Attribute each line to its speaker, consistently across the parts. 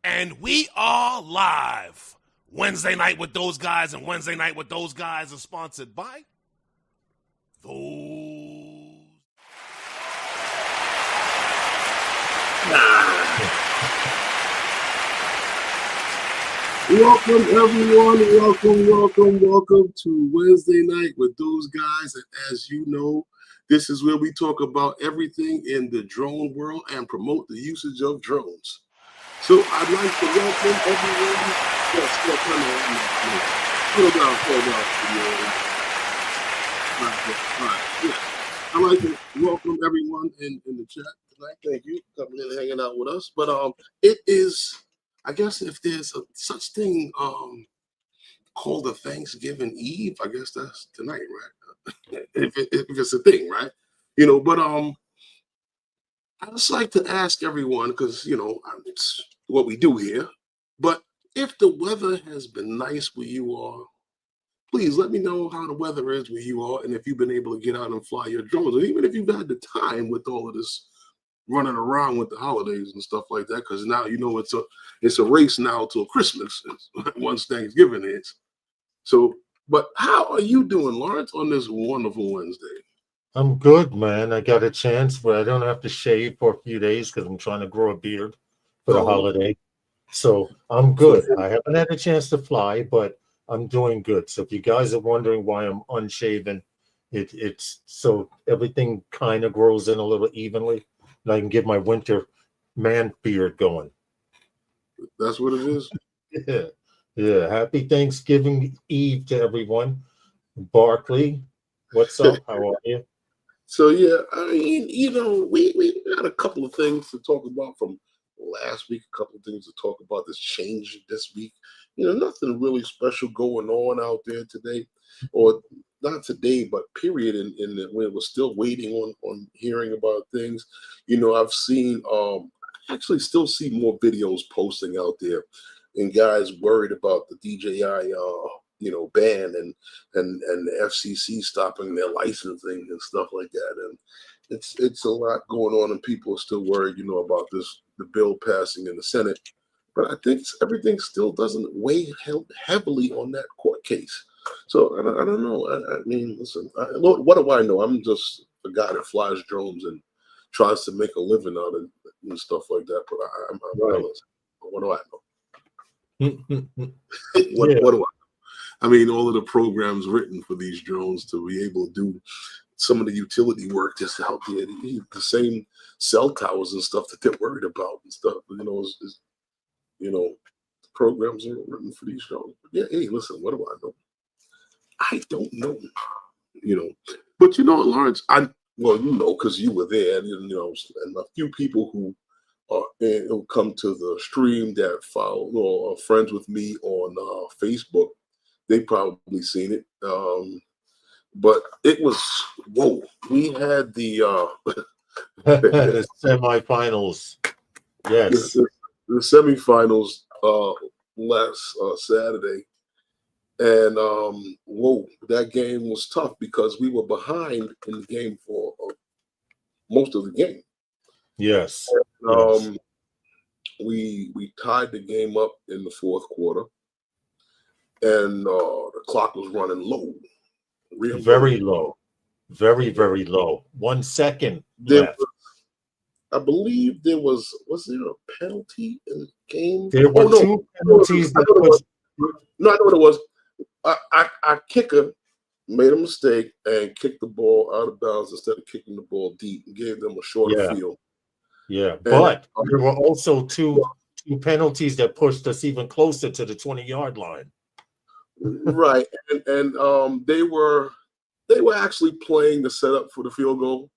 Speaker 1: And we are live. Wednesday Night with Those Guys and Wednesday Night with Those Guys are sponsored by those.
Speaker 2: Welcome, everyone. Welcome to Wednesday Night with Those Guys. And as you know, this is where we talk about everything in the drone world and promote the usage of drones. So I'd like to welcome everyone. I'd like to welcome everyone in the chat tonight. Thank you for coming in and hanging out with us. But it is, I guess, if there's a such thing called a Thanksgiving Eve, I guess that's tonight, right? if it's a thing, right? You know, but I just like to ask everyone, because it's what we do here. But if the weather has been nice where you are, please let me know how the weather is where you are, and if you've been able to get out and fly your drones, or even if you've had the time with all of this running around with the holidays and stuff like that, because now it's a race now till Christmas once Thanksgiving is. So, but how are you doing, Lawrence, on this wonderful Wednesday?
Speaker 3: I'm good, man. I got a chance where I don't have to shave for a few days because I'm trying to grow a beard for the holiday. So I'm good. I haven't had a chance to fly, but I'm doing good. So if you guys are wondering why I'm unshaven, it's so everything kind of grows in a little evenly, and I can get my winter man beard going.
Speaker 2: That's what it is.
Speaker 3: Yeah. Happy Thanksgiving Eve to everyone. Barkley, what's up? How are you?
Speaker 2: So yeah, I mean, we got a couple of things to talk about from last week, a couple of things to talk about that's changed this week. Nothing really special going on out there today, or not today, but period. In when we're still waiting on hearing about things. I've seen actually still see more videos posting out there, and guys worried about the DJI ban and the FCC stopping their licensing and stuff like that. And it's a lot going on, and people are still worried, about the bill passing in the Senate. But I think everything still doesn't weigh heavily on that court case. So I don't know. I mean, listen, what do I know? I'm just a guy that flies drones and tries to make a living out of it and stuff like that. But I'm right. What do I know? What do I know? I mean, all of the programs written for these drones to be able to do some of the utility work that's out there, the same cell towers and stuff that they're worried about and stuff. Programs are written for these drones. But yeah, hey, listen, what do I know? I don't know. But Lawrence, because you were there, and a few people who come to the stream that follow or are friends with me on Facebook. They probably seen it. But it was, whoa, we had the
Speaker 3: the semifinals. Yes.
Speaker 2: The semifinals last Saturday. And whoa, that game was tough because we were behind in the game for most of the game.
Speaker 3: Yes.
Speaker 2: And, we tied the game up in the fourth quarter. And the clock was running low.
Speaker 3: Very low. Very, very low. 1 second left.
Speaker 2: I believe there was there a penalty in the game?
Speaker 3: There were two penalties.
Speaker 2: I know what it was. Our kicker made a mistake and kicked the ball out of bounds instead of kicking the ball deep and gave them a shorter field.
Speaker 3: Yeah, but there were also two penalties that pushed us even closer to the 20-yard line.
Speaker 2: Right, and they were actually playing the setup for the field goal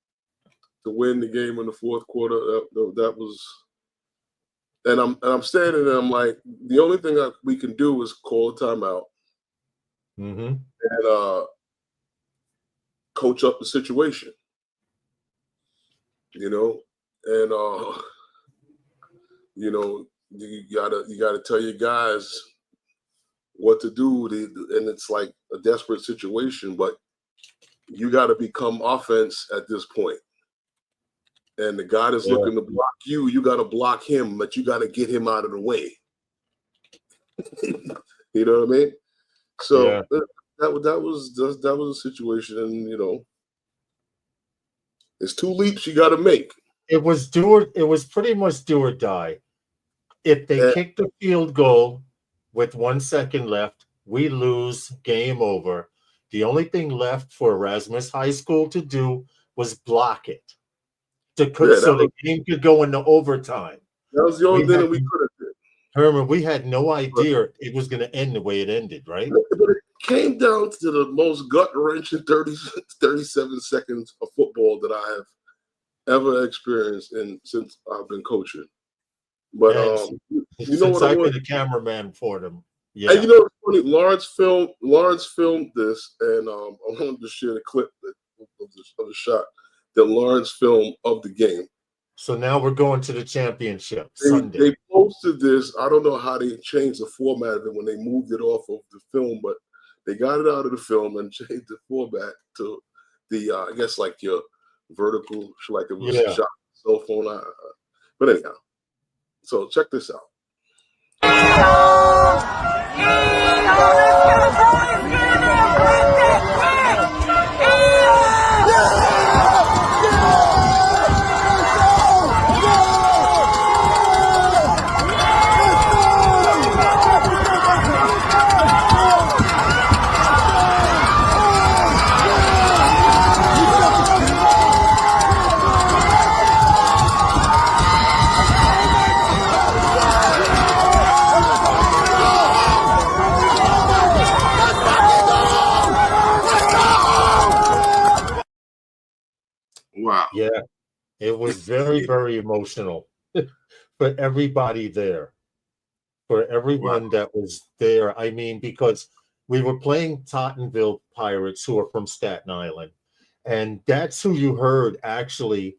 Speaker 2: to win the game in the fourth quarter. That was, and I'm standing there. I'm like, the only thing that we can do is call a timeout and coach up the situation. And you gotta tell your guys what to do, and it's like a desperate situation, but you got to become offense at this point. and the guy that's looking to block you, you got to block him, but you got to get him out of the way. You know what I mean? So that was a situation, and it's 2 leaps you got to make.
Speaker 3: It was pretty much do or die. If they kick the field goal with 1 second left, we lose, game over. The only thing left for Erasmus High School to do was block it, so the game could go into overtime.
Speaker 2: That was the only thing that we could have did.
Speaker 3: Herman, we had no idea it was going to end the way it ended, right?
Speaker 2: But it came down to the most gut-wrenching 37 seconds of football that I have ever experienced since I've been coaching. But
Speaker 3: since I've been a cameraman for them. Yeah.
Speaker 2: And it's funny, Lawrence filmed this, and I wanted to share the clip of the shot that Lawrence filmed of the game.
Speaker 3: So now we're going to the championship
Speaker 2: Sunday. They posted this. I don't know how they changed the format of it when they moved it off of the film, but they got it out of the film and changed the format to the I guess like your vertical, like it was shot cell phone. But anyhow, so check this out. Wow.
Speaker 3: Yeah, it was very, very emotional for everybody there, for everyone that was there. I mean, because we were playing Tottenville Pirates, who are from Staten Island, and that's who you heard actually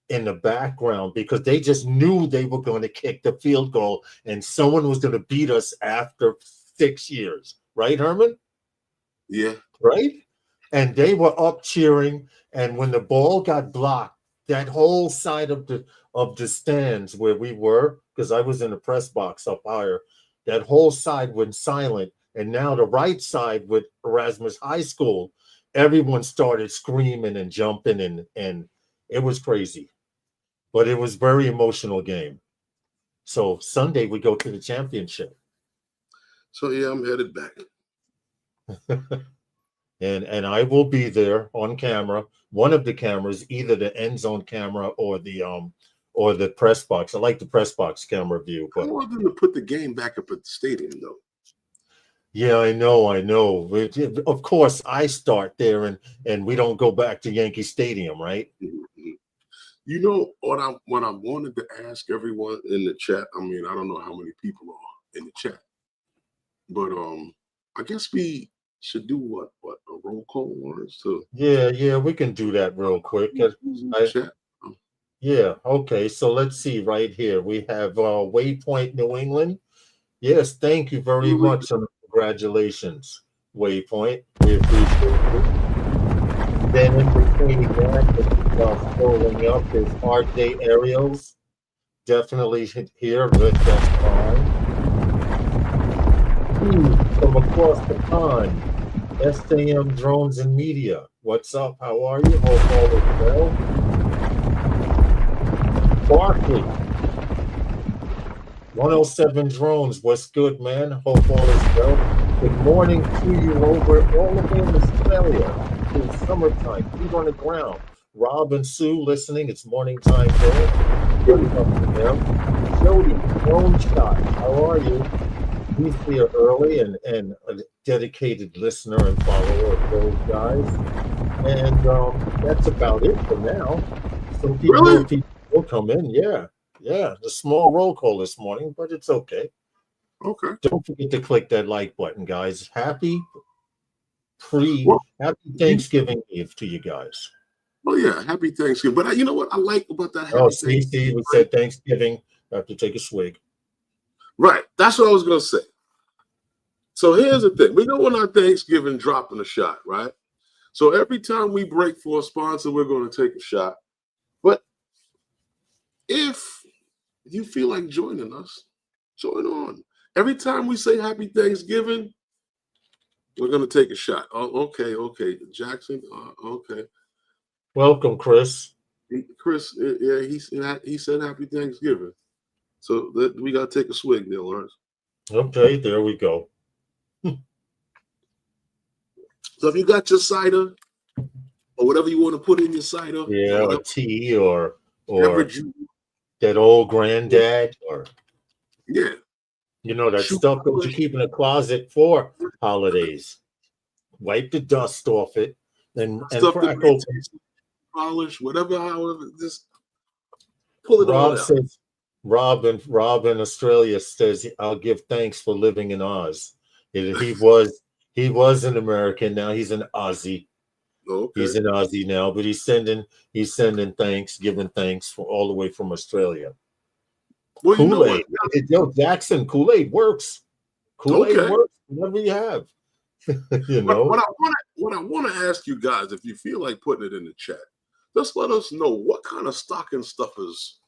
Speaker 3: in the background, because they just knew they were going to kick the field goal and someone was going to beat us after 6 years. Right, Herman?
Speaker 2: Yeah.
Speaker 3: Right? And they were up cheering, and when the ball got blocked, that whole side of the stands where we were, because I was in the press box up higher, that whole side went silent, and now the right side with Erasmus High School, everyone started screaming and jumping, and it was crazy. But it was a very emotional game. So Sunday we go to the championship.
Speaker 2: So yeah, I'm headed back.
Speaker 3: And I will be there on camera, one of the cameras, either the end zone camera or the press box. I like the press box camera view. But
Speaker 2: I want them to put the game back up at the stadium, though.
Speaker 3: Yeah, I know. Of course, I start there, and we don't go back to Yankee Stadium, right?
Speaker 2: Mm-hmm. You know what I wanted to ask everyone in the chat. I mean, I don't know how many people are in the chat, but I guess we should do what a roll call was to.
Speaker 3: Yeah, we can do that real quick. Yeah, okay. So let's see right here. We have Waypoint New England. Yes, thank you very much. Congratulations, Waypoint. We appreciate it. Then in between that, scrolling up, there's RJ Aerials. Definitely here, Rick, that's fine. From across the pond, SAM Drones and Media. What's up? How are you? Hope all is well. Barkley, 107 Drones. What's good, man? Hope all is well. Good morning to you over all of in Australia. It's summertime. Feet on the ground. Rob and Sue listening. It's morning time there. Good up to them. Jody, Drone Shot. How are you? He's here early and a dedicated listener and follower of those guys. And that's about it for now. Some people will come in. Yeah. A small roll call this morning, but it's okay.
Speaker 2: Okay.
Speaker 3: Don't forget to click that like button, guys. Happy Thanksgiving Eve to you guys.
Speaker 2: Oh yeah, happy Thanksgiving. But you know what I like about that?
Speaker 3: See, we said Thanksgiving. I have to take a swig.
Speaker 2: Right. That's what I was going to say. So here's the thing. We go on our Thanksgiving dropping a shot, right? So every time we break for a sponsor, we're going to take a shot. But if you feel like joining us, join on. Every time we say Happy Thanksgiving, we're gonna take a shot. Oh, okay, Jackson. Okay,
Speaker 3: Welcome, Chris.
Speaker 2: Chris. Yeah, he said Happy Thanksgiving. So we gotta take a swig, Neil Lawrence.
Speaker 3: Okay, there we go.
Speaker 2: So if you got your cider or whatever you want to put in your cider,
Speaker 3: Yeah, or tea or
Speaker 2: beverage,
Speaker 3: that old granddad, or
Speaker 2: yeah,
Speaker 3: that stuff that you keep in a closet for holidays. Wipe the dust off it and crack open.
Speaker 2: Polish, whatever, however, just pull it all out.
Speaker 3: Rob in Australia says, "I'll give thanks for living in Oz." He was an American. Now he's an Aussie.
Speaker 2: Okay.
Speaker 3: He's an Aussie now, but he's sending thanks, giving thanks for all the way from Australia.
Speaker 2: Well,
Speaker 3: Kool-Aid, Jackson, Kool-Aid works. Kool-Aid works. Whatever you have,
Speaker 2: What I want to ask you guys, if you feel like putting it in the chat, just let us know what kind of stocking stuffers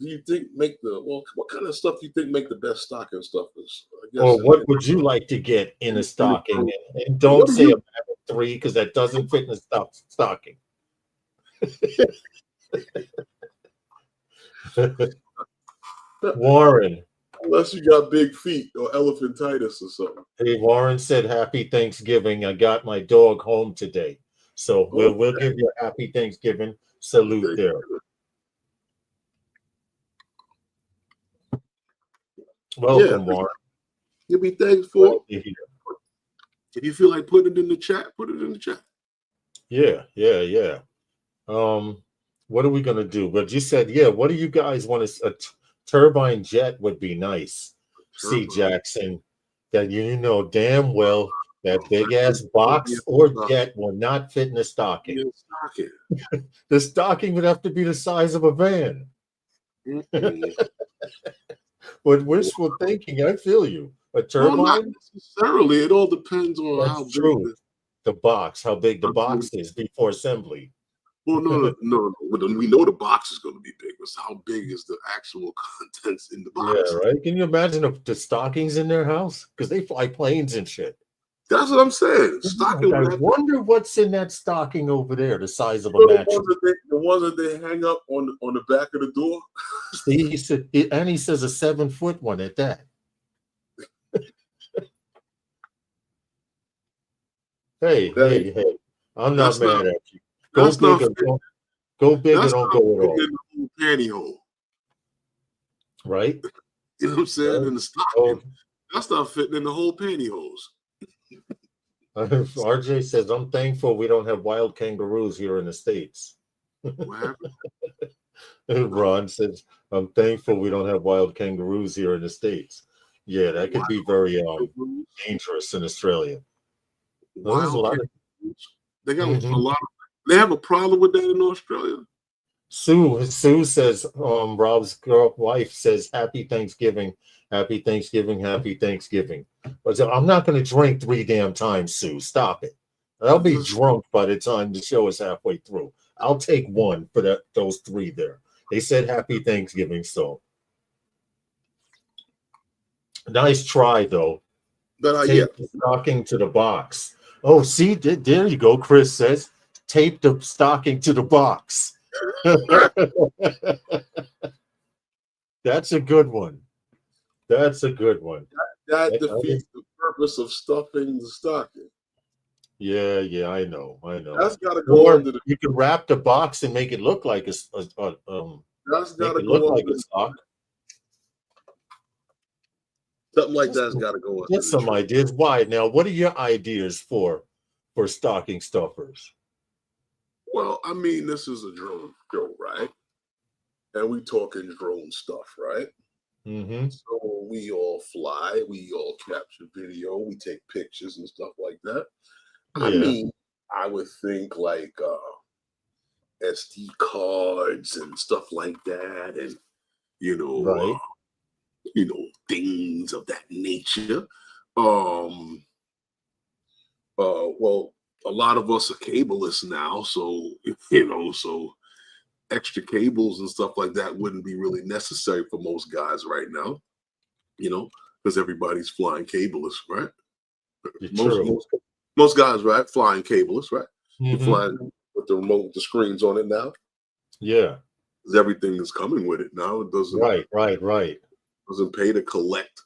Speaker 2: do you think what kind of stuff do you think make the best stocking stuffers?
Speaker 3: Or what would you like to get in a stocking? And don't say a Mavic 3 because that doesn't fit in a stocking. Warren.
Speaker 2: Unless you got big feet or elephantitis or something.
Speaker 3: Hey, Warren said, "Happy Thanksgiving. I got my dog home today." So we'll give you a happy Thanksgiving salute there. Welcome, Warren.
Speaker 2: You'll be thankful. If you feel like putting it in the chat, put it in the chat.
Speaker 3: Yeah. What are we gonna do? But you said, what do you guys want to? A turbine jet would be nice. See, Jackson, that you know damn well that big ass box or jet will not fit in the stocking. The stocking would have to be the size of a van. But wishful thinking, I feel you. A turbine?
Speaker 2: Well, not necessarily. It all depends on how big
Speaker 3: the box, how big the box is before assembly.
Speaker 2: Well, no. We know the box is going to be big, but how big is the actual contents in the box?
Speaker 3: Yeah, right. Can you imagine the stockings in their house? Because they fly planes and shit.
Speaker 2: That's what I'm saying. Stocking.
Speaker 3: I wonder what's in that stocking over there, the size of a mattress.
Speaker 2: The ones that they hang up on the back of the door.
Speaker 3: See, he said, and he says a 7-foot one at that. Hey! I'm not mad at you. Go big or don't go at all.
Speaker 2: Pantyhose.
Speaker 3: Right?
Speaker 2: You know what I'm saying? In the stocking. That's not fitting in the whole pantyhose.
Speaker 3: RJ says, "I'm thankful we don't have wild kangaroos here in the States." Ron says, "I'm thankful we don't have wild kangaroos here in the States." Yeah, that could be very dangerous in Australia. There's a lot of
Speaker 2: they got a lot of, they have a problem with that in Australia.
Speaker 3: Sue says, Rob's wife says, "Happy Thanksgiving, happy Thanksgiving, happy Thanksgiving." But I'm not going to drink 3 damn times, Sue. Stop it. I'll be drunk by the time the show is halfway through. I'll take one for those 3 there. They said happy Thanksgiving, so nice try though.
Speaker 2: But
Speaker 3: tape the stocking to the box. Oh, see, there you go. Chris says, tape the stocking to the box. That's a good one. That
Speaker 2: defeats the purpose of stuffing the stocking.
Speaker 3: Yeah, I know.
Speaker 2: That's got to go under the.
Speaker 3: You can wrap the box and make it look like that's got to go like a stock.
Speaker 2: Something like that's got to go under.
Speaker 3: Get some ideas. Why now? What are your ideas for stocking stuffers?
Speaker 2: Well, I mean, this is a drone show, right? And we talking drone stuff, right?
Speaker 3: Mm-hmm.
Speaker 2: So we all fly, we all capture video, we take pictures and stuff like that. I mean, I would think like SD cards and stuff like that, and things of that nature. Well, a lot of us are cableless now, so extra cables and stuff like that wouldn't be really necessary for most guys right now, because everybody's flying cableless, right? Most guys, right, flying cableless, right? You're flying with the remote, with the screens on it now.
Speaker 3: Yeah.
Speaker 2: Everything is coming with it now. It doesn't doesn't pay to collect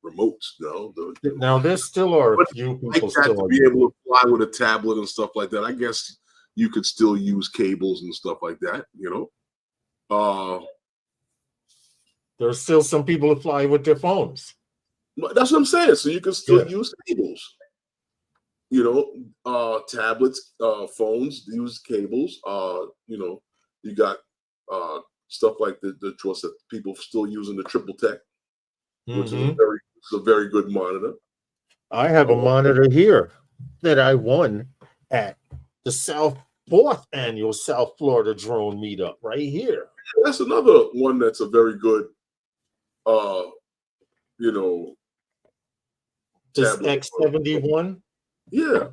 Speaker 2: remotes. No.
Speaker 3: Now there still are a few people still
Speaker 2: to be able to fly with a tablet and stuff like that. I guess you could still use cables and stuff like that.
Speaker 3: There's still some people who fly with their phones.
Speaker 2: That's what I'm saying. So you can still use cables. Tablets, phones use cables. You got stuff like the choice that people still using the triple tech, which is a very good monitor.
Speaker 3: I have a monitor here that I won at the fourth annual South Florida Drone Meetup right here.
Speaker 2: That's another one that's a very good,
Speaker 3: this X71.
Speaker 2: Yeah.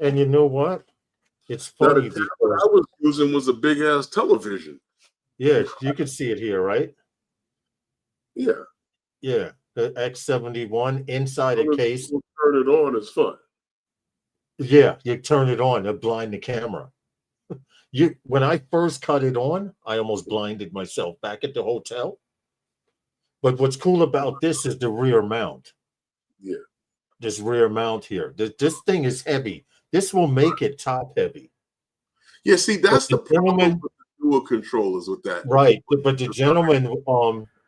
Speaker 3: And you know what? It's funny because
Speaker 2: what I was using was a big ass television.
Speaker 3: Yeah, you can see it here, right?
Speaker 2: Yeah.
Speaker 3: Yeah. The X71 inside a case.
Speaker 2: Turn it on, it's fun.
Speaker 3: Yeah, you turn it on, it blind the camera. When I first cut it on, I almost blinded myself back at the hotel. But what's cool about this is the rear mount.
Speaker 2: Yeah.
Speaker 3: This rear mount here. This thing is heavy. This will make it top heavy.
Speaker 2: Yeah, see, that's the problem with the dual controllers with that.
Speaker 3: Right. But the gentleman,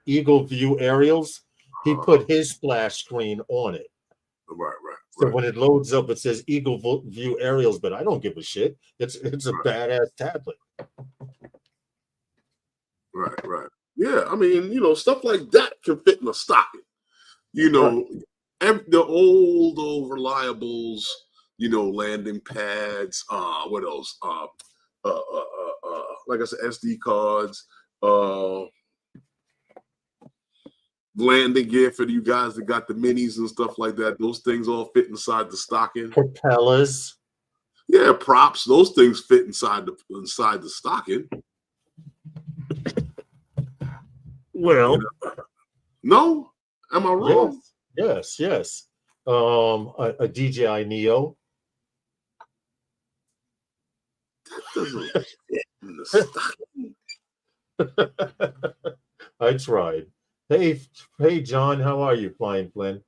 Speaker 3: Eagle View Aerials, he put his splash screen on it.
Speaker 2: Right.
Speaker 3: So when it loads up, it says Eagle View Aerials, but I don't give a shit. It's a badass tablet.
Speaker 2: Right. Yeah, I mean, stuff like that can fit in a stocking. The old reliables, landing pads, what else? Like I said, SD cards, landing gear for you guys that got the minis and stuff like that. Those things all fit inside the stocking.
Speaker 3: Propellers.
Speaker 2: Yeah, props. Those things fit inside the stocking.
Speaker 3: Well,
Speaker 2: no, am I wrong?
Speaker 3: Yes. A DJI Neo.
Speaker 2: That doesn't fit in the stocking.
Speaker 3: I tried. Hey, John, how are you, Flying Flynn?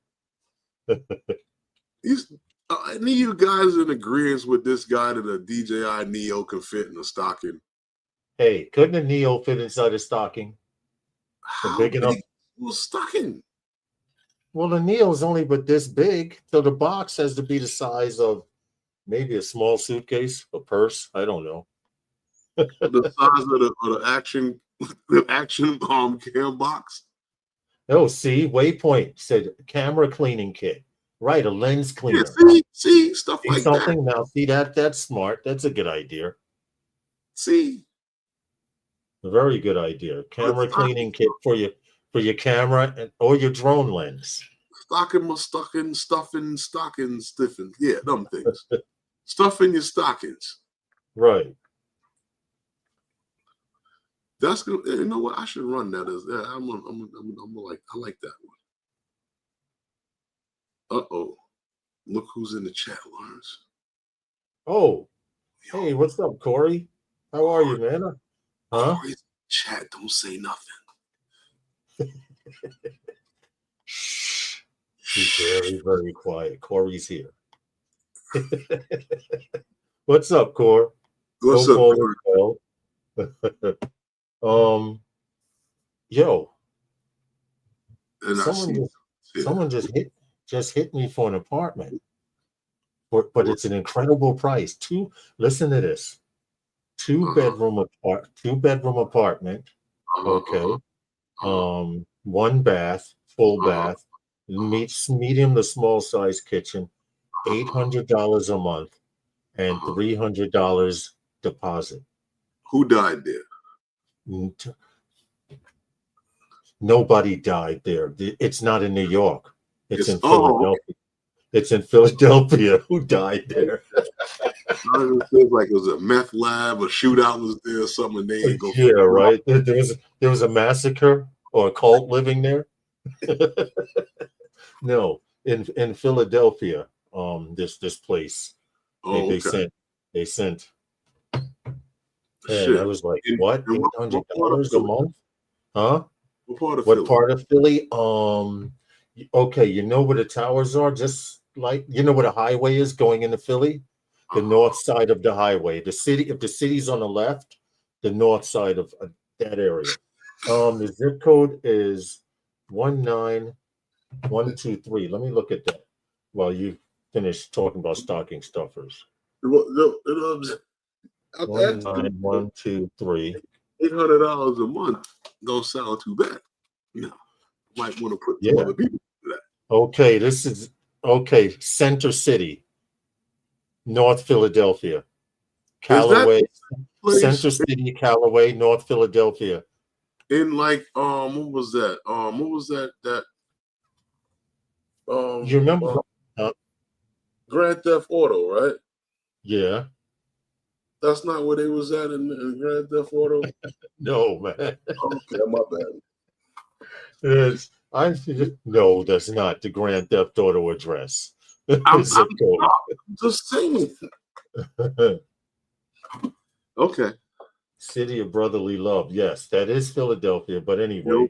Speaker 2: Any of you guys in agreement with this guy that a DJI Neo can fit in a stocking?
Speaker 3: Hey, couldn't a Neo fit inside a stocking?
Speaker 2: How
Speaker 3: big enough
Speaker 2: stocking?
Speaker 3: Well, the Neo is only but this big, so the box has to be the size of maybe a small suitcase, a purse. I don't know.
Speaker 2: The size of the action cam box.
Speaker 3: Oh, see, Waypoint said camera cleaning kit. Right, a lens cleaner.
Speaker 2: Yeah, see stuff like
Speaker 3: something
Speaker 2: that.
Speaker 3: Now, see that's smart. That's a good idea.
Speaker 2: See,
Speaker 3: a very good idea. Camera cleaning kit for your camera or your drone lens.
Speaker 2: Stuffing. Yeah, them things. Stuff in your stockings.
Speaker 3: Right.
Speaker 2: That's good. You know what? I should run that. I like that one. Look who's in the chat, Lawrence.
Speaker 3: Oh, hey, what's up, Corey? How are you, man? Huh?
Speaker 2: Corey's chat. Don't say nothing.
Speaker 3: Shh. He's very, very quiet. Corey's here. What's up, Cor?
Speaker 2: What's up, Corey?
Speaker 3: Yo.
Speaker 2: And
Speaker 3: someone just hit me for an apartment. But it's an incredible price. Listen to this. Two bedroom apartment. Okay. One bath, full bath, medium to small size kitchen, $800 a month, and $300 deposit.
Speaker 2: Who died there?
Speaker 3: Nobody died there. It's not in New York. It's in Philadelphia. It's in Philadelphia. Who died there?
Speaker 2: I don't know if it was like it was a meth lab, a shootout was there or something, and they ain't go.
Speaker 3: Yeah, right. There was a massacre or a cult living there. No, in Philadelphia, this place they
Speaker 2: Oh,
Speaker 3: they
Speaker 2: okay.
Speaker 3: sent, and I
Speaker 2: Shit.
Speaker 3: was like,
Speaker 2: In,
Speaker 3: what,
Speaker 2: in
Speaker 3: eight
Speaker 2: what
Speaker 3: hundred
Speaker 2: part of
Speaker 3: dollars a
Speaker 2: Philly?
Speaker 3: month? Huh?
Speaker 2: What part of
Speaker 3: What
Speaker 2: Philly?
Speaker 3: part of Philly? Okay, you know where the towers are, just like you know where the highway is going into Philly, the
Speaker 2: Uh-huh.
Speaker 3: north side of the highway. The city, if the city's on the left, the north side of that area. The zip code is 19123. Let me look at that while you finish talking about stocking stuffers.
Speaker 2: I'm
Speaker 3: One
Speaker 2: asking,
Speaker 3: nine one two three.
Speaker 2: $800 a month don't sound too bad. You know, might want to put some
Speaker 3: Yeah.
Speaker 2: other people to that.
Speaker 3: Okay, this is okay. Center City, North Philadelphia,
Speaker 2: Is that
Speaker 3: Callaway,
Speaker 2: place
Speaker 3: Center City, Callaway, North Philadelphia.
Speaker 2: in like what was that? What was that
Speaker 3: You remember?
Speaker 2: uh,
Speaker 3: Uh,
Speaker 2: Grand Theft Auto, right?
Speaker 3: yeah.
Speaker 2: That's not where they was at in Grand Theft Auto.
Speaker 3: No, man.
Speaker 2: Okay, my bad.
Speaker 3: It's, no, that's not the Grand Theft Auto address.
Speaker 2: I'm
Speaker 3: Zip code.
Speaker 2: just saying. Okay.
Speaker 3: City of Brotherly Love. Yes, that is Philadelphia. But anyway,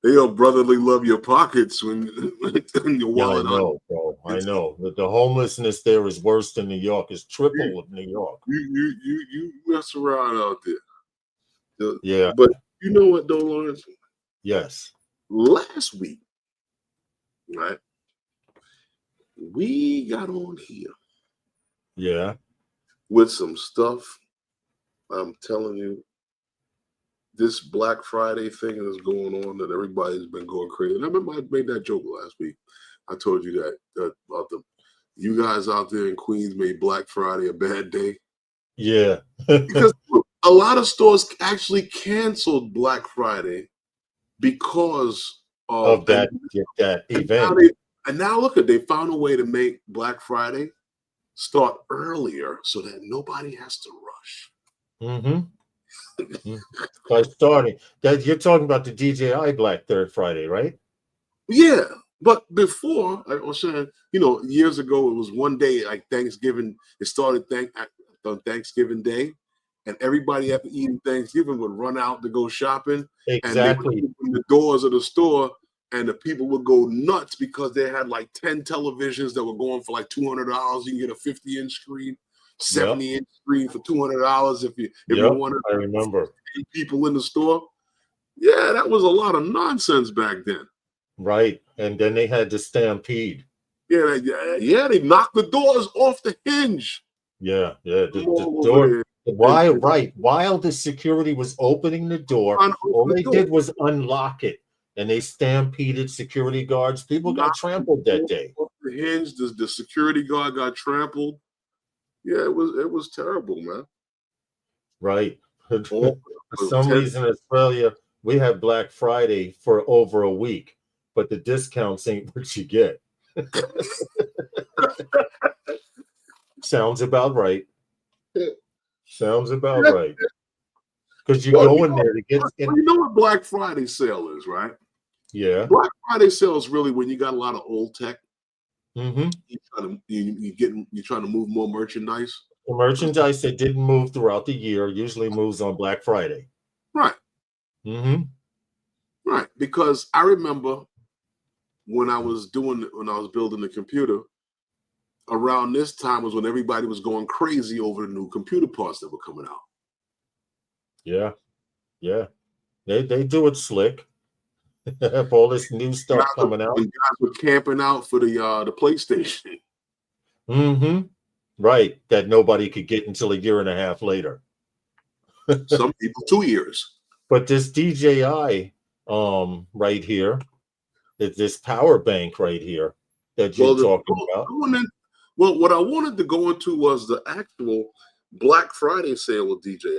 Speaker 2: They'll brotherly love your pockets when, when your
Speaker 3: yeah, I
Speaker 2: wallet on.
Speaker 3: know, bro. I know. The homelessness there is worse than New York. It's triple of New York.
Speaker 2: You mess around out there.
Speaker 3: Yeah.
Speaker 2: But you know what though, Lawrence?
Speaker 3: Yes.
Speaker 2: Last week, right? We got on here
Speaker 3: Yeah.
Speaker 2: with some stuff. I'm telling you, this Black Friday thing that's going on that everybody's been going crazy. And I remember I made that joke last week. I told you that about you guys out there in Queens made Black Friday a bad day.
Speaker 3: Yeah.
Speaker 2: Because a lot of stores actually canceled Black Friday because
Speaker 3: of that event.
Speaker 2: And now look at they found a way to make Black Friday start earlier so that nobody has to rush.
Speaker 3: Mm-hmm. By starting that, you're talking about the DJI Black Third Friday, right?
Speaker 2: Yeah, but before I was saying, years ago it was one day like Thanksgiving. It started on Thanksgiving Day, and everybody after eating Thanksgiving would run out to go shopping, and they would
Speaker 3: Exactly.
Speaker 2: open the doors of the store, and the people would go nuts because they had like 10 televisions that were going for like $200. You can get a 50-inch screen, 70-inch screen for $200 if you wanted.
Speaker 3: I remember.
Speaker 2: People in the store. Yeah, that was a lot of nonsense back then.
Speaker 3: Right, and then they had the stampede.
Speaker 2: Yeah, they knocked the doors off the hinge.
Speaker 3: Yeah, the door. While the security was opening the door, all they did was unlock it, and they stampeded security guards. People got trampled that day.
Speaker 2: Off the hinge, the security guard got trampled. Yeah, it was terrible, man.
Speaker 3: Right. For some reason, in Australia, we have Black Friday for over a week, but the discounts ain't what you get. Sounds about right. Sounds about right. Because you go in there to get.
Speaker 2: You know what Black Friday sale is, right?
Speaker 3: Yeah.
Speaker 2: Black Friday sale is really when you got a lot of old tech.
Speaker 3: Mm-hmm.
Speaker 2: You're trying to move more merchandise.
Speaker 3: The merchandise that didn't move throughout the year usually moves on Black Friday.
Speaker 2: Right.
Speaker 3: Mm-hmm.
Speaker 2: Right. Because I remember when I was building the computer, around this time was when everybody was going crazy over the new computer parts that were coming out.
Speaker 3: Yeah. Yeah. They do it slick. Have all this new stuff coming out.
Speaker 2: When guys were camping out for the PlayStation.
Speaker 3: Mm-hmm. Right. That nobody could get until a year and a half later.
Speaker 2: Some people 2 years.
Speaker 3: But this DJI right here, this power bank right here that you're talking about.
Speaker 2: What I wanted to go into was the actual Black Friday sale with DJI.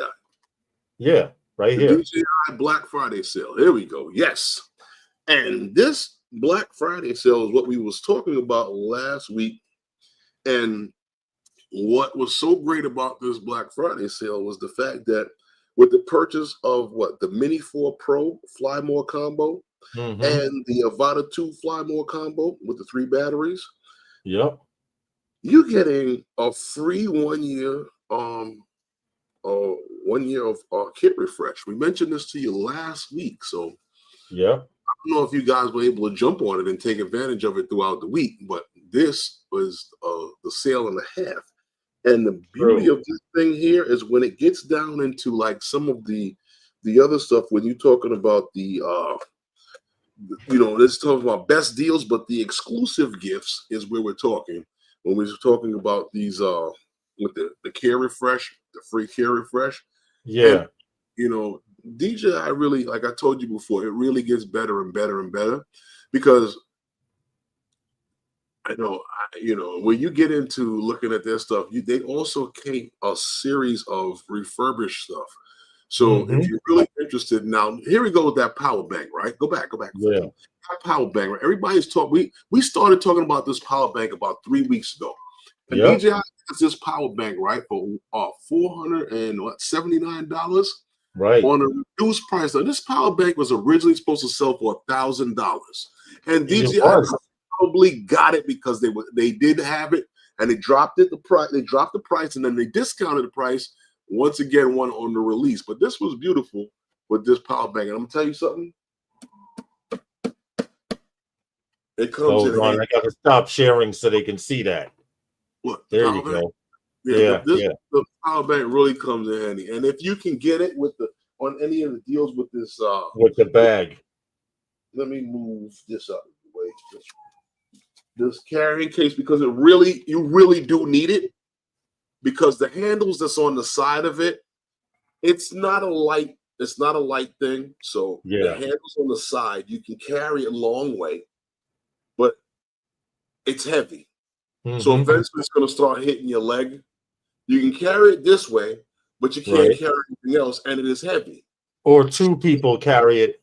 Speaker 3: Yeah, right here.
Speaker 2: DJI Black Friday sale. Here we go. Yes. And this Black Friday sale is what we was talking about last week. And what was so great about this Black Friday sale was the fact that with the purchase of the Mini 4 Pro Fly More combo and the Avata 2 Fly More combo with the 3 batteries,
Speaker 3: yep,
Speaker 2: you're getting a free 1 year of kit refresh. We mentioned this to you last week, so
Speaker 3: yep.
Speaker 2: I don't know if you guys were able to jump on it and take advantage of it throughout the week, but this was the sale and a half. And the beauty of this thing here is when it gets down into like some of the other stuff, when you're talking about the this is talking about best deals, but the exclusive gifts is where we're talking. When we're talking about these with the care refresh, the free care refresh.
Speaker 3: Yeah.
Speaker 2: And, DJI really, like I told you before, it really gets better and better and better because I know, when you get into looking at their stuff, they also keep a series of refurbished stuff. So if you're really interested, now here we go with that power bank, right? Go back.
Speaker 3: Yeah.
Speaker 2: That power bank, right? Everybody's talking. We started talking about this power bank about 3 weeks ago. And DJI has this power bank, right, for $479,
Speaker 3: right,
Speaker 2: on a reduced price. Now, this power bank was originally supposed to sell for $1,000, and DJI probably got it because they did have it, and they dropped the price, and then they discounted the price once again on the release. But this was beautiful with this power bank, and I'm gonna tell you something. It comes in handy.
Speaker 3: I gotta stop sharing so they can see that.
Speaker 2: What?
Speaker 3: There you go.
Speaker 2: The power bank really comes in handy, and if you can get it on any of the deals with this
Speaker 3: with the bag.
Speaker 2: Let me move this up. Wait, this carrying case, because you really do need it, because the handles that's on the side of it, it's not a light thing. So the handles on the side, you can carry it a long way, but it's heavy. So eventually it's going to start hitting your leg. You can carry it this way, but you can't carry anything else, and it is heavy.
Speaker 3: Or 2 people carry it.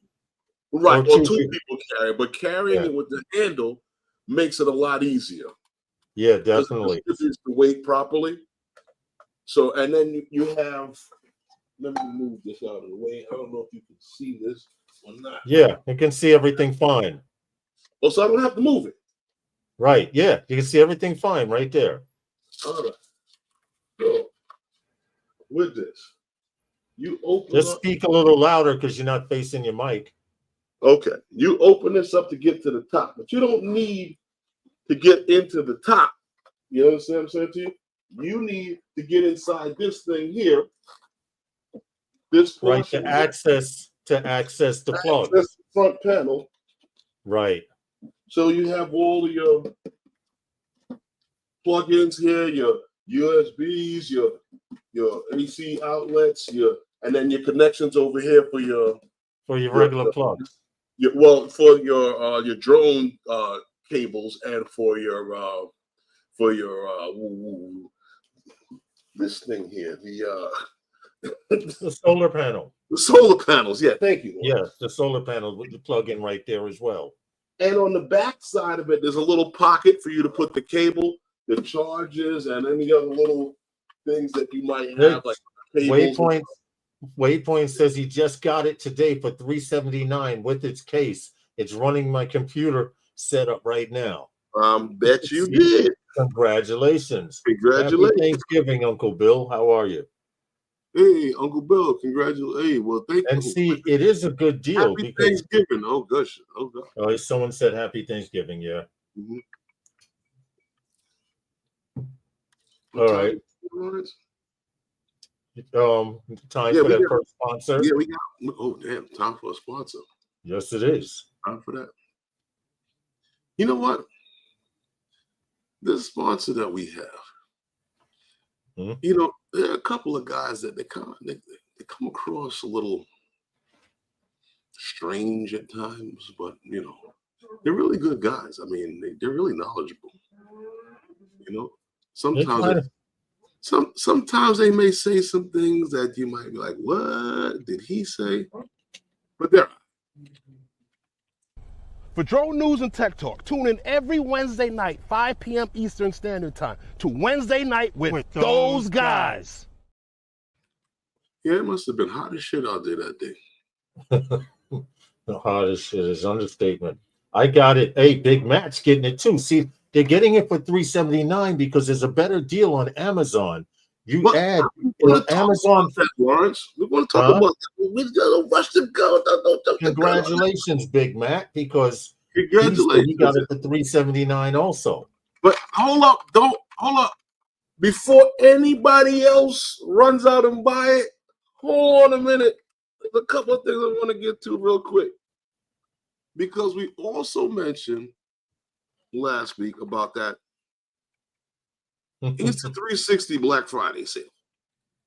Speaker 2: Right, or 2 people carry it, but carrying it with the handle makes it a lot easier.
Speaker 3: Yeah, definitely.
Speaker 2: Distributes the weight properly. So, and then you have, let me move this out of the way. I don't know if you can see this or not.
Speaker 3: Yeah, you can see everything fine.
Speaker 2: Oh, so I don't have to move it.
Speaker 3: Right, yeah, you can see everything fine right there.
Speaker 2: All right. So, with this, you open
Speaker 3: Just speak a little louder because you're not facing your mic.
Speaker 2: Okay, you open this up to get to the top, but you don't need to get into the top. You understand what I'm saying to you? You need to get inside this thing here. This portion,
Speaker 3: to access the plug.
Speaker 2: This front panel.
Speaker 3: Right.
Speaker 2: So you have all of your plugins here, your USBs, your AC outlets, and then your connections over here for your
Speaker 3: regular plugs.
Speaker 2: For your drone cables, and for your this thing here,
Speaker 3: the solar panel.
Speaker 2: The solar panels, yeah. Thank you.
Speaker 3: Yeah, the solar panel with the plug-in right there as well.
Speaker 2: And on the back side of it, there's a little pocket for you to put the cable, the chargers, and any other little things that you might have, like cables.
Speaker 3: Waypoint says he just got it today for $379 with its case. It's running my computer setup right now.
Speaker 2: Bet you did.
Speaker 3: Congratulations.
Speaker 2: Congratulations.
Speaker 3: Happy Thanksgiving, Uncle Bill. How are you?
Speaker 2: Hey, Uncle Bill, congratulations. Hey, well, thank you.
Speaker 3: And see, it is a good deal.
Speaker 2: Happy Thanksgiving. Oh, gosh. Oh, God.
Speaker 3: Oh, someone said Happy Thanksgiving, yeah. All right. Time for that first sponsor.
Speaker 2: Yeah, we got time for a sponsor.
Speaker 3: Yes, it is.
Speaker 2: Time for that. You know what? This sponsor that we have, there are a couple of guys that they come across a little strange at times, but they're really good guys. I mean, they're really knowledgeable. Sometimes they may say some things that you might be like, "What did he say?" But they're
Speaker 4: For drone news and tech talk, tune in every Wednesday night, 5 p.m. Eastern Standard Time, to Wednesday Night with those guys.
Speaker 2: Yeah, it must have been hot as shit out there that day.
Speaker 3: The hottest shit is understatement. I got it. Hey, Big Matt's getting it too. See, they're getting it for $379 because there's a better deal on Amazon. You
Speaker 2: But
Speaker 3: add
Speaker 2: Amazon, that, Lawrence. We want to talk about that. We gotta rush to go.
Speaker 3: Congratulations, Big Matt, because
Speaker 2: congratulations.
Speaker 3: He got it for $379 also.
Speaker 2: But hold up, hold up. Before anybody else runs out and buy it, hold on a minute. There's a couple of things I want to get to real quick. Because we also mentioned last week about that Insta360 Black Friday sale.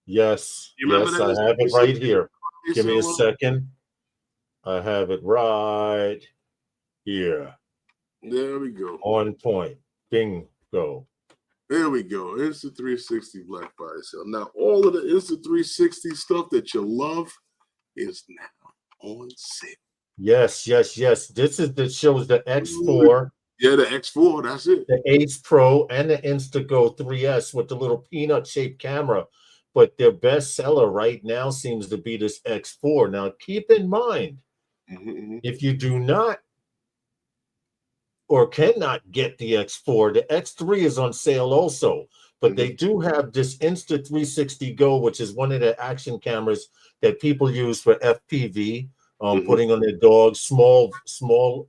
Speaker 3: Yes, yes, I have it right here. Give me a second. I have it right here.
Speaker 2: There we go.
Speaker 3: On point. Bingo.
Speaker 2: There we go. Insta360 Black Friday sale. Now, all of the Insta360 stuff that you love is now on sale.
Speaker 3: Yes. This is that shows the X4.
Speaker 2: Yeah, the X4, that's it.
Speaker 3: The Ace Pro and the Instago 3S with the little peanut-shaped camera. But their best seller right now seems to be this X4. Now, keep in mind, if you do not or cannot get the X4, the X3 is on sale also. But they do have this Insta360 Go, which is one of the action cameras that people use for FPV, putting on their dogs, small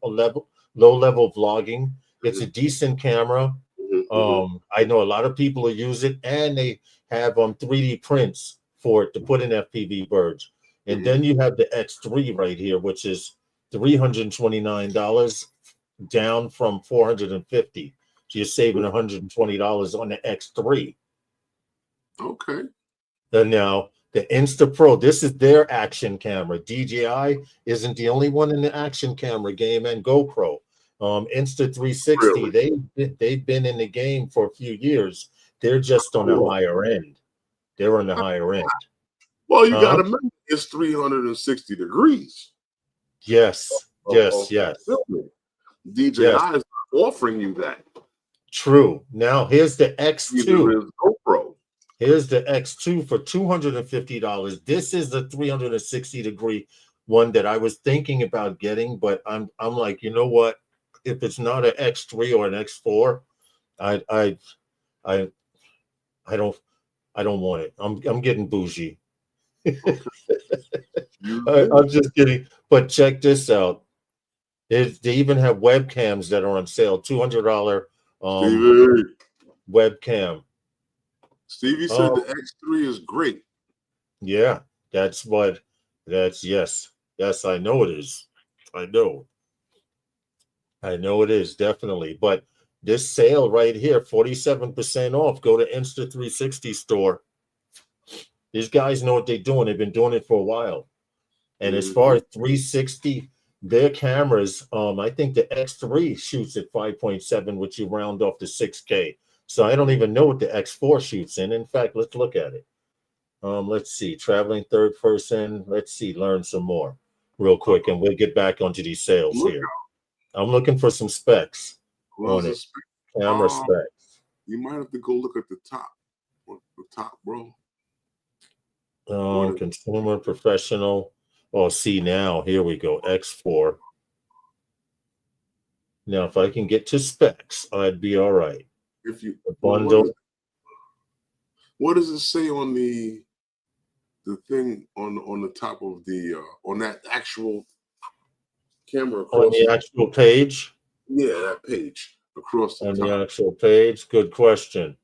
Speaker 3: level, low-level vlogging. It's a decent camera. I know a lot of people who use it, and they have 3D prints for it to put in FPV birds. And then you have the X3 right here, which is $329, down from $450. So you're saving $120 on the X3.
Speaker 2: Okay.
Speaker 3: And now the Insta Pro, this is their action camera. DJI isn't the only one in the action camera game, and GoPro. Insta360, really? They've been in the game for a few years. They're just on the higher end. They're on the higher end.
Speaker 2: Well, you got to remember, it's 360 degrees.
Speaker 3: Yes. DJI
Speaker 2: is offering you that.
Speaker 3: True. Now here's the X2.
Speaker 2: GoPro.
Speaker 3: Here's the X2 for $250. This is the 360-degree one that I was thinking about getting, but I'm like, you know what? If it's not an X3 or an X4, I don't want it. I'm getting bougie. I'm just kidding. But check this out. They even have webcams that are on sale. $200 webcam.
Speaker 2: Stevie said the X3 is great.
Speaker 3: Yeah, yes. Yes, I know it is. I know it is, definitely. But this sale right here, 47% off. Go to Insta360 store. These guys know what they're doing. They've been doing it for a while. And as far as 360, their cameras, I think the X3 shoots at 5.7, which you round off to 6K. So I don't even know what the X4 shoots in. In fact, let's look at it. Let's see, traveling third person. Let's see, learn some more real quick, and we'll get back onto these sales here. I'm looking for some specs on it. Camera specs.
Speaker 2: You might have to go look at the top. The top, bro.
Speaker 3: Consumer, professional. Oh, see now, here we go. X4. Now, if I can get to specs, I'd be all right.
Speaker 2: If you
Speaker 3: bundle.
Speaker 2: What does it say on the thing on the top of the on that actual camera?
Speaker 3: On the actual page?
Speaker 2: Yeah, that page across the top.
Speaker 3: On the actual page. Good question.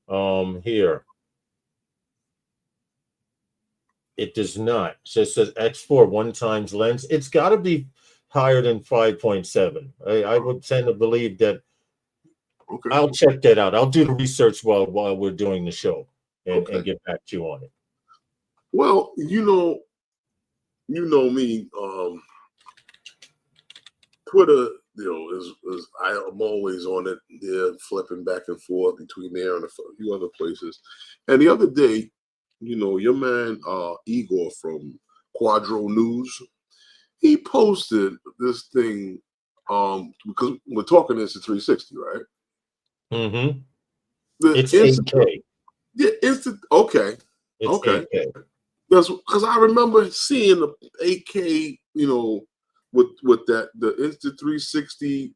Speaker 3: Here. It does not. It just says X4 1x lens. It's got to be higher than 5.7. I would tend to believe that. Okay. I'll check that out. I'll do the research while we're doing the show and get back to you on it.
Speaker 2: Well, you know me. Twitter, is I'm always on it. They're flipping back and forth between there and a few other places. And the other day, your man Igor from Quadro News, he posted this thing because we're talking Insta360, right?
Speaker 3: Mm-hmm.
Speaker 2: It's
Speaker 3: 8K.
Speaker 2: Yeah, okay.
Speaker 3: It's 8K.
Speaker 2: That's because I remember seeing the 8K, with that the Insta360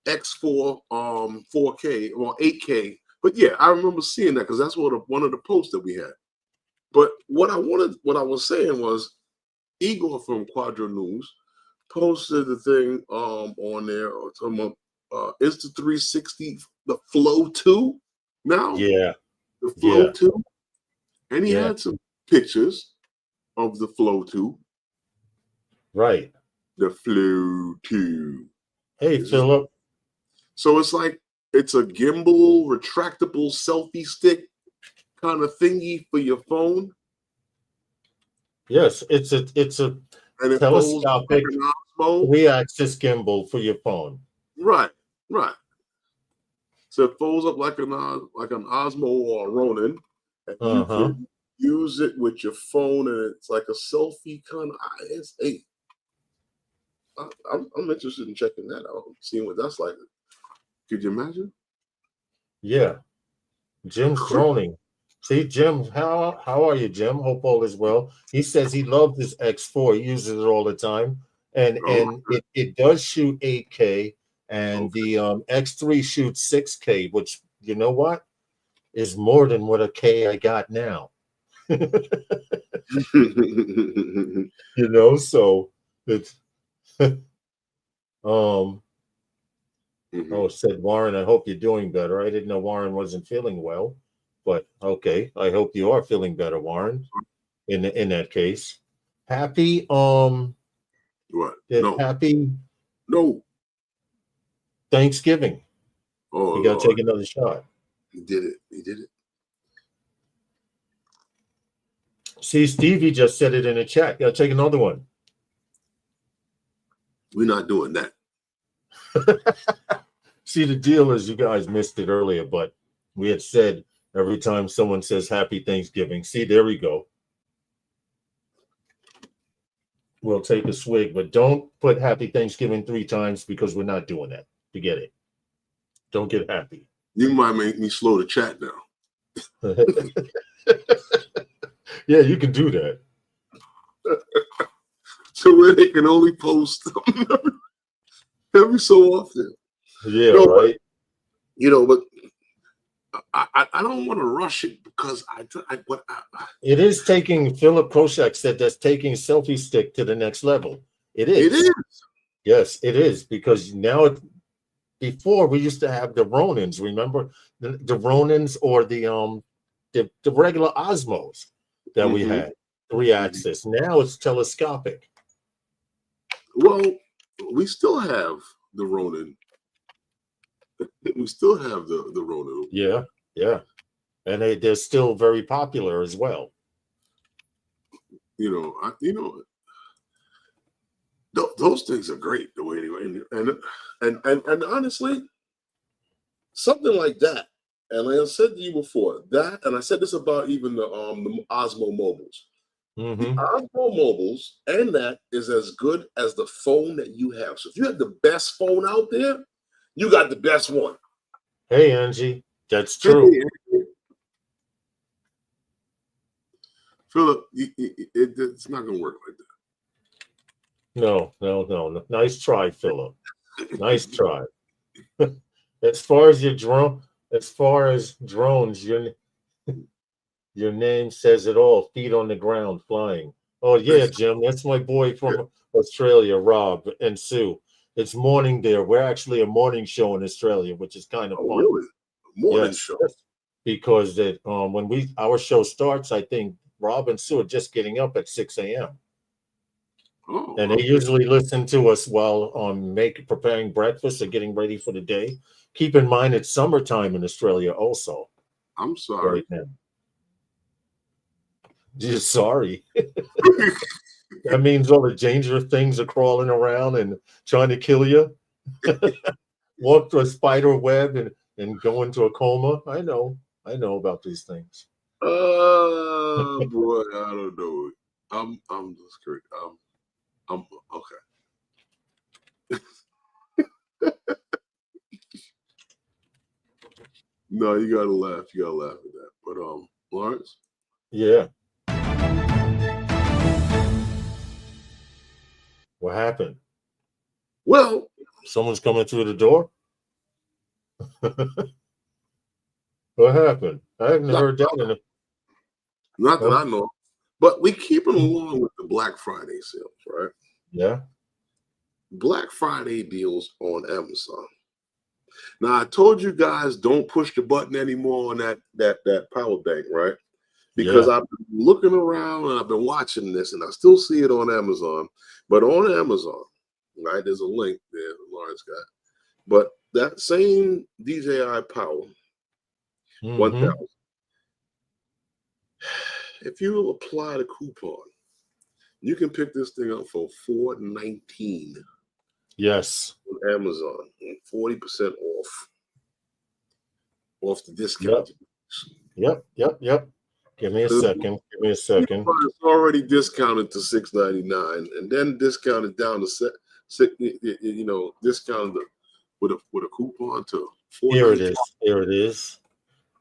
Speaker 2: X4 4K or 8K. But yeah, I remember seeing that because that's one of the posts that we had. But what I was saying was Igor from Quadro News posted the thing on there talking about Insta360, the Flow 2 now.
Speaker 3: Yeah.
Speaker 2: The Flow 2. And he had some pictures of the Flow 2.
Speaker 3: Right.
Speaker 2: The Flow 2.
Speaker 3: Hey, Philip.
Speaker 2: So it's like it's a gimbal, retractable selfie stick kind of thingy for your phone.
Speaker 3: Yes, it's a
Speaker 2: And it
Speaker 3: telescopic 3-axis gimbal for your phone.
Speaker 2: Right. So it folds up like an Osmo or a Ronin, and you can use it with your phone, and it's like a selfie kind of. I'm interested in checking that out, seeing what that's like. Could you imagine?
Speaker 3: Yeah, Jim's droning. See, Jim, how are you, Jim? Hope all is well. He says he loves his X4. He uses it all the time, and it does shoot 8K, and the X3 shoots 6K, which you know what is more than what a K I got now. So it's Oh, said Warren, I hope you're doing better. I didn't know Warren wasn't feeling well, but okay. I hope you are feeling better, Warren. In that case, happy
Speaker 2: what?
Speaker 3: Happy Thanksgiving.
Speaker 2: Oh,
Speaker 3: you gotta take another shot.
Speaker 2: He did it.
Speaker 3: See, Stevie just said it in the chat. Gotta take another one.
Speaker 2: We're not doing that.
Speaker 3: See, the deal is you guys missed it earlier, but we had said every time someone says Happy Thanksgiving. See, there we go. We'll take a swig, but don't put Happy Thanksgiving 3 times because we're not doing that. Forget it. Don't get happy.
Speaker 2: You might make me slow the chat down.
Speaker 3: Yeah, you can do that.
Speaker 2: So where they can only post every so often.
Speaker 3: Yeah, right.
Speaker 2: But I don't want to rush it because
Speaker 3: it is taking. Philip Koshak said that's taking selfie stick to the next level. It is.
Speaker 2: It is.
Speaker 3: Yes, it is, because now before we used to have the Ronins. Remember the Ronins or the regular Osmos that we had 3-axis. Now it's telescopic.
Speaker 2: Well, we still have the Ronin. We still have the Ronin.
Speaker 3: Yeah, and they're still very popular as well.
Speaker 2: Those things are great the way anyway, and honestly, something like that. And like I said to you before, that, and I said this about even the Osmo Mobiles. The Osmo Mobiles and that is as good as the phone that you have. So if you have the best phone out there, you got the best one.
Speaker 3: Hey, Angie, that's true.
Speaker 2: Philip, it's not going to work like that.
Speaker 3: No. Nice try, Philip. Nice try. As far as drones, your name says it all. Feet on the ground, flying. Oh yeah, Jim, that's my boy from Australia, Rob and Sue. It's morning there. We're actually a morning show in Australia, which is kind of fun.
Speaker 2: Really? Morning show.
Speaker 3: Because when our show starts, I think Rob and Sue are just getting up at 6 a.m.
Speaker 2: Oh,
Speaker 3: and they usually listen to us while preparing breakfast or getting ready for the day. Keep in mind it's summertime in Australia also.
Speaker 2: I'm sorry.
Speaker 3: Right now. Just sorry. That means all the dangerous things are crawling around and trying to kill you. Walk through a spider web and go into a coma. I know about these things.
Speaker 2: Oh boy, I don't know. I'm just curious. I'm okay. No, you gotta laugh. You gotta laugh at that. But Lawrence?
Speaker 3: Yeah. What happened?
Speaker 2: Well,
Speaker 3: Someone's coming through the door? What happened? I haven't heard that in a...
Speaker 2: Not that I know. But we keeping along with the Black Friday sales, right?
Speaker 3: Yeah.
Speaker 2: Black Friday deals on Amazon. Now I told you guys don't push the button anymore on that power bank, right? Because I've been looking around and I've been watching this, and I still see it on Amazon. But on Amazon, right, there's a link there Lawrence got. But that same DJI Power 1000, if you apply the coupon, you can pick this thing up for $419.
Speaker 3: Yes.
Speaker 2: On Amazon, 40% off the discount.
Speaker 3: Yep. Give me a second.
Speaker 2: It's already discounted to $699, and then discounted down to discounted with a coupon to $419.
Speaker 3: Here it is.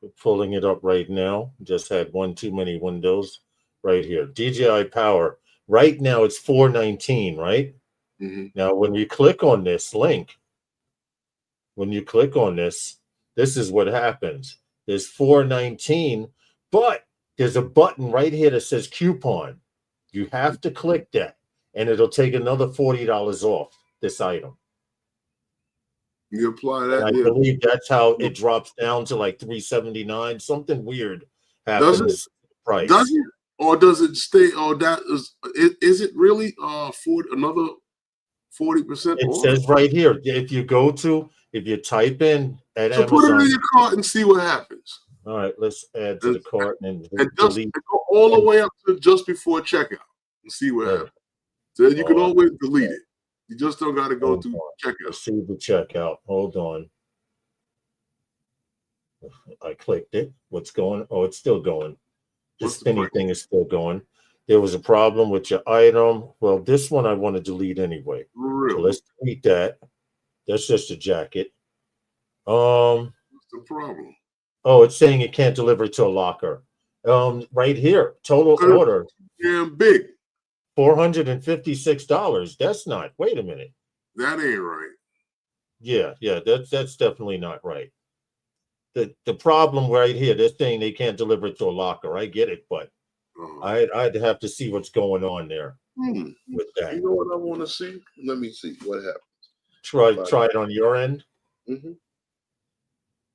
Speaker 3: We're pulling it up right now. Just had one too many windows. Right here, DJI Power. Right now it's $419, right? Now, when you click on this link, this is what happens. There's $419, but there's a button right here that says coupon. You have to click that, and it'll take another $40 off this item.
Speaker 2: You apply that.
Speaker 3: I believe that's how it drops down to like $379. Something weird happens.
Speaker 2: Does it? Or does it stay? Or is it really for another 40%?
Speaker 3: It says right here, if you type in at
Speaker 2: Amazon, put it in your cart and see what happens.
Speaker 3: All right, let's add to the cart and
Speaker 2: delete. Go all the way up to just before checkout and see what happens. So you can always delete it. You just don't got to go to checkout.
Speaker 3: See the checkout. Hold on. I clicked it. What's going? Oh, it's still going. The spinny thing is still going. There was a problem with your item. Well, this one I want to delete anyway.
Speaker 2: Really?
Speaker 3: So let's delete that. That's just a jacket.
Speaker 2: What's the problem?
Speaker 3: Oh, it's saying it can't deliver to a locker. Right here, total order.
Speaker 2: Damn big.
Speaker 3: $456. That's not. Wait a minute.
Speaker 2: That ain't right.
Speaker 3: Yeah. That's definitely not right. The problem right here, this thing they can't deliver it to a locker. I get it, but I'd have to see what's going on there with that.
Speaker 2: You know what I want to see? Let me see what happens.
Speaker 3: Try it on your end.
Speaker 2: I'm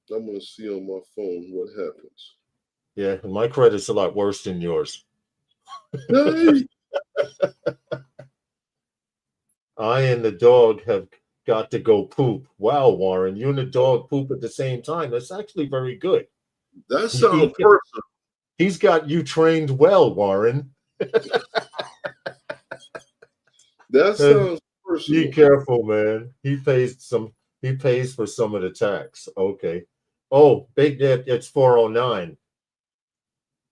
Speaker 2: going to see on my phone what happens.
Speaker 3: Yeah, my credit's a lot worse than yours.
Speaker 2: Hey.
Speaker 3: I and the dog have got to go poop. Wow, Warren, you and the dog poop at the same time. That's actually very good.
Speaker 2: That sounds personal.
Speaker 3: He's got you trained well, Warren.
Speaker 2: That sounds personal.
Speaker 3: Be careful, man. He pays for some of the tax. Okay. Oh, big net, it's 409.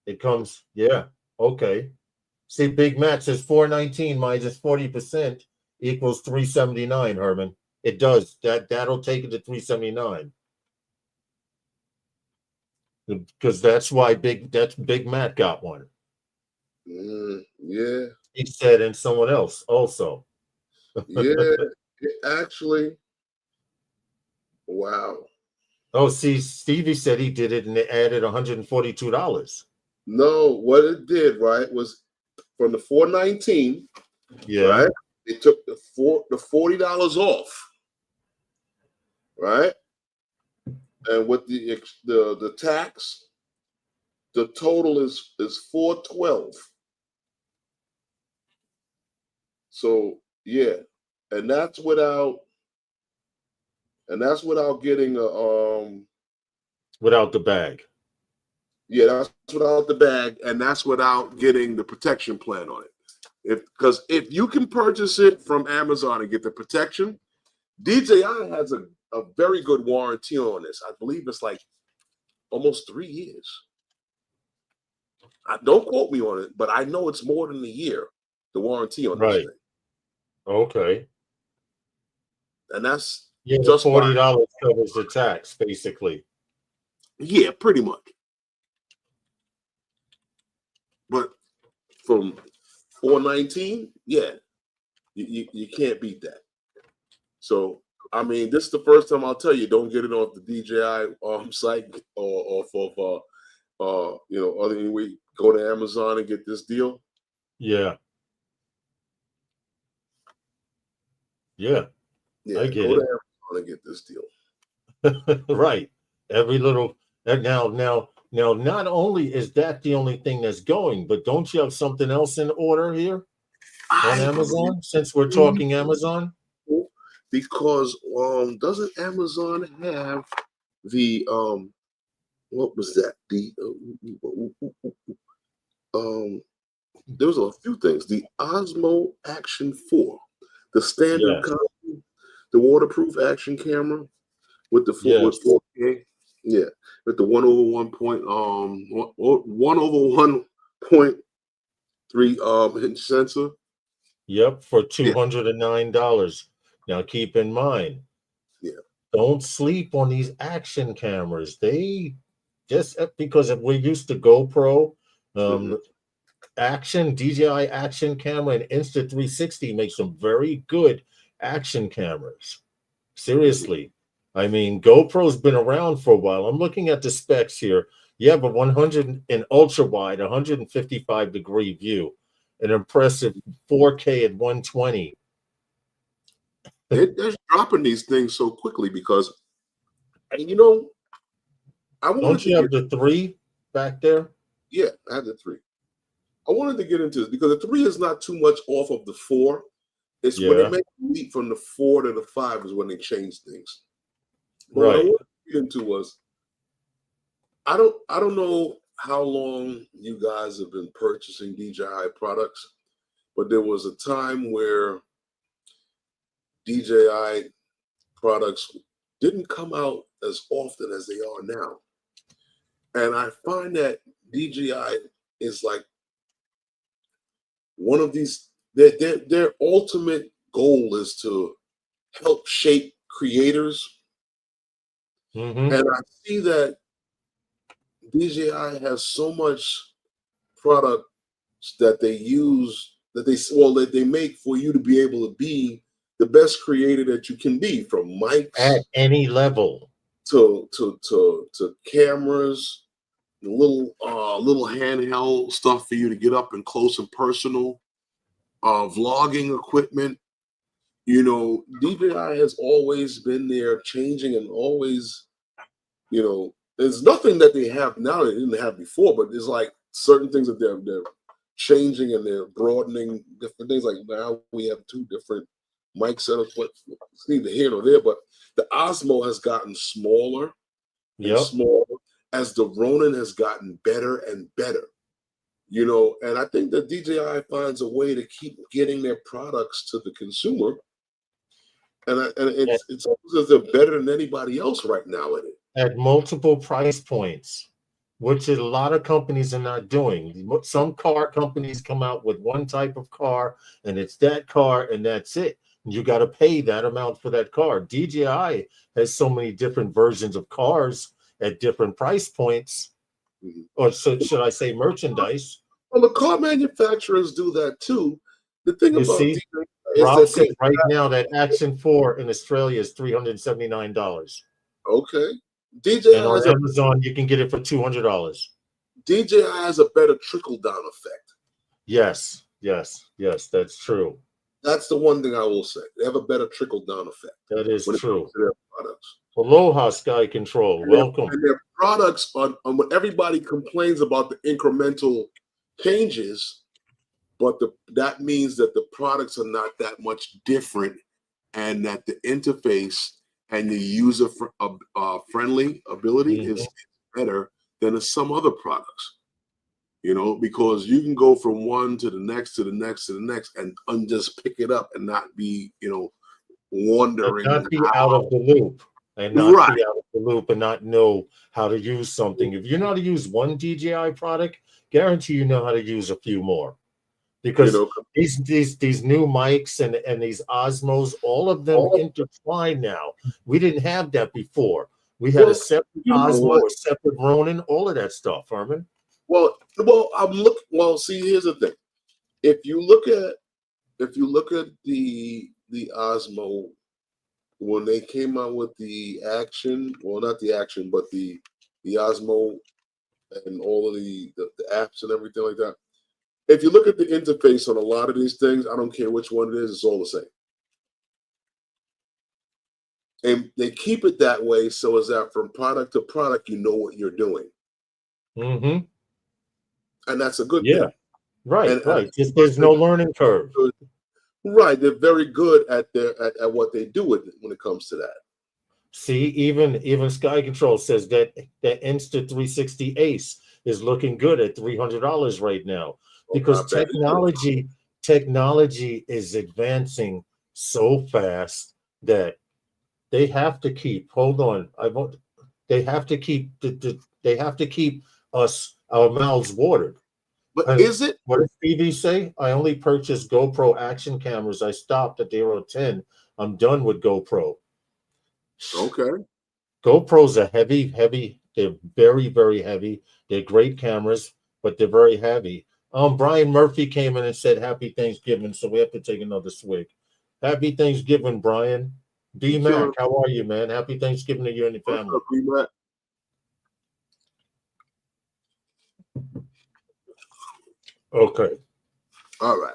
Speaker 3: It comes, yeah. Okay. See, Big Matt says 419 minus 40% equals 379, Herman. It does. That'll take it to 379. Because that's why Big Matt got one.
Speaker 2: Yeah.
Speaker 3: He said, and someone else also.
Speaker 2: Yeah, actually. Wow.
Speaker 3: Oh, see, Stevie said he did it and it added $142.
Speaker 2: No, what it did, right, was from the 419.
Speaker 3: Yeah.
Speaker 2: Right? It took the $40 off. Right? And with the tax, the total is $412. So yeah, and that's without getting
Speaker 3: without the bag.
Speaker 2: Yeah, that's without the bag, and that's without getting the protection plan on it. Because if you can purchase it from Amazon and get the protection, DJI has a very good warranty on this. I believe it's like almost 3 years. Don't quote me on it, but I know it's more than a year, the warranty on this thing.
Speaker 3: Okay.
Speaker 2: And that's
Speaker 3: just $40 covers the tax, basically.
Speaker 2: Yeah, pretty much. But from 419, yeah, you can't beat that. So I mean, this is the first time I'll tell you, don't get it off the DJI site or off of other anyway. Go to Amazon and get this deal.
Speaker 3: Yeah. Yeah. I get
Speaker 2: go
Speaker 3: it.
Speaker 2: to Amazon and get this deal.
Speaker 3: Right. Every little now, not only is that the only thing that's going, but don't you have something else in order here on Amazon? Since we're talking Amazon,
Speaker 2: because doesn't Amazon have the what was that? The there was a few things. The Osmo Action 4, the standard
Speaker 3: yes.
Speaker 2: copy, the waterproof action camera with the
Speaker 3: Yes.
Speaker 2: with 4K. Yeah, with the 1/1.3 inch sensor.
Speaker 3: Yep, for $209. Now keep in mind, don't sleep on these action cameras. They just because we're used to GoPro, action DJI action camera and Insta360 makes some very good action cameras. Seriously. I mean, GoPro's been around for a while. I'm looking at the specs here. You have a 100 and ultra wide, 155-degree view, an impressive 4K at 120.
Speaker 2: They're dropping these things so quickly because, I wanted
Speaker 3: Don't you have the 3 back there?
Speaker 2: Yeah, I had the 3. I wanted to get into this because the 3 is not too much off of the 4. It's when they make the leap from the 4 to the 5 is when they change things. But what I wanted to get into was, I don't know how long you guys have been purchasing DJI products, but there was a time where DJI products didn't come out as often as they are now. And I find that DJI is like one of these, their ultimate goal is to help shape creators. And I see that DJI has so much products that they use, that they make for you to be able to be the best creator that you can be, from mics
Speaker 3: at any level
Speaker 2: to cameras, little handheld stuff for you to get up and close and personal, vlogging equipment. DJI has always been there, changing, and always, there's nothing that they have now that they didn't have before, but there's like certain things that they're changing and they're broadening different things. Like now we have 2 different mic setups, but it's neither here nor there. But the Osmo has gotten smaller and smaller as the Ronin has gotten better and better. And I think that DJI finds a way to keep getting their products to the consumer, and it's almost as they're better than anybody else right now at it.
Speaker 3: At multiple price points, which a lot of companies are not doing. Some car companies come out with one type of car, and it's that car, and that's it. You got to pay that amount for that car. DJI has so many different versions of cars at different price points, or should I say merchandise.
Speaker 2: Well, the car manufacturers do that too. The thing about DJI
Speaker 3: is that right now that Action 4 in Australia is $379.
Speaker 2: Okay. DJI
Speaker 3: and on Amazon you can get it for $200.
Speaker 2: DJI has a better trickle-down effect.
Speaker 3: Yes, that's true.
Speaker 2: That's the one thing I will say. They have a better trickle-down effect.
Speaker 3: That is true.
Speaker 2: To their products.
Speaker 3: Aloha, Sky Control. Welcome.
Speaker 2: And their products on when everybody complains about the incremental changes, but that means that the products are not that much different, and that the interface and the user friendly ability is better than some other products. Because you can go from one to the next to the next to the next and just pick it up and not be, wandering.
Speaker 3: Not be out of the loop. And not be out of the loop and not know how to use something. If you know how to use one DJI product, guarantee you know how to use a few more. Because these new mics and these Osmos, all of them intertwine now. We didn't have that before. We had a separate
Speaker 2: you know
Speaker 3: Osmo,
Speaker 2: what?
Speaker 3: a separate Ronin, all of that stuff, Herman.
Speaker 2: Well, I'm looking. Well, see, here's the thing. If you look at the Osmo when they came out with the action, well, not the action, but the Osmo and all of the apps and everything like that. If you look at the interface on a lot of these things, I don't care which one it is, it's all the same. And they keep it that way so as that from product to product, you know what you're doing.
Speaker 3: Mm-hmm.
Speaker 2: And that's a good
Speaker 3: Yeah,
Speaker 2: thing.
Speaker 3: right. Just there's no learning curve.
Speaker 2: Right. They're very good at what they do with it when it comes to that.
Speaker 3: See, even Sky Control says that Insta360 Ace is looking good at $300 right now because technology is advancing so fast that they have to keep. Hold on, they have to keep they have to keep our mouths watered.
Speaker 2: But is it?
Speaker 3: What did Stevie say? I only purchased GoPro action cameras. I stopped at the Hero 10. I'm done with GoPro.
Speaker 2: Okay.
Speaker 3: GoPros are heavy. They're very, very heavy. They're great cameras, but they're very heavy. Brian Murphy came in and said Happy Thanksgiving, so we have to take another swig. Happy Thanksgiving, Brian. D-Mac, how are you, man? Happy Thanksgiving to you and your family.
Speaker 2: What's up, D-Mac?
Speaker 3: Okay.
Speaker 2: All right.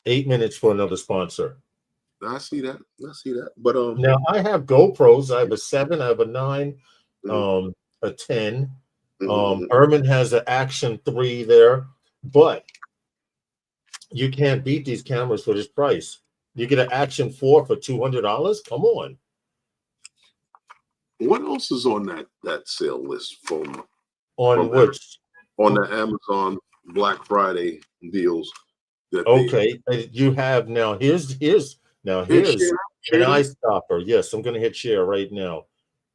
Speaker 3: 8 minutes for another sponsor.
Speaker 2: I see that. But
Speaker 3: now I have GoPros. I have a 7, I have a 9, a 10. Herman has an Action 3 there, but you can't beat these cameras for this price. You get an Action 4 for $200. Come on.
Speaker 2: What else is on that sale list from
Speaker 3: which?
Speaker 2: On the Amazon Black Friday deals.
Speaker 3: Okay, you have now. Here's an eye stopper. Yes, I'm going to hit share right now.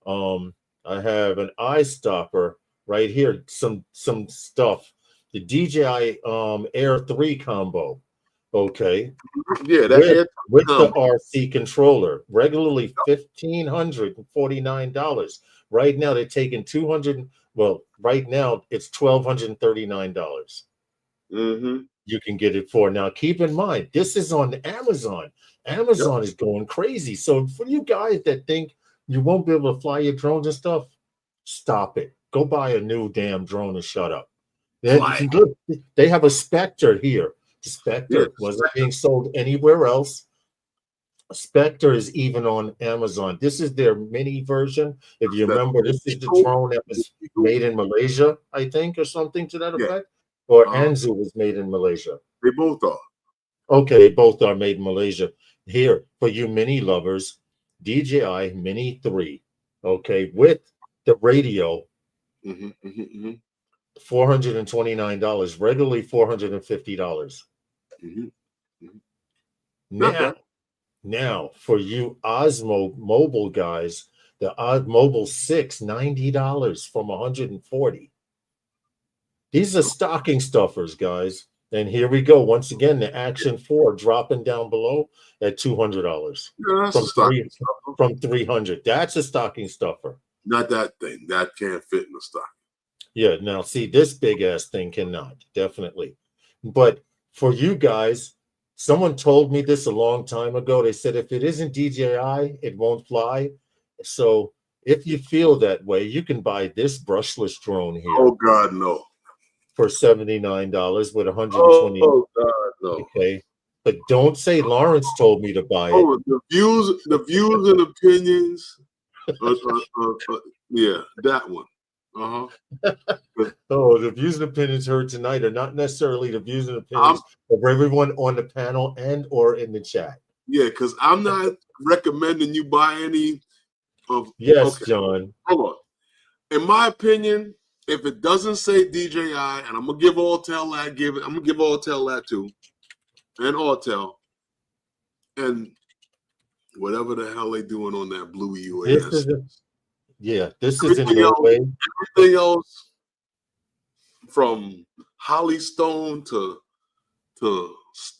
Speaker 3: I have an eye stopper right here. Some stuff. The DJI Air 3 combo. Okay.
Speaker 2: Yeah,
Speaker 3: with the RC controller, regularly $1,549. Right now they're taking $200. Well, right now it's $1,239. You can get it for. Now, keep in mind, this is on Amazon. Amazon is going crazy. So for you guys that think you won't be able to fly your drones and stuff, stop it. Go buy a new damn drone and shut up. They have a Spectre here. The Spectre wasn't being sold anywhere else. Spectre is even on Amazon. This is their mini version. If you remember, this is the drone that was made in Malaysia, I think, or something to that effect. Or Anzu was made in Malaysia.
Speaker 2: They both are.
Speaker 3: Okay, they both are made in Malaysia. Here, for you mini lovers, DJI Mini 3. Okay, with the radio, $429, regularly $450. Now, for you Osmo mobile guys, the Mobile 6, $90 from $140. These are stocking stuffers, guys. And here we go. Once again, the Action 4 dropping down below at $200 from $300. That's a stocking stuffer.
Speaker 2: Not that thing. That can't fit in the stocking.
Speaker 3: Yeah, now see, this big ass thing cannot, definitely. But for you guys, someone told me this a long time ago. They said if it isn't DJI, it won't fly. So if you feel that way, you can buy this brushless drone here.
Speaker 2: Oh God, no.
Speaker 3: For $79 with 120.
Speaker 2: Oh God, no.
Speaker 3: Okay. But don't say Lawrence told me to buy it.
Speaker 2: The views and opinions. Yeah, that one.
Speaker 3: The views and opinions heard tonight are not necessarily the views and opinions of everyone on the panel and or in the chat.
Speaker 2: Yeah, because I'm not recommending you buy any of.
Speaker 3: Yes, John.
Speaker 2: Hold on. In my opinion, if it doesn't say DJI, and I'm gonna give Autel that, I'm gonna give Autel that too, and Autel, and whatever the hell they doing on that blue UAS.
Speaker 3: This is in no way.
Speaker 2: Everything else, from Holly Stone to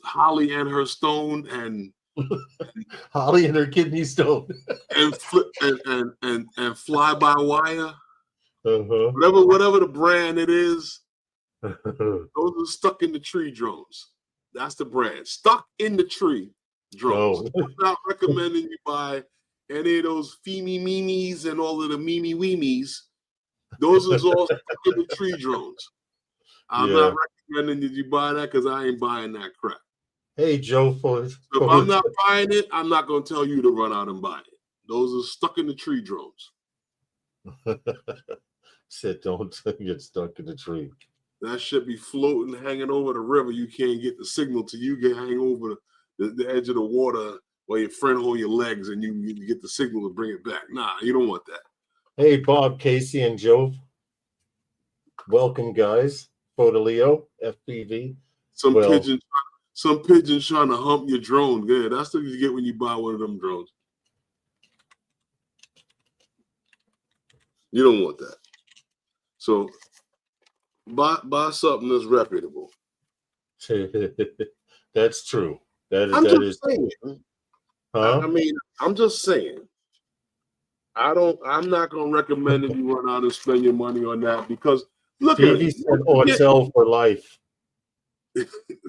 Speaker 2: Holly and her stone and
Speaker 3: Holly and her kidney stone.
Speaker 2: and flip and fly by wire.
Speaker 3: Uh-huh.
Speaker 2: Whatever the brand it is, those are stuck in the tree drones. That's the brand. Stuck in the tree drones.
Speaker 3: Oh.
Speaker 2: I'm not recommending you buy any of those Feemy Memes and all of the Mimi Weemies. Those are all stuck in the tree drones. I'm not recommending that you buy that because I ain't buying that crap.
Speaker 3: Hey, Joe,
Speaker 2: So if I'm not buying it, I'm not going to tell you to run out and buy it. Those are stuck in the tree drones.
Speaker 3: Said don't get stuck in the tree.
Speaker 2: That should be floating, hanging over the river. You can't get the signal till you get hang over the edge of the water while your friend hold your legs and you get the signal to bring it back. Nah, you don't want that.
Speaker 3: Hey, Bob, Casey, and Joe. Welcome, guys. Fotoleo, FPV.
Speaker 2: Some pigeons trying to hump your drone. Yeah, that's what you get when you buy one of them drones. You don't want that. So buy something that's reputable.
Speaker 3: That's true. That is.
Speaker 2: Saying,
Speaker 3: huh?
Speaker 2: I mean, I'm just saying. I'm not gonna recommend that you run out and spend your money on that because look at it.
Speaker 3: Or sell for life.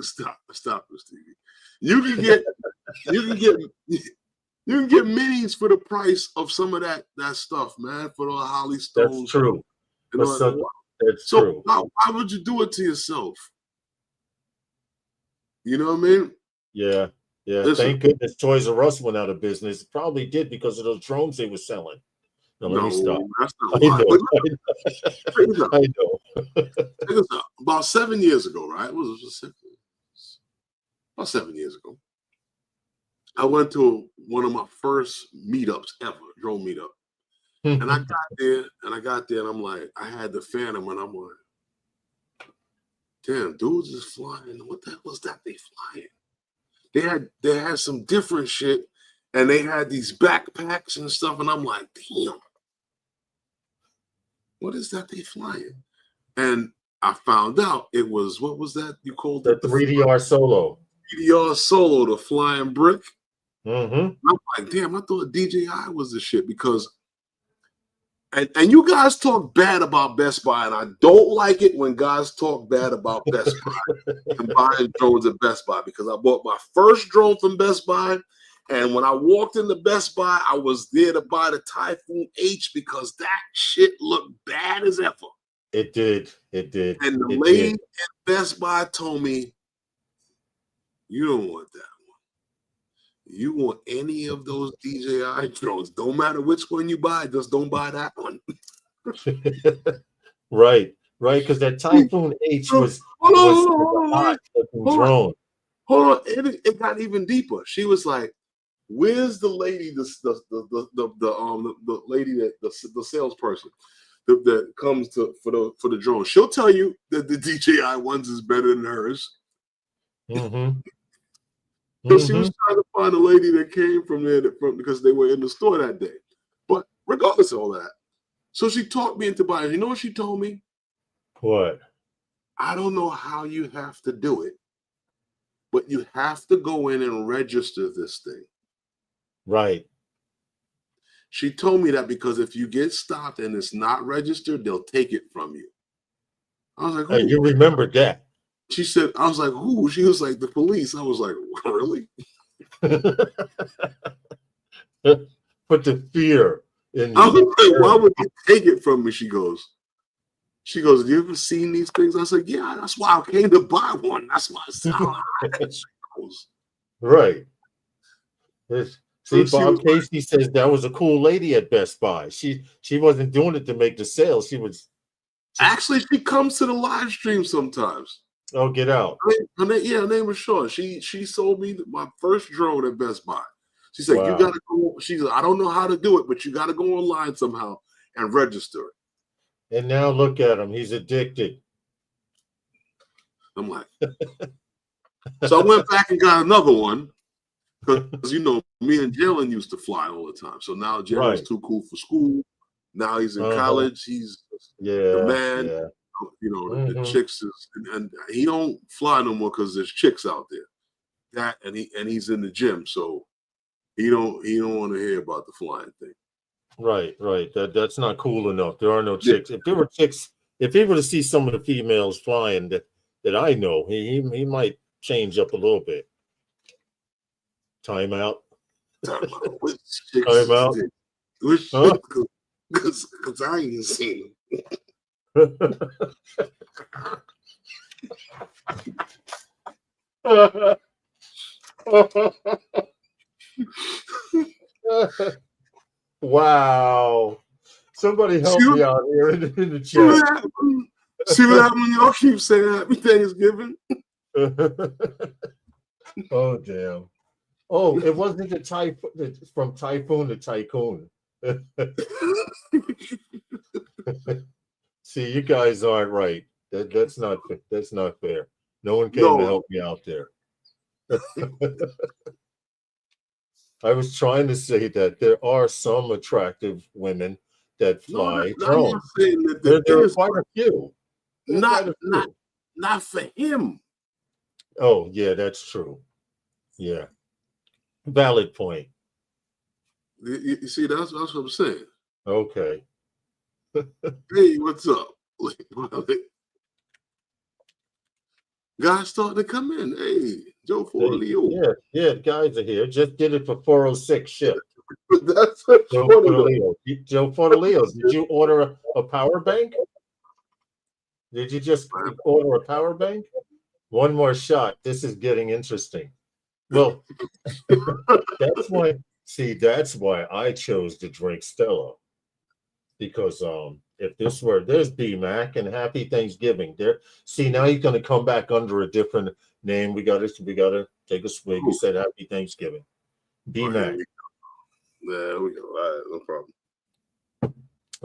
Speaker 2: Stop it, Stevie. You can get minis for the price of some of that stuff, man. For the Holly Stones.
Speaker 3: That's true. That's
Speaker 2: so
Speaker 3: true.
Speaker 2: why would you do it to yourself? You know what I mean?
Speaker 3: Yeah. Listen, thank goodness Toys R Us went out of business. It probably did because of those drones they were selling. Now, let me stop.
Speaker 2: That's not why.
Speaker 3: I know.
Speaker 2: About 7 years ago, right? It was about 7 years ago. I went to one of my first meetups ever, drone meetup. And I got there and I'm like, I had the Phantom and I'm like, damn, dudes is flying. What the hell was that they flying? They had some different shit and they had these backpacks and stuff. And I'm like, damn, what is that they flying? And I found out it was, what was that you called
Speaker 3: it? The 3DR Solo.
Speaker 2: 3DR Solo, the flying brick.
Speaker 3: Mm-hmm.
Speaker 2: I'm like, damn, I thought DJI was the shit because, and you guys talk bad about Best Buy, and I don't like it when guys talk bad about Best Buy and buying drones at Best Buy because I bought my first drone from Best Buy, and when I walked into Best Buy, I was there to buy the Typhoon H because that shit looked bad as ever.
Speaker 3: It did.
Speaker 2: And the lady at Best Buy told me, you don't want that. You want any of those DJI drones? Don't matter which one you buy, just don't buy that one.
Speaker 3: Right, because that Typhoon H was a hot looking drone.
Speaker 2: Hold on, it got even deeper. She was like, "Where's the lady? The lady the salesperson that comes for the drone? She'll tell you that the DJI ones is better than hers."
Speaker 3: Mm-hmm.
Speaker 2: So she was trying to find a lady that came from there because they were in the store that day. But regardless of all that, so she talked me into buying. You know what she told me?
Speaker 3: What?
Speaker 2: I don't know how you have to do it, but you have to go in and register this thing.
Speaker 3: Right.
Speaker 2: She told me that because if you get stopped and it's not registered, they'll take it from you. I was like,
Speaker 3: hey, you remember that?
Speaker 2: She said, I was like, who? She was like, the police. I was like, really?
Speaker 3: Put the fear in
Speaker 2: I was like, why would you take it from me? She goes, have you ever seen these things? I said, yeah, that's why I came to buy one. That's why I said,
Speaker 3: right. See, Bob Casey says that was a cool lady at Best Buy. She wasn't doing it to make the sale.
Speaker 2: Actually, she comes to the live stream sometimes.
Speaker 3: Oh, get out.
Speaker 2: Her name was Sean. She sold me my first drone at Best Buy. She said, you got to go. She said, I don't know how to do it, but you got to go online somehow and register it.
Speaker 3: And now look at him. He's addicted.
Speaker 2: I'm like, so I went back and got another one because, you know, me and Jalen used to fly all the time. So now Jalen's too cool for school. Now he's in college. He's the man.
Speaker 3: Yeah.
Speaker 2: You know, the chicks and he don't fly no more because there's chicks out there. That and he's in the gym. So He don't want to hear about the flying thing.
Speaker 3: Right. That's not cool enough. There are no chicks. If there were chicks, if he were to see some of the females flying that I know, he might change up a little bit. Time out.
Speaker 2: Which chicks
Speaker 3: Time out.
Speaker 2: Which
Speaker 3: Huh?
Speaker 2: Because I ain't seen them.
Speaker 3: Wow. Somebody help me out here in the chat.
Speaker 2: See what happened when y'all keep saying Happy Thanksgiving?
Speaker 3: Oh, damn. Oh, it wasn't from typhoon to tycoon. See, you guys aren't right. That's not fair. No one came to help me out there. I was trying to say that there are some attractive women that fly drones. There are quite a few.
Speaker 2: Not for him.
Speaker 3: Oh, yeah, that's true. Yeah. Valid point.
Speaker 2: You see, that's what I'm saying.
Speaker 3: Okay.
Speaker 2: Hey, what's up? Guys starting to come in. Hey, Joe Forleo.
Speaker 3: Yeah, guys are here. Just did it for 406 ship.
Speaker 2: That's
Speaker 3: Joe Forleo. Joe Forleo, did you order a power bank? Did you just order a power bank? One more shot. This is getting interesting. Well, that's why I chose to drink Stella. Because if there's BMAC and Happy Thanksgiving. See, now you're gonna come back under a different name. We gotta take a swig. You said Happy Thanksgiving. BMAC.
Speaker 2: There we go. All right, no problem.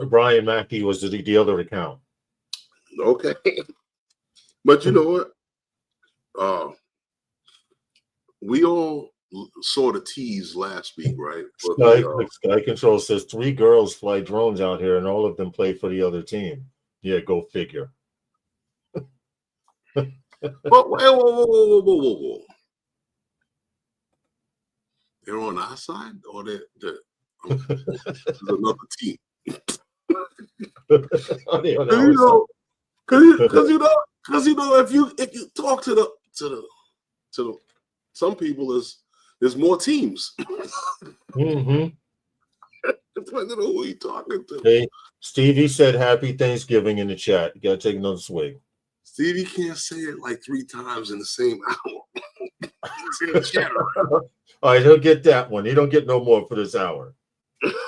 Speaker 3: Brian Mackey was the other account.
Speaker 2: Okay. But you know what? We all saw the tease last week, right?
Speaker 3: Sky Control says 3 girls fly drones out here and all of them play for the other team. Yeah, go figure.
Speaker 2: Whoa. They're on our side or they're another team? Because you know, if you talk to the some people, there's more teams.
Speaker 3: Mm-hmm.
Speaker 2: Depending on who you're talking to.
Speaker 3: Hey, Stevie said Happy Thanksgiving in the chat. You gotta take another swig.
Speaker 2: Stevie can't say it like 3 times in the same hour. It's in the chat.
Speaker 3: All right, he'll get that one. He don't get no more for this hour.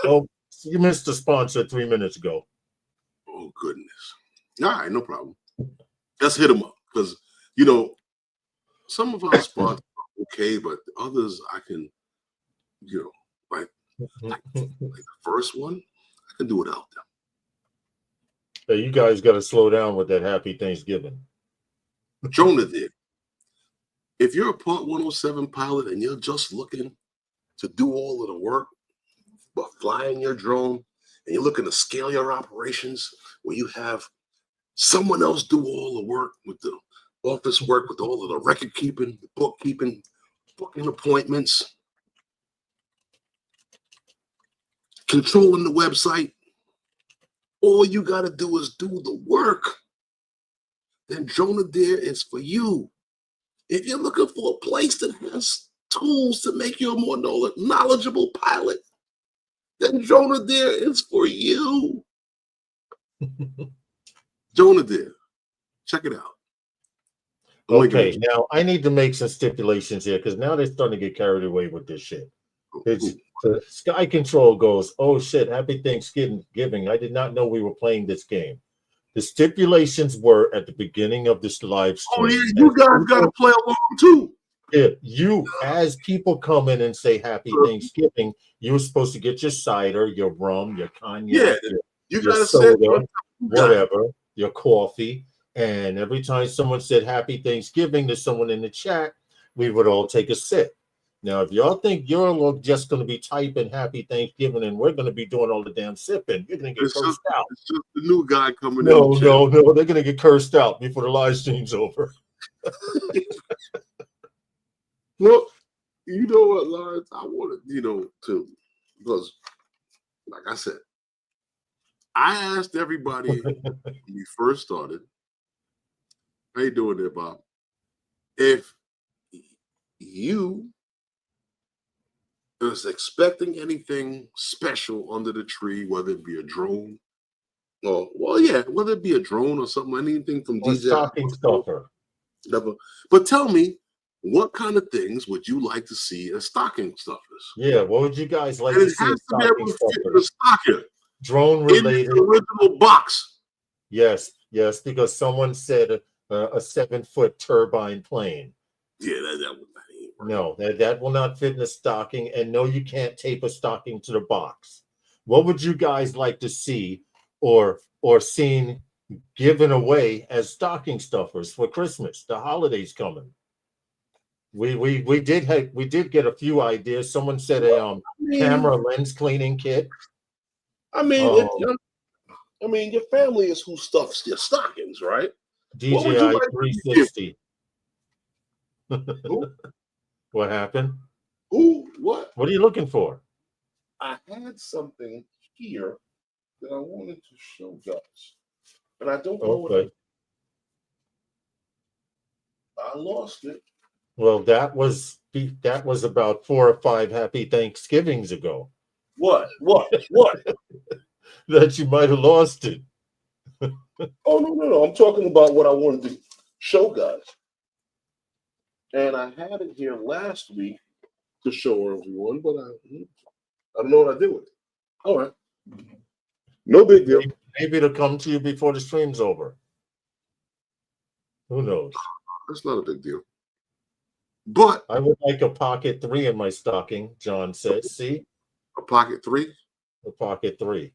Speaker 3: Oh, you missed the sponsor 3 minutes ago.
Speaker 2: Oh, goodness. All right, no problem. Let's hit him up because, you know, some of our sponsors are okay, but others I can, you know, like the first one, I can do without them.
Speaker 3: Hey, you guys got to slow down with that Happy Thanksgiving.
Speaker 2: Jonah did. If you're a Part 107 pilot and you're just looking to do all of the work, but flying your drone, and you're looking to scale your operations where you have someone else do all the work with the office work, with all of the record keeping, the bookkeeping, booking appointments, controlling the website, all you got to do is do the work. Then Jonah Deere is for you. If you're looking for a place that has tools to make you a more knowledgeable pilot, then Jonah Deere is for you. Jonah Deere, check it out.
Speaker 3: Okay, now I need to make some stipulations here because now they're starting to get carried away with this shit. The Sky Control goes, oh shit, Happy Thanksgiving. I did not know we were playing this game. The stipulations were at the beginning of this live stream.
Speaker 2: Oh yeah, you guys got to play along too.
Speaker 3: Yeah, you, as people come in and say Happy Thanksgiving, you're supposed to get your cider, your rum, your cognac,
Speaker 2: you
Speaker 3: your soda, whatever, your coffee. And every time someone said Happy Thanksgiving to someone in the chat, we would all take a sip. Now, if y'all think you're just going to be typing Happy Thanksgiving and we're going to be doing all the damn sipping, you're going to get cursed out.
Speaker 2: It's just the new guy coming in.
Speaker 3: No, they're going to get cursed out before the live stream's over.
Speaker 2: Well, You know what, Lawrence? I wanted, to, because, like I said, I asked everybody when we first started, how you doing there, Bob? If you is expecting anything special under the tree, whether it be a drone, or, whether it be a drone or something, anything from
Speaker 3: Or
Speaker 2: DJI.
Speaker 3: stocking stuffer.
Speaker 2: Never. But tell me, what kind of things would you like to see as stocking stuffers?
Speaker 3: Yeah, what would you guys like
Speaker 2: And
Speaker 3: to
Speaker 2: it
Speaker 3: see
Speaker 2: has
Speaker 3: as
Speaker 2: to be able
Speaker 3: stocking
Speaker 2: to fit in
Speaker 3: stuffer?
Speaker 2: the stocking.
Speaker 3: Drone
Speaker 2: In
Speaker 3: related.
Speaker 2: the original box.
Speaker 3: Yes, because someone said a 7-foot turbine plane.
Speaker 2: Yeah, that would not even work.
Speaker 3: No, that will not fit in a stocking, and no, you can't tape a stocking to the box. What would you guys like to see or seen given away as stocking stuffers for Christmas? The holidays coming. We did get a few ideas. Someone said a camera lens cleaning kit.
Speaker 2: I mean, your family is who stuffs your stockings, right?
Speaker 3: DJI 360. What happened?
Speaker 2: What?
Speaker 3: What are you looking for?
Speaker 2: I had something here that I wanted to show guys, and I don't know what I lost it.
Speaker 3: Well, that was about 4 or 5 happy Thanksgivings ago.
Speaker 2: What?
Speaker 3: That you might have lost it.
Speaker 2: Oh, no. I'm talking about what I wanted to show guys. And I had it here last week to show everyone, but I don't know what I did with it. All right. No big deal.
Speaker 3: Maybe it'll come to you before the stream's over. Who knows?
Speaker 2: That's not a big deal. But
Speaker 3: I would like a Pocket 3 in my stocking, John says. See?
Speaker 2: A Pocket 3?
Speaker 3: A Pocket 3.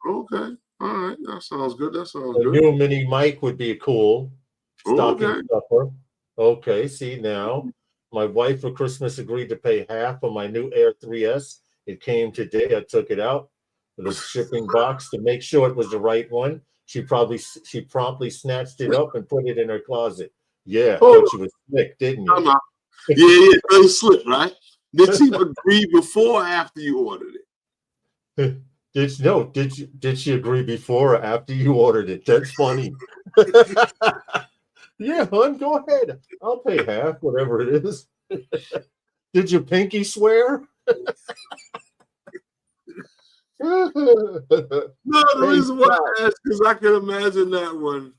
Speaker 2: Okay. All right. That sounds good.
Speaker 3: A new mini mic would be a cool stocking stuffer. Okay, see now. My wife for Christmas agreed to pay half of my new Air 3S. It came today. I took it out of the shipping box to make sure it was the right one. She promptly snatched it up and put it in her closet. Yeah, thought you was slick, didn't you?
Speaker 2: Yeah, very slick, right? Did she agree before or after you ordered
Speaker 3: it? Did she agree before or after you ordered it? That's funny. Yeah, hon, go ahead. I'll pay half, whatever it is. Did your pinky swear?
Speaker 2: No, the reason why I asked is I can imagine that one.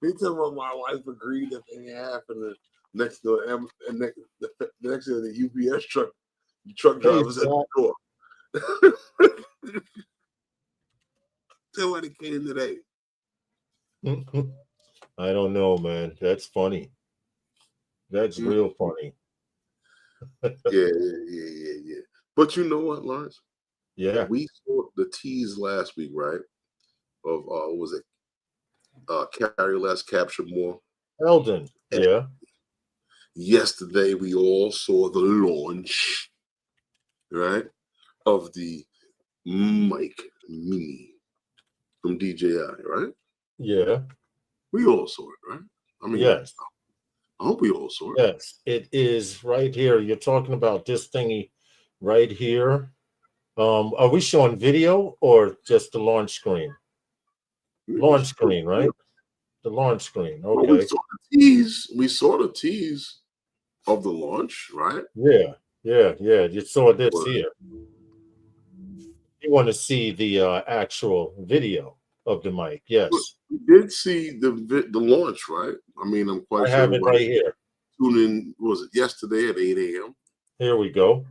Speaker 2: They tell me my wife agreed to pay half, and the next to the next to the UPS truck drivers at the door. Tell what it came today.
Speaker 3: I don't know, man. That's funny. That's real funny.
Speaker 2: Yeah. But you know what, Lawrence?
Speaker 3: Yeah.
Speaker 2: We saw the tease last week, right? Of what was it? Carry less, capture more.
Speaker 3: Eldon.
Speaker 2: And
Speaker 3: yeah.
Speaker 2: Yesterday we all saw the launch, right? Of the Mic Mini from DJI, right?
Speaker 3: Yeah.
Speaker 2: We all saw it, right? I mean,
Speaker 3: yes.
Speaker 2: I hope we all saw it.
Speaker 3: Yes, it is right here. You're talking about this thingy right here. Are we showing video or just the launch screen? Launch screen, right? The launch screen. Okay.
Speaker 2: Well, we saw the tease of the launch, right?
Speaker 3: Yeah. You saw this here. You want to see the actual video of the mic? Yes.
Speaker 2: We did see the launch, right? I mean, I'm quite sure.
Speaker 3: I have it right here.
Speaker 2: Tune in. Was it yesterday at 8 a.m.?
Speaker 3: Here we go.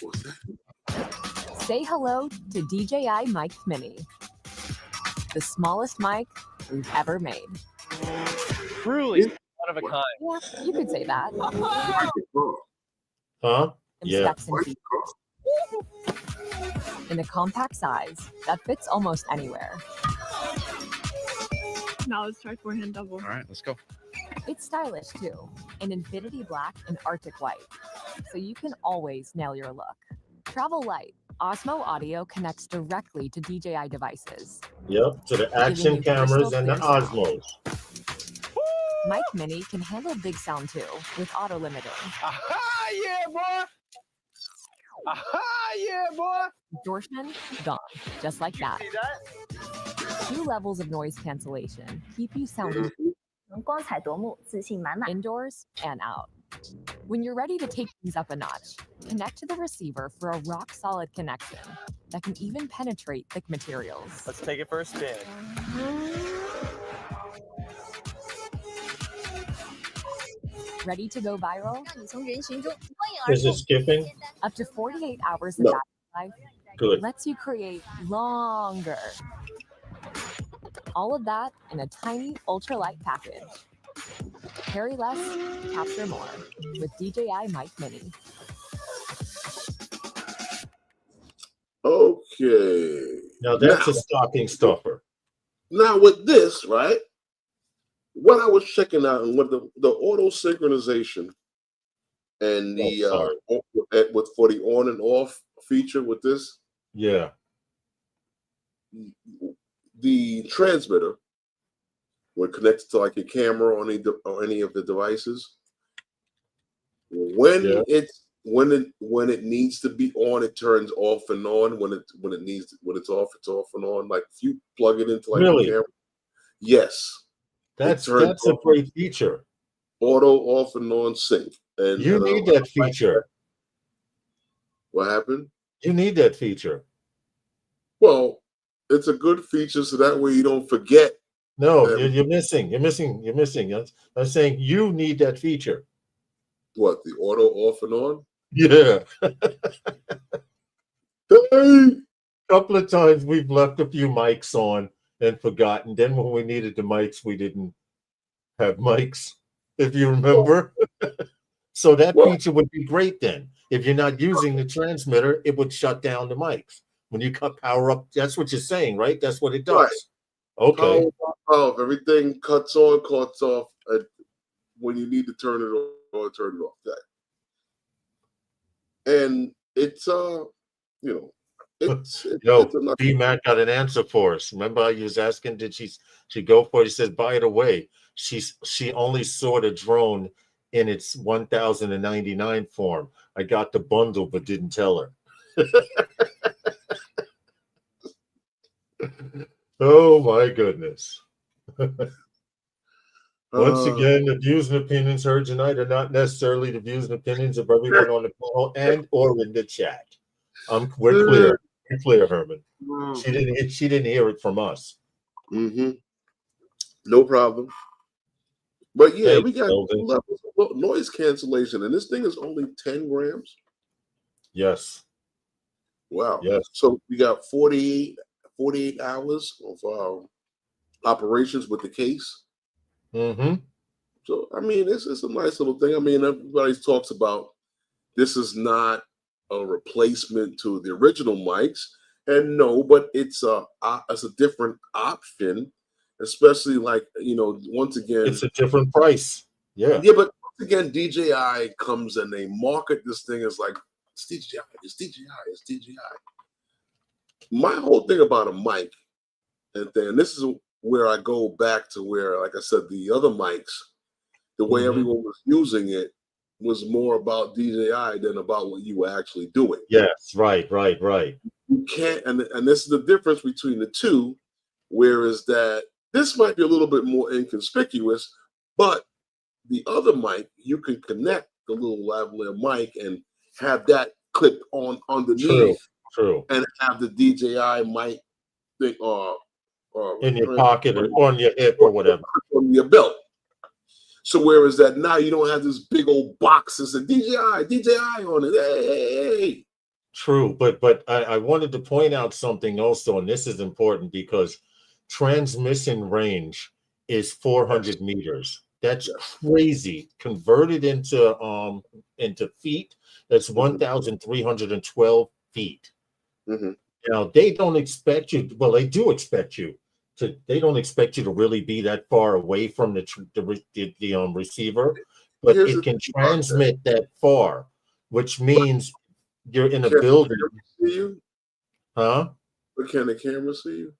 Speaker 2: What's that?
Speaker 5: Say hello to DJI Mic Mini, the smallest mic we've ever made.
Speaker 6: Truly one of a kind.
Speaker 5: Yeah, you could say that.
Speaker 3: Huh? Yeah.
Speaker 5: In a compact size that fits almost anywhere.
Speaker 7: Now let's try forehand double.
Speaker 6: All right, let's go.
Speaker 5: It's stylish too, in infinity black and Arctic white, so you can always nail your look. Travel light. Osmo Audio connects directly to DJI devices.
Speaker 3: Yep, to the action cameras and the Osmos.
Speaker 5: Mic Mini can handle big sound too, with auto limiting.
Speaker 6: Aha, yeah, boy. Aha, yeah, boy.
Speaker 5: Distortion gone, just like that.
Speaker 6: See that?
Speaker 5: 2 levels of noise cancellation keep you sounding
Speaker 7: 光彩夺目，自信满满。
Speaker 5: indoors and out. When you're ready to take things up a notch, connect to the receiver for a rock-solid connection that can even penetrate thick materials.
Speaker 6: Let's take it for a spin.
Speaker 5: Ready to go viral?
Speaker 7: 让你从人群中脱颖而
Speaker 3: Is it
Speaker 7: 出。
Speaker 3: skipping?
Speaker 5: Up to 48 hours of
Speaker 2: No.
Speaker 5: battery life
Speaker 3: Good.
Speaker 5: lets you create longer. All of that in a tiny ultralight package. Carry less, capture more with DJI Mic Mini.
Speaker 2: Okay.
Speaker 3: Now that's a stocking stuffer.
Speaker 2: Now with this, right? What I was checking out and what the auto synchronization and the with for the on and off feature with this,
Speaker 3: Yeah.
Speaker 2: the transmitter when connected to like a camera on any of the devices, when it needs to be on, it turns off and on. When it's off, it's off and on. Like if you plug it into like
Speaker 3: Really?
Speaker 2: the camera, yes.
Speaker 3: That's
Speaker 2: turns
Speaker 3: a
Speaker 2: off.
Speaker 3: great feature.
Speaker 2: Auto off and on sync. And
Speaker 3: You need that feature.
Speaker 2: What happened?
Speaker 3: You need that feature.
Speaker 2: Well, it's a good feature so that way you don't forget.
Speaker 3: No, you're missing. You're missing. I'm saying you need that feature.
Speaker 2: What, the auto off and on?
Speaker 3: Yeah.
Speaker 2: Hey!
Speaker 3: Couple of times we've left a few mics on and forgotten. Then when we needed the mics, we didn't have mics, if you remember. So that feature would be great then. If you're not using the transmitter, it would shut down the mics. When you cut power up, that's what you're saying, right? That's what it does.
Speaker 2: Right.
Speaker 3: Okay.
Speaker 2: Power off. Everything cuts on, cuts off when you need to turn it on, turn it off. That. And it's
Speaker 3: B-Mac got an answer for us. Remember I was asking, did she go for it? He says, by the way, she only saw the drone in its 1099 form. I got the bundle but didn't tell her. Oh my goodness. Once again, the views and opinions heard tonight are not necessarily the views and opinions of everyone on the panel and or in the chat. We're clear. We're clear, Herman. She didn't hear it from us.
Speaker 2: Mm-hmm. No problem. But yeah, we got levels of noise cancellation, and this thing is only 10 grams.
Speaker 3: Yes.
Speaker 2: Wow.
Speaker 3: Yes.
Speaker 2: So we got 48 hours of operations with the case.
Speaker 3: Mm-hmm.
Speaker 2: So I mean, it's a nice little thing. I mean, everybody talks about this is not a replacement to the original mics, and no, but it's a different option, especially like once again,
Speaker 3: it's a different price. Yeah.
Speaker 2: Yeah, but once again, DJI comes and they market this thing as like it's DJI, it's DJI, it's DJI. My whole thing about a mic, and this is where I go back to where, like I said, the other mics, the way everyone was using it was more about DJI than about what you were actually doing.
Speaker 3: Yes, right.
Speaker 2: You can't, and this is the difference between the two, whereas that this might be a little bit more inconspicuous, but the other mic, you can connect the little lavalier mic and have that clipped on underneath.
Speaker 3: True.
Speaker 2: And have the DJI mic thing
Speaker 3: in your pocket or on your hip or whatever.
Speaker 2: On your belt. So whereas that now you don't have this big old box that says DJI on it. Hey.
Speaker 3: True, but I wanted to point out something also, and this is important because transmission range is 400 meters. That's crazy. Converted into feet, that's 1,312 feet.
Speaker 2: Mm-hmm.
Speaker 3: Now they don't expect you. Well, they do expect you to. They don't expect you to really be that far away from the receiver, but it can transmit that far, which means you're in a building.
Speaker 2: See you?
Speaker 3: Huh?
Speaker 2: But can the camera see you?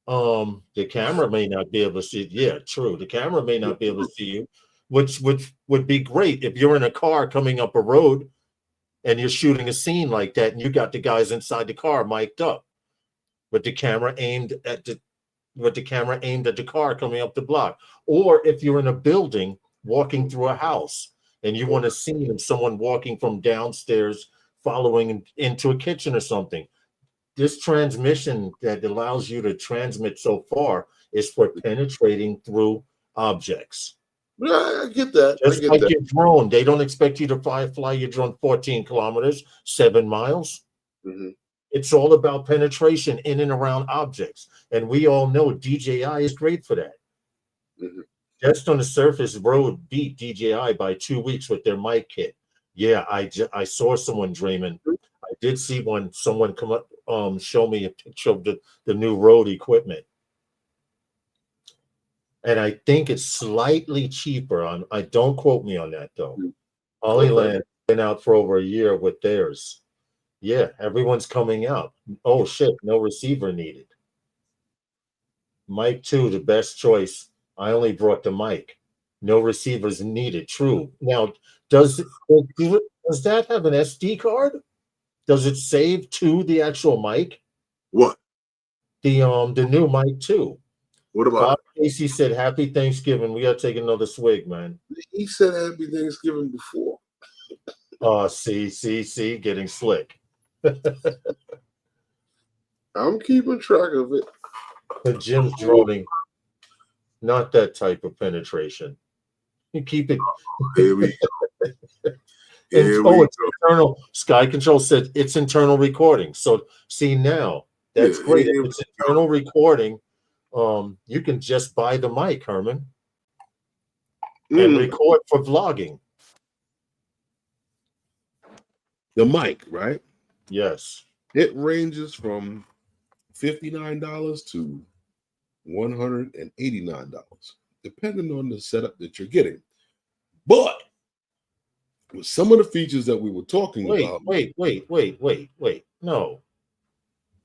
Speaker 3: The camera may not be able to see. Yeah, true. The camera may not be able to see you, which would be great if you're in a car coming up a road and you're shooting a scene like that, and you got the guys inside the car mic'd up, with the camera aimed at the car coming up the block. Or if you're in a building walking through a house and you want to see someone walking from downstairs following into a kitchen or something. This transmission that allows you to transmit so far is for penetrating through objects.
Speaker 2: Yeah, I get that.
Speaker 3: Just like your drone, they don't expect you to fly your drone 14 kilometers, 7 miles.
Speaker 2: Mm-hmm.
Speaker 3: It's all about penetration in and around objects. And we all know DJI is great for that.
Speaker 2: Mm-hmm.
Speaker 3: Just on the surface, Rode beat DJI by 2 weeks with their mic kit. Yeah, I saw someone dreaming. I did see someone come up, show me a picture of the new Rode equipment. And I think it's slightly cheaper. I don't quote me on that though. Hollyland been out for over a year with theirs. Yeah, everyone's coming out. Oh shit, no receiver needed. Mic 2, the best choice. I only brought the mic. No receivers needed. True. Now, does that have an SD card? Does it save to the actual mic?
Speaker 2: What?
Speaker 3: The new mic 2.
Speaker 2: What about
Speaker 3: Bob Casey said, "Happy Thanksgiving." We gotta take another swig, man.
Speaker 2: He said Happy Thanksgiving before.
Speaker 3: See, getting slick.
Speaker 2: I'm keeping track of it.
Speaker 3: The Jim's droning. Not that type of penetration. You keep it.
Speaker 2: Here we go.
Speaker 3: It's internal. Sky Control said it's internal recording. So see now, that's great. If it's internal recording, you can just buy the mic, Herman, and record for vlogging.
Speaker 2: The mic, right?
Speaker 3: Yes.
Speaker 2: It ranges from $59 to $189, depending on the setup that you're getting. But with some of the features that we were talking about.
Speaker 3: Wait. No.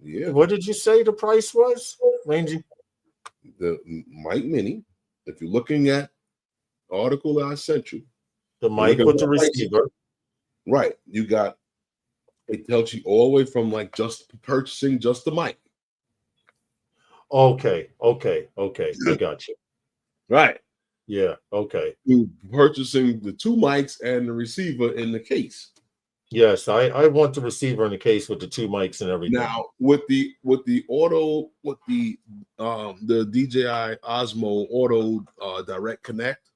Speaker 2: Yeah.
Speaker 3: What did you say the price was? Ranging.
Speaker 2: The mic Mini, if you're looking at the article that I sent you.
Speaker 3: The mic with the receiver.
Speaker 2: Right. It tells you all the way from like just purchasing just the mic.
Speaker 3: Okay. I got you.
Speaker 2: Right.
Speaker 3: Yeah. Okay.
Speaker 2: To purchasing the 2 mics and the receiver in the case.
Speaker 3: Yes, I want the receiver in the case with the 2 mics and everything.
Speaker 2: Now with the DJI Osmo Auto Direct Connect.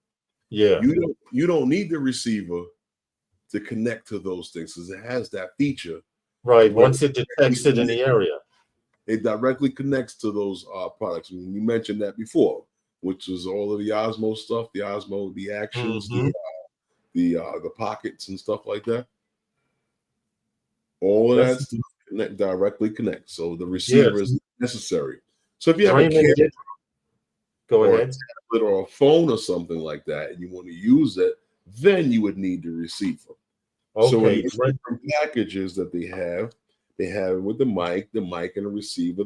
Speaker 3: Yeah.
Speaker 2: You don't need the receiver to connect to those things because it has that feature.
Speaker 3: Right. Once it detects it in the area,
Speaker 2: it directly connects to those products. I mean, you mentioned that before, which is all of the Osmo stuff, the Osmo, the actions, the pockets and stuff like that. All of that stuff directly connects. So the receiver is necessary. So if you have a camera,
Speaker 3: go ahead,
Speaker 2: or a tablet or a phone or something like that, and you want to use it, then you would need the receiver.
Speaker 3: Okay.
Speaker 2: So in the different packages that they have with the mic and the receiver,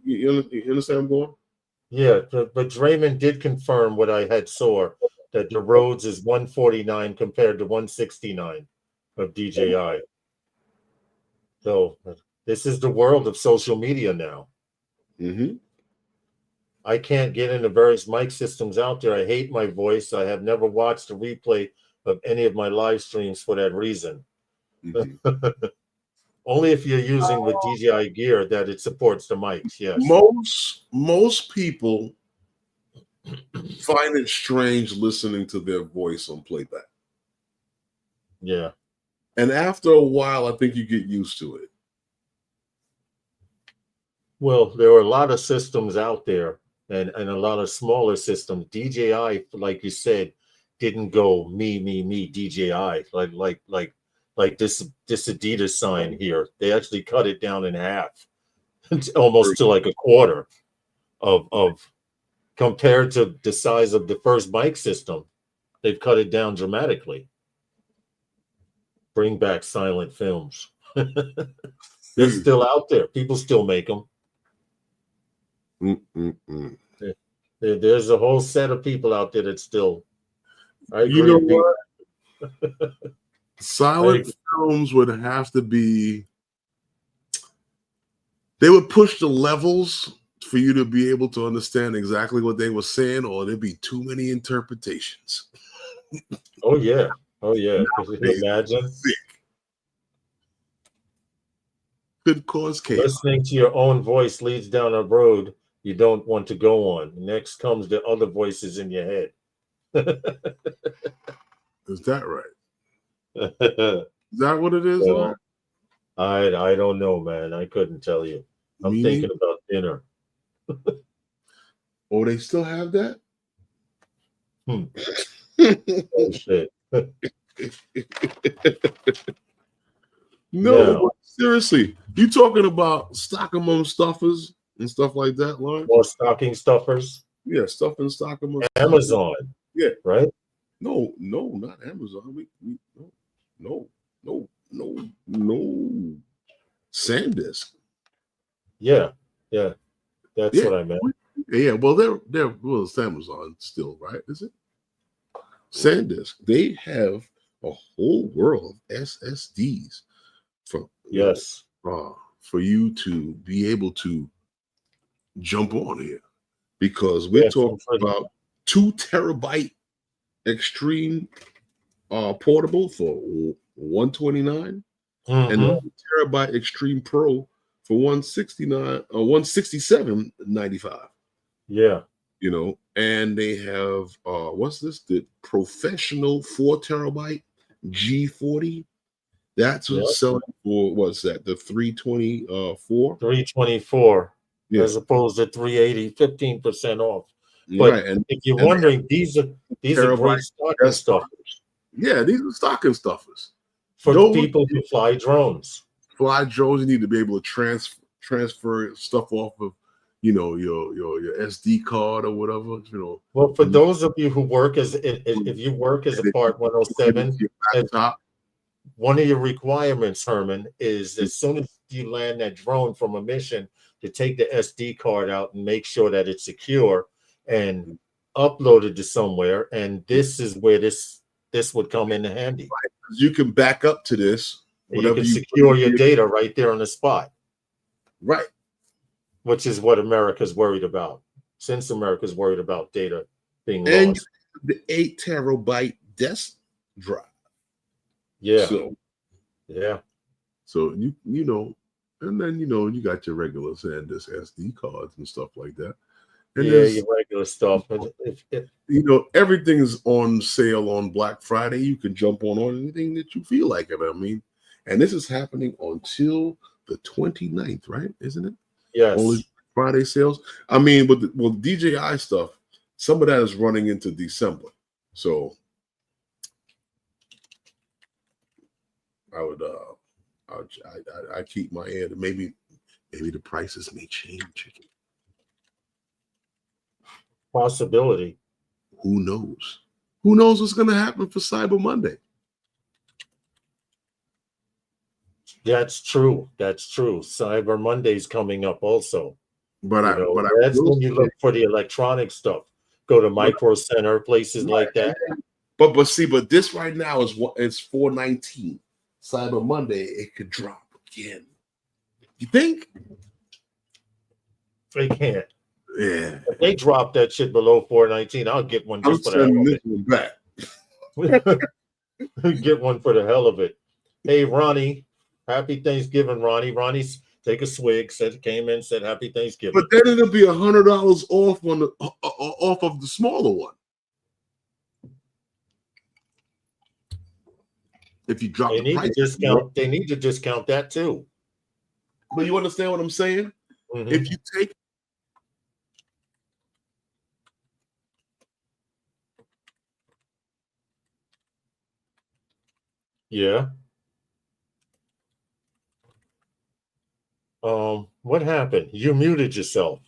Speaker 2: you understand I'm going?
Speaker 3: Yeah, but Draymond did confirm what I had saw, that the Rhodes is $149 compared to $169 of DJI. So this is the world of social media now.
Speaker 2: Mm-hmm.
Speaker 3: I can't get into various mic systems out there. I hate my voice. I have never watched a replay of any of my live streams for that reason. Mm-hmm. Only if you're using with DJI gear that it supports the mics. Yes.
Speaker 2: Most people find it strange listening to their voice on playback.
Speaker 3: Yeah.
Speaker 2: And after a while, I think you get used to it.
Speaker 3: Well, there are a lot of systems out there and a lot of smaller systems. DJI, like you said, didn't go me, DJI, like this Adidas sign here. They actually cut it down in half, almost to like a quarter of compared to the size of the first mic system. They've cut it down dramatically. Bring back silent films. They're still out there. People still make them. There's a whole set of people out there that still. I agree.
Speaker 2: You know what? Silent films would have to be. They would push the levels for you to be able to understand exactly what they were saying, or there'd be too many interpretations.
Speaker 3: Oh yeah. Could you imagine?
Speaker 2: Could cause chaos.
Speaker 3: Listening to your own voice leads down a road you don't want to go on. Next comes the other voices in your head.
Speaker 2: Is that right? Is that what it is?
Speaker 3: Well, I don't know, man. I couldn't tell you. I'm thinking about dinner.
Speaker 2: Oh, they still have that?
Speaker 3: Oh shit.
Speaker 2: No, seriously. You talking about stocking them stuffers and stuff like that, Lauren?
Speaker 3: More stocking stuffers?
Speaker 2: Yeah, stuffing stocking them.
Speaker 3: Amazon.
Speaker 2: Yeah.
Speaker 3: Right?
Speaker 2: No, not Amazon. No. SanDisk.
Speaker 3: Yeah. That's what I meant.
Speaker 2: Yeah, well, it's Amazon still, right? Is it? SanDisk. They have a whole world of SSDs for you to be able to jump on here, because we're talking about 2 terabyte extreme portable for $129 and 1 terabyte extreme pro for $167.95.
Speaker 3: Yeah.
Speaker 2: You know, and they have what's this? The professional 4 terabyte G40. That's what's selling for, what's that? The 324?
Speaker 3: 324 as opposed to 380, 15% off. But
Speaker 2: right, and
Speaker 3: if you're wondering, these are great stocking stuffers.
Speaker 2: Yeah, these are stocking stuffers.
Speaker 3: For people who fly drones.
Speaker 2: Fly drones, you need to be able to transfer stuff off of, you know, your SD card or whatever, you know.
Speaker 3: Well, for those of you who work if you work as a Part 107, one of your requirements, Herman, is as soon as you land that drone from a mission, to take the SD card out and make sure that it's secure and upload it to somewhere. And this is where this would come in handy.
Speaker 2: You can back up to this.
Speaker 3: You can secure your data right there on the spot.
Speaker 2: Right.
Speaker 3: Which is what America's worried about. Since America's worried about data being
Speaker 2: and
Speaker 3: lost.
Speaker 2: The 8 terabyte disk drive.
Speaker 3: Yeah.
Speaker 2: So you know, and then you got your regular SanDisk SD cards and stuff like that. And
Speaker 3: your regular stuff.
Speaker 2: Everything is on sale on Black Friday. You can jump on anything that you feel like it. I mean, and this is happening until the 29th, right? Isn't it?
Speaker 3: Yes.
Speaker 2: Only Friday sales. I mean, with DJI stuff, some of that is running into December. So I keep my ear to maybe the prices may change.
Speaker 3: Possibility.
Speaker 2: Who knows? Who knows what's going to happen for Cyber Monday?
Speaker 3: That's true. Cyber Monday's coming up also.
Speaker 2: But
Speaker 3: that's when you look for the electronic stuff. Go to Micro Center, places like that.
Speaker 2: But this right now is $419. Cyber Monday, it could drop again. You think?
Speaker 3: They can't.
Speaker 2: Yeah.
Speaker 3: If they drop that shit below $419, I'll get one just for the hell of it. Get one for the hell of it. Hey, Ronnie, happy Thanksgiving, Ronnie. Ronnie's take a swig. Came in, said happy Thanksgiving.
Speaker 2: But then it'll be $100 off off of the smaller one. If you drop the price,
Speaker 3: they need to discount that too.
Speaker 2: But you understand what I'm saying?
Speaker 3: Mm-hmm.
Speaker 2: If you take
Speaker 3: what happened? You muted yourself.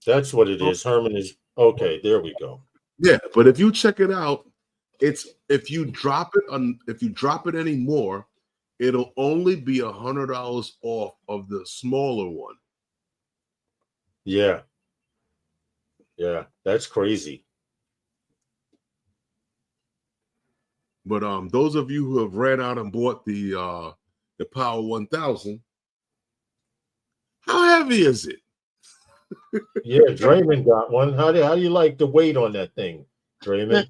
Speaker 3: That's what it is. Herman is okay. There we go.
Speaker 2: Yeah, but if you check it out, it's if you drop it anymore, it'll only be $100 off of the smaller one.
Speaker 3: Yeah. Yeah, that's crazy.
Speaker 2: But those of you who have ran out and bought the Power 1000, how heavy is it?
Speaker 3: Yeah, Draymond got one. How do you like the weight on that thing, Draymond?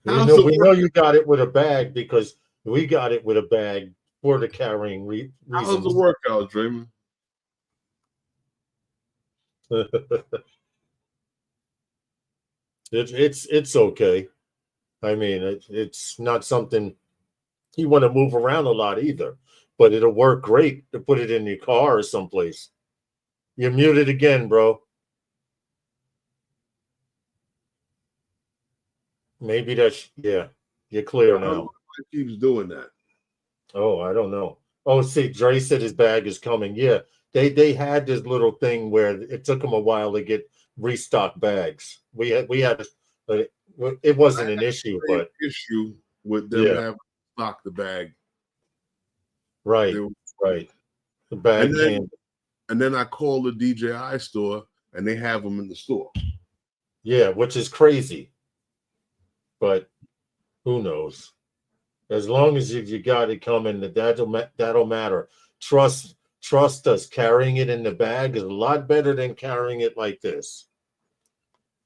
Speaker 2: How's it
Speaker 3: We
Speaker 2: work?
Speaker 3: know you got it with a bag because we got it with a bag for the carrying
Speaker 2: How's
Speaker 3: reasons.
Speaker 2: the workout, Draymond?
Speaker 3: It's okay. I mean, it's not something you want to move around a lot either, but it'll work great to put it in your car or someplace. You're muted again, bro. Maybe you're clear
Speaker 2: I don't know
Speaker 3: now.
Speaker 2: why it keeps doing that.
Speaker 3: Oh, I don't know. Oh, see, Dre said his bag is coming. Yeah, they had this little thing where it took them a while to get restock bags. We had it wasn't an issue, but
Speaker 2: issue with them having to stock the bag.
Speaker 3: Right. The bag
Speaker 2: and then I called the DJI store and they have them in the store.
Speaker 3: Yeah, which is crazy. But who knows? As long as you got it coming, that'll matter. Trust us. Carrying it in the bag is a lot better than carrying it like this.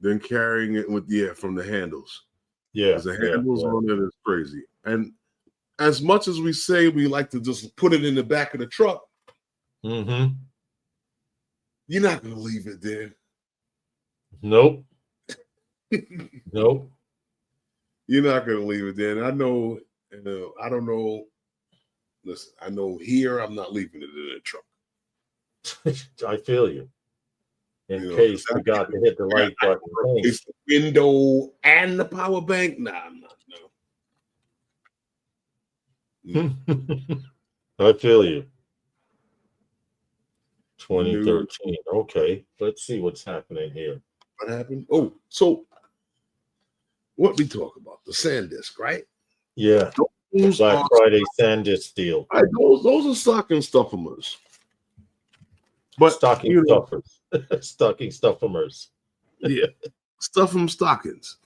Speaker 2: Than carrying it with from the handles.
Speaker 3: Yeah,
Speaker 2: the handles on it is crazy. And as much as we say we like to just put it in the back of the truck,
Speaker 3: you're
Speaker 2: not going to leave it there.
Speaker 3: Nope. Nope.
Speaker 2: You're not going to leave it there. And I know, I don't know. Listen, I know here I'm not leaving it in the truck.
Speaker 3: I feel you. In case I got to hit the right button.
Speaker 2: It's the window and the power bank. Nah, I'm not. No.
Speaker 3: I feel you. 2013. Okay, let's see what's happening here.
Speaker 2: What happened? Oh, so what we talk about? The SanDisk, right?
Speaker 3: Yeah. Black Friday SanDisk deal.
Speaker 2: Right, those are stocking stuffers. But
Speaker 3: stocking stuffers. Stocking stuffers.
Speaker 2: Yeah. Stuff from stockings.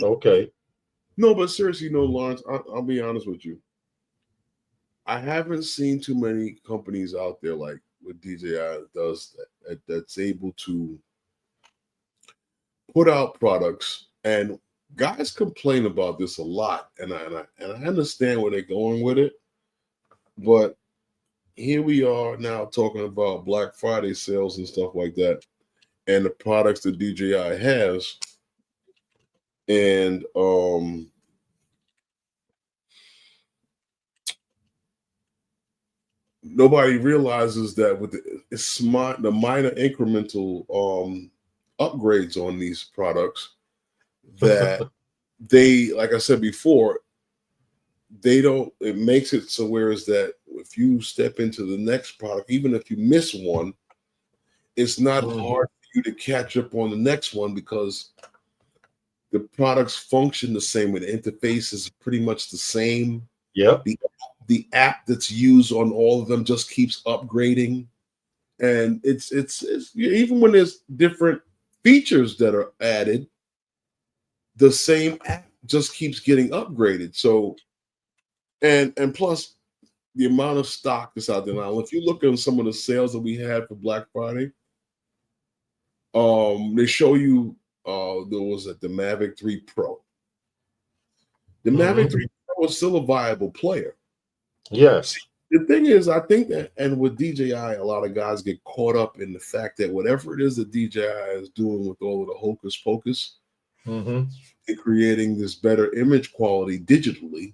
Speaker 3: Okay.
Speaker 2: No, but seriously, Lawrence, I'll be honest with you. I haven't seen too many companies out there like what DJI does that's able to put out products, and guys complain about this a lot, and I understand where they're going with it, but here we are now talking about Black Friday sales and stuff like that, and the products that DJI has, and nobody realizes that with the minor incremental upgrades on these products, that they, like I said before, it makes it so whereas that if you step into the next product, even if you miss one, it's not hard for you to catch up on the next one because the products function the same way. The interface is pretty much the same.
Speaker 3: Yep.
Speaker 2: The app that's used on all of them just keeps upgrading, and it's even when there's different features that are added, the same app just keeps getting upgraded. So, and plus the amount of stock that's out there now. If you look at some of the sales that we had for Black Friday, they show you there was the Mavic 3 Pro. The Mavic 3 Pro was still a viable player.
Speaker 3: Yes.
Speaker 2: The thing is, I think that, and with DJI, a lot of guys get caught up in the fact that whatever it is that DJI is doing with all of the hocus pocus, and creating this better image quality digitally,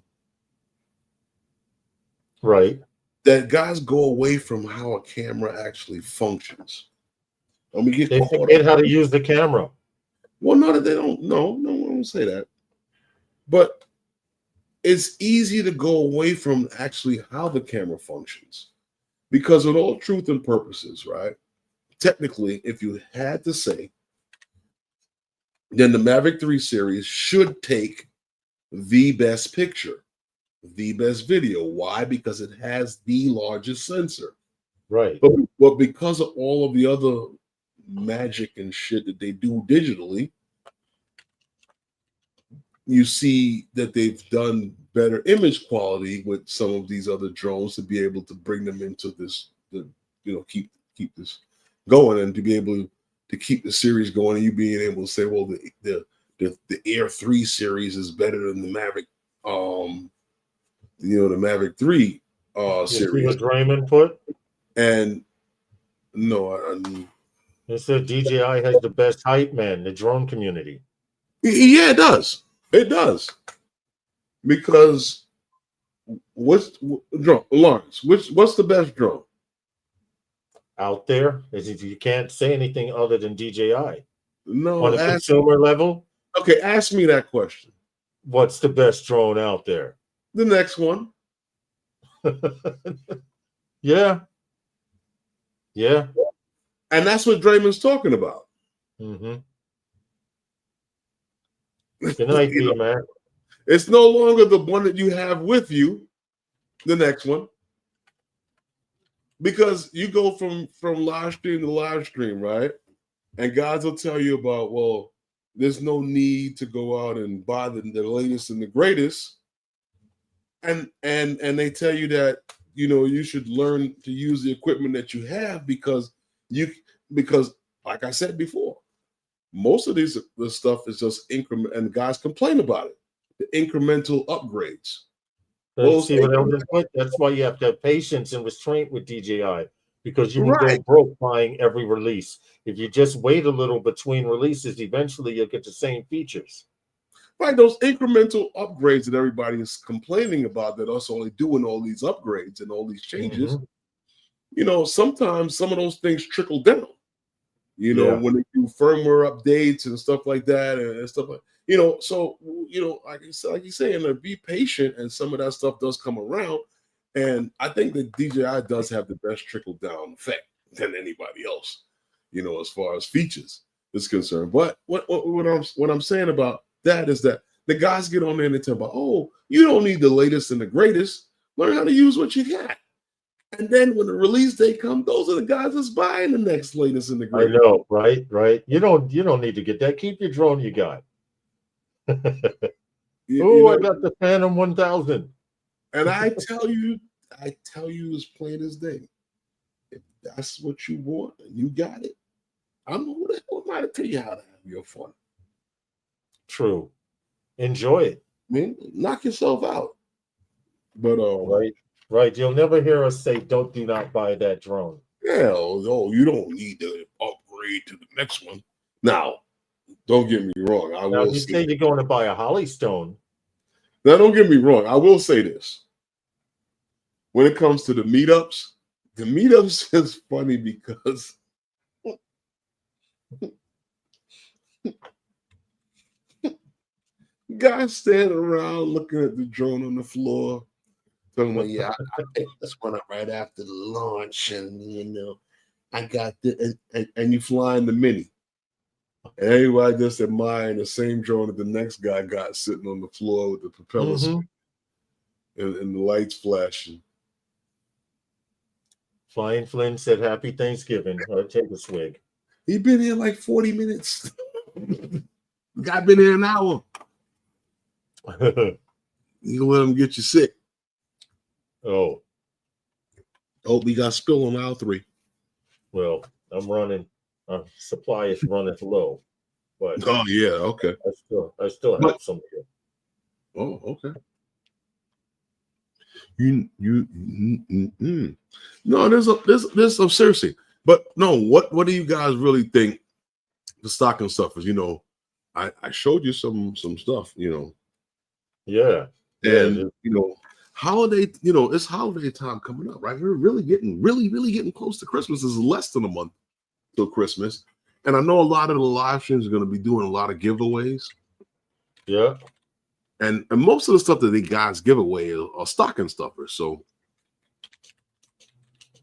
Speaker 3: right?
Speaker 2: That guys go away from how a camera actually functions. And we get
Speaker 3: they
Speaker 2: caught
Speaker 3: forget
Speaker 2: up.
Speaker 3: how to use the camera.
Speaker 2: Well, not that they don't. No, I won't say that. But it's easy to go away from actually how the camera functions. Because with all truth and purposes, right? Technically, if you had to say, then the Mavic 3 series should take the best picture, the best video. Why? Because it has the largest sensor.
Speaker 3: Right.
Speaker 2: But because of all of the other magic and shit that they do digitally, you see that they've done better image quality with some of these other drones to be able to bring them into this, keep this going, and to be able to keep the series going, and you being able to say, well, the Air 3 series is better than the Mavic, the Mavic 3
Speaker 3: You see
Speaker 2: series.
Speaker 3: what Draymond put?
Speaker 2: And no,
Speaker 3: It said DJI has the best hype man, the drone community.
Speaker 2: yeah, it does. It does. Because what's drone, Lawrence? What's the best drone
Speaker 3: Out there, you can't say anything other than DJI.
Speaker 2: No,
Speaker 3: On a consumer level,
Speaker 2: okay, ask me that question.
Speaker 3: What's the best drone out there?
Speaker 2: The next one.
Speaker 3: Yeah.
Speaker 2: And that's what Draymond's talking about.
Speaker 3: Mm-hmm. Good night, man.
Speaker 2: It's no longer the one that you have with you, the next one. Because you go from live stream to live stream, right? And guys will tell you about, well, there's no need to go out and buy the latest and the greatest. And they tell you that, you should learn to use the equipment that you have because like I said before, most of this stuff is just increment, and guys complain about it. The incremental upgrades.
Speaker 3: That's why you have to have patience and restraint with DJI, because you can go broke buying every release. If you just wait a little between releases, eventually you'll get the same features.
Speaker 2: Right, those incremental upgrades that everybody is complaining about, that us only doing all these upgrades and all these changes, sometimes some of those things trickle down. When they do firmware updates and stuff like that, and stuff like, so like you saying, be patient, and some of that stuff does come around. And I think that DJI does have the best trickle down effect than anybody else, as far as features is concerned. But what I'm saying about that is that the guys get on there and they tell about, oh, you don't need the latest and the greatest. Learn how to use what you got. And then when the release date comes, those are the guys that's buying the next latest and the greatest.
Speaker 3: I know, right? You don't need to get that. Keep your drone you got. I got the Phantom 1000.
Speaker 2: And I tell you as plain as day, if that's what you want and you got it, I'm who the hell am I to tell you how to have your fun?
Speaker 3: True. Enjoy it.
Speaker 2: I mean, knock yourself out. But
Speaker 3: Right. You'll never hear us say, do not buy that drone.
Speaker 2: Yeah, you don't need to upgrade to the next one. Now, don't get me wrong.
Speaker 3: You say you're going to buy a Hollystone.
Speaker 2: Now, don't get me wrong. I will say this. When it comes to the meetups is funny because guys standing around looking at the drone on the floor. Talking about, yeah, I picked this one up right after the launch, and I got the and you flying the Mini, and everybody just admiring the same drone that the next guy got sitting on the floor with the propellers and the lights flashing.
Speaker 3: Flying Flynn said, "Happy Thanksgiving." I'll take a swig.
Speaker 2: He been here like 40 minutes. Guy been here an hour. You let him get you sick.
Speaker 3: Oh,
Speaker 2: we got spill on aisle 3.
Speaker 3: Well, I'm running. Supply is running low, but
Speaker 2: yeah, okay.
Speaker 3: I still have some here.
Speaker 2: Oh, okay. No, there's some seriously, but no. What do you guys really think the stocking stuff is? I showed you some stuff.
Speaker 3: Yeah,
Speaker 2: and holiday, it's holiday time coming up, right? We're really getting close to Christmas. It's less than a month till Christmas. And I know a lot of the live streams are going to be doing a lot of giveaways.
Speaker 3: Yeah.
Speaker 2: And most of the stuff that the guys give away are stocking stuffers. So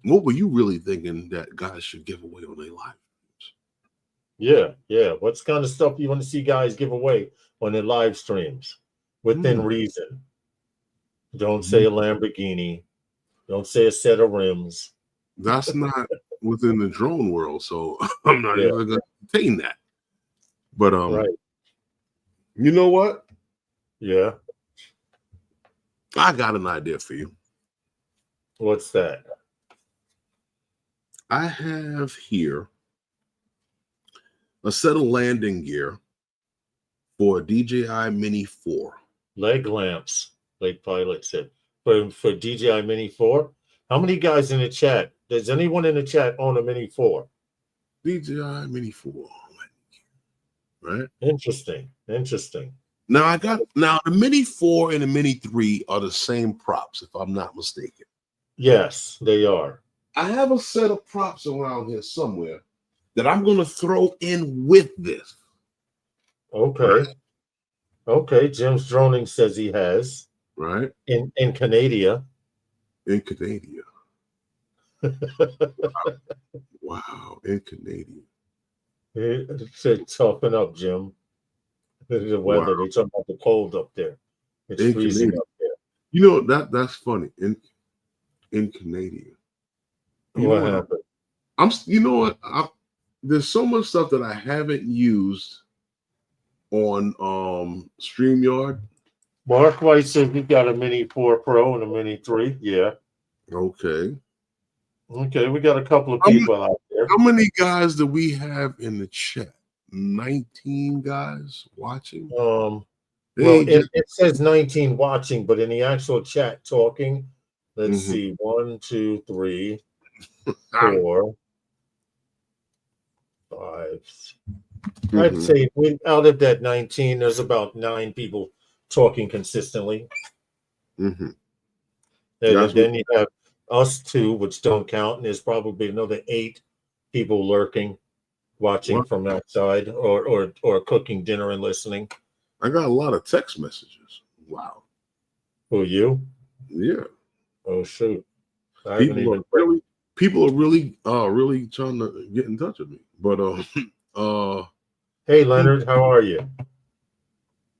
Speaker 2: what were you really thinking that guys should give away on their live streams?
Speaker 3: Yeah. What's kind of stuff you want to see guys give away on their live streams within reason? Don't say a Lamborghini. Don't say a set of rims.
Speaker 2: That's not within the drone world, so I'm not
Speaker 3: Yeah.
Speaker 2: even going to entertain that. But
Speaker 3: Right.
Speaker 2: you know what?
Speaker 3: Yeah.
Speaker 2: I got an idea for you.
Speaker 3: What's that?
Speaker 2: I have here a set of landing gear for a DJI Mini 4.
Speaker 3: Leg lamps, like Pilot said. For DJI Mini 4. How many guys in the chat? Does anyone in the chat own a Mini 4?
Speaker 2: DJI Mini 4. Right?
Speaker 3: Interesting.
Speaker 2: Now the Mini 4 and the Mini 3 are the same props, if I'm not mistaken.
Speaker 3: Yes, they are.
Speaker 2: I have a set of props around here somewhere that I'm going to throw in with this.
Speaker 3: Okay.
Speaker 2: Right?
Speaker 3: Okay. Jim's Droning says he has.
Speaker 2: Right?
Speaker 3: In Canada.
Speaker 2: In Canada. Wow. In Canada.
Speaker 3: He said, toughen up, Jim. The weather.
Speaker 2: Wow.
Speaker 3: They talking about the cold up there. It's
Speaker 2: In
Speaker 3: freezing
Speaker 2: Canada.
Speaker 3: up there.
Speaker 2: You know, that's funny. In Canada.
Speaker 3: What happened?
Speaker 2: There's so much stuff that I haven't used on StreamYard.
Speaker 3: Mark White said he got a Mini 4 Pro and a Mini 3. Yeah.
Speaker 2: Okay.
Speaker 3: Okay, we got a couple of people out there.
Speaker 2: How many guys do we have in the chat? 19 guys watching.
Speaker 3: Well, it says 19 watching, but in the actual chat talking, let's see, 1, 2, 3, 4, 5. I'd say out of that 19, there's about 9 people talking consistently. And then you have us 2, which don't count, and there's probably another 8 people lurking, watching from outside or cooking dinner and listening.
Speaker 2: I got a lot of text messages. Wow.
Speaker 3: Who, you?
Speaker 2: Yeah.
Speaker 3: Oh shoot.
Speaker 2: People are really trying to get in touch with me. But
Speaker 3: hey Leonard, how are you?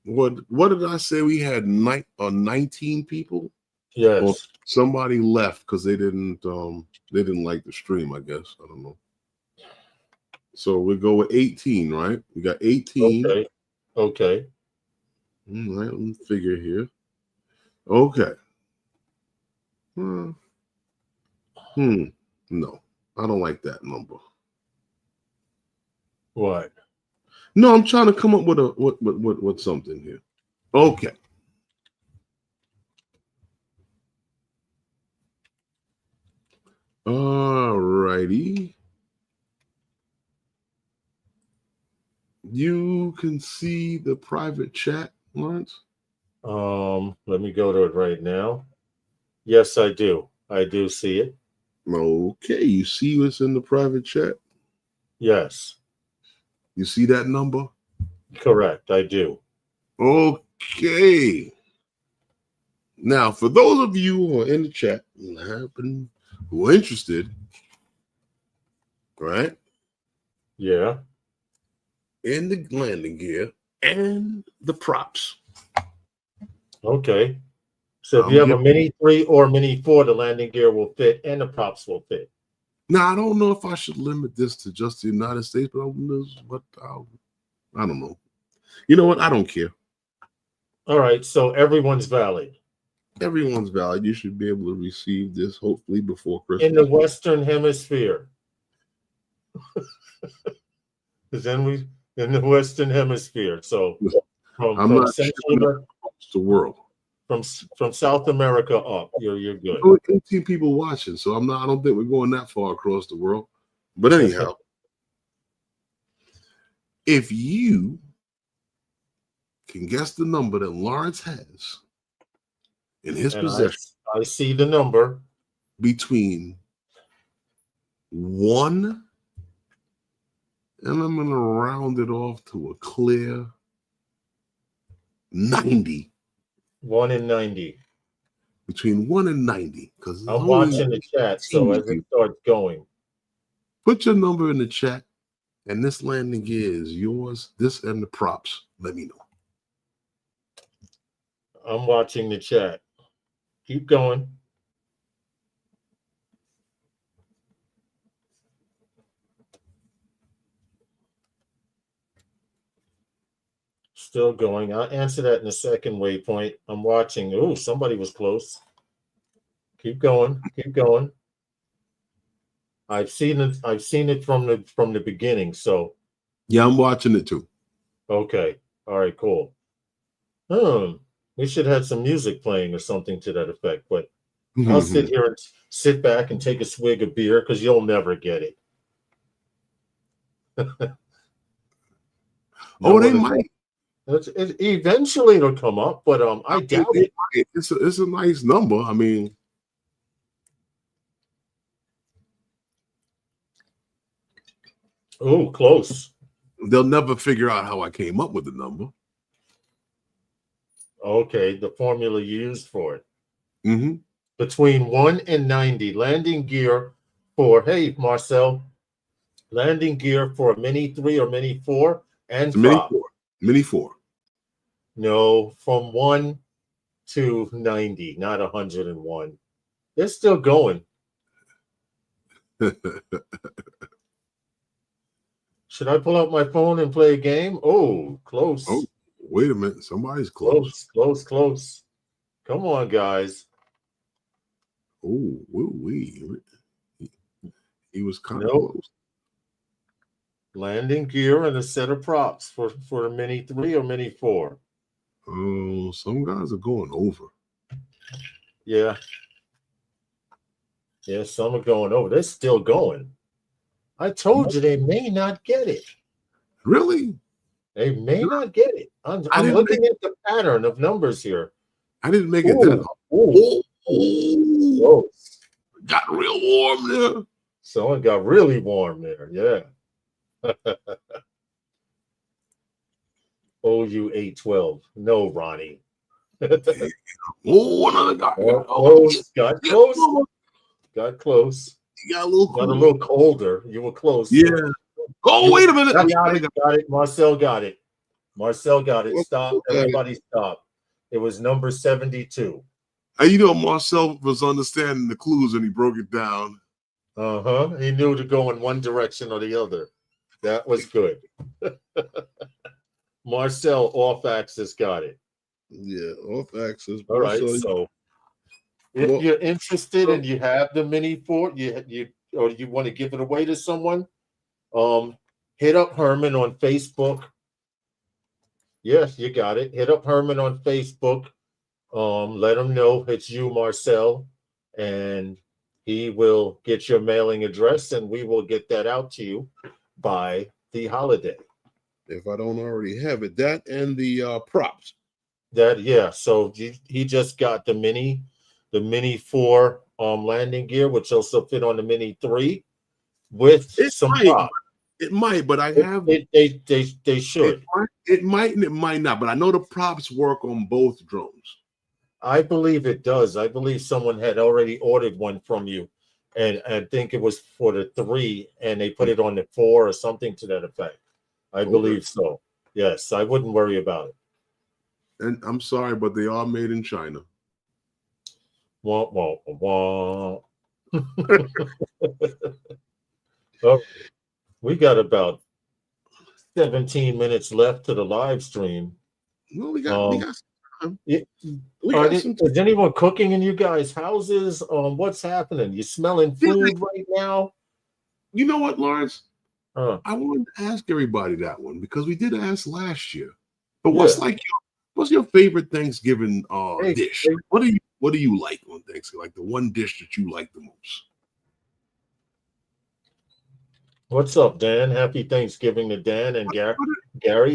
Speaker 2: What did I say? We had 19 people?
Speaker 3: Yes.
Speaker 2: Well, somebody left because they didn't like the stream, I guess. I don't know. So we go with 18, right? We got 18.
Speaker 3: Okay.
Speaker 2: All right, let me figure here. Okay. No, I don't like that number.
Speaker 3: What?
Speaker 2: No, I'm trying to come up with something here. Okay. All righty. You can see the private chat, Lawrence?
Speaker 3: Let me go to it right now. Yes, I do. I do see it.
Speaker 2: Okay, you see what's in the private chat?
Speaker 3: Yes.
Speaker 2: You see that number?
Speaker 3: Correct, I do.
Speaker 2: Okay. Now, for those of you who are in the chat who are interested, right?
Speaker 3: Yeah.
Speaker 2: In the landing gear and the props.
Speaker 3: Okay. So if you have a Mini 3 or Mini 4, the landing gear will fit and the props will fit.
Speaker 2: Now, I don't know if I should limit this to just the United States, but I don't know. You know what? I don't care.
Speaker 3: All right, so everyone's valid.
Speaker 2: Everyone's valid. You should be able to receive this hopefully before Christmas.
Speaker 3: In the Western Hemisphere. Because then we in the Western Hemisphere. So from Central America,
Speaker 2: the world.
Speaker 3: From South America up, you're good.
Speaker 2: 18 people watching, so I don't think we're going that far across the world. But anyhow, if you can guess the number that Lawrence has in his possession,
Speaker 3: I see the number
Speaker 2: between 1 and I'm going to round it off to a clear 90.
Speaker 3: 1 and 90.
Speaker 2: Between 1 and 90. Because
Speaker 3: I'm watching the chat, so as it starts going.
Speaker 2: Put your number in the chat, and this landing gear is yours. This and the props. Let me know.
Speaker 3: I'm watching the chat. Keep going. Still going. I'll answer that in the second waypoint. I'm watching. Oh, somebody was close. Keep going. Keep going. I've seen it. I've seen it from the beginning. So
Speaker 2: Yeah, I'm watching it too.
Speaker 3: okay. All right. Cool. We should have some music playing or something to that effect. But I'll sit here and sit back and take a swig of beer because you'll never get it.
Speaker 2: Oh, they might.
Speaker 3: Eventually it'll come up, but I doubt it.
Speaker 2: It's a nice number. I mean,
Speaker 3: oh, close.
Speaker 2: They'll never figure out how I came up with the number.
Speaker 3: Okay, the formula used for it.
Speaker 2: Mm-hmm.
Speaker 3: Between 1 and 90, landing gear for, hey, Marcel, landing gear for a Mini 3 or Mini 4 and
Speaker 2: Mini 4. Mini 4.
Speaker 3: No, from 1 to 90, not 101. They're still going. Should I pull out my phone and play a game? Oh, close.
Speaker 2: Oh, wait a minute. Somebody's close.
Speaker 3: Close. Come on, guys.
Speaker 2: Oh, he was kind of close.
Speaker 3: Landing gear and a set of props for a Mini 3 or Mini 4.
Speaker 2: Oh, some guys are going over.
Speaker 3: Yeah. Yeah, some are going over. They're still going. I told you they may not get it.
Speaker 2: Really?
Speaker 3: They may not get it. I'm looking at the pattern of numbers here.
Speaker 2: I didn't make it that hard. Oh, got real warm there.
Speaker 3: Someone got really warm there. Yeah. OU812. No, Ronnie.
Speaker 2: Oh, another guy.
Speaker 3: Got close. Got close.
Speaker 2: You got a little cool.
Speaker 3: Got a little colder. You were close.
Speaker 2: Yeah. Oh, wait a minute.
Speaker 3: Got it. Marcel got it. Stop. Everybody stop. It was number 72.
Speaker 2: And you know, Marcel was understanding the clues and he broke it down.
Speaker 3: He knew to go in one direction or the other. That was good. Marcel off axis got it.
Speaker 2: Yeah, off axis.
Speaker 3: All right, so if you're interested and you have the Mini 4, you or you want to give it away to someone, hit up Herman on Facebook. Yes, you got it. Hit up Herman on Facebook. Let him know it's you, Marcel, and he will get your mailing address, and we will get that out to you by the holiday.
Speaker 2: If I don't already have it, that and the props.
Speaker 3: So he just got the Mini 4 landing gear, which also fit on the Mini 3 with some props.
Speaker 2: It might, but I have
Speaker 3: they should.
Speaker 2: It might and it might not, but I know the props work on both drones.
Speaker 3: I believe it does. I believe someone had already ordered one from you, and I think it was for the 3, and they put it on the 4 or something to that effect. I believe so. Yes, I wouldn't worry about it.
Speaker 2: And I'm sorry, but they are made in China.
Speaker 3: Wah, wah, wah. Oh, we got about 17 minutes left to the live stream.
Speaker 2: Well, we got some time.
Speaker 3: Is anyone cooking in you guys' houses? What's happening? You smelling food right now?
Speaker 2: You know what, Lawrence? I wanted to ask everybody that one because we did ask last year. But what's your favorite Thanksgiving dish? What do you like on Thanksgiving? Like the one dish that you like the most?
Speaker 3: What's up, Dan? Happy Thanksgiving to Dan and Gary.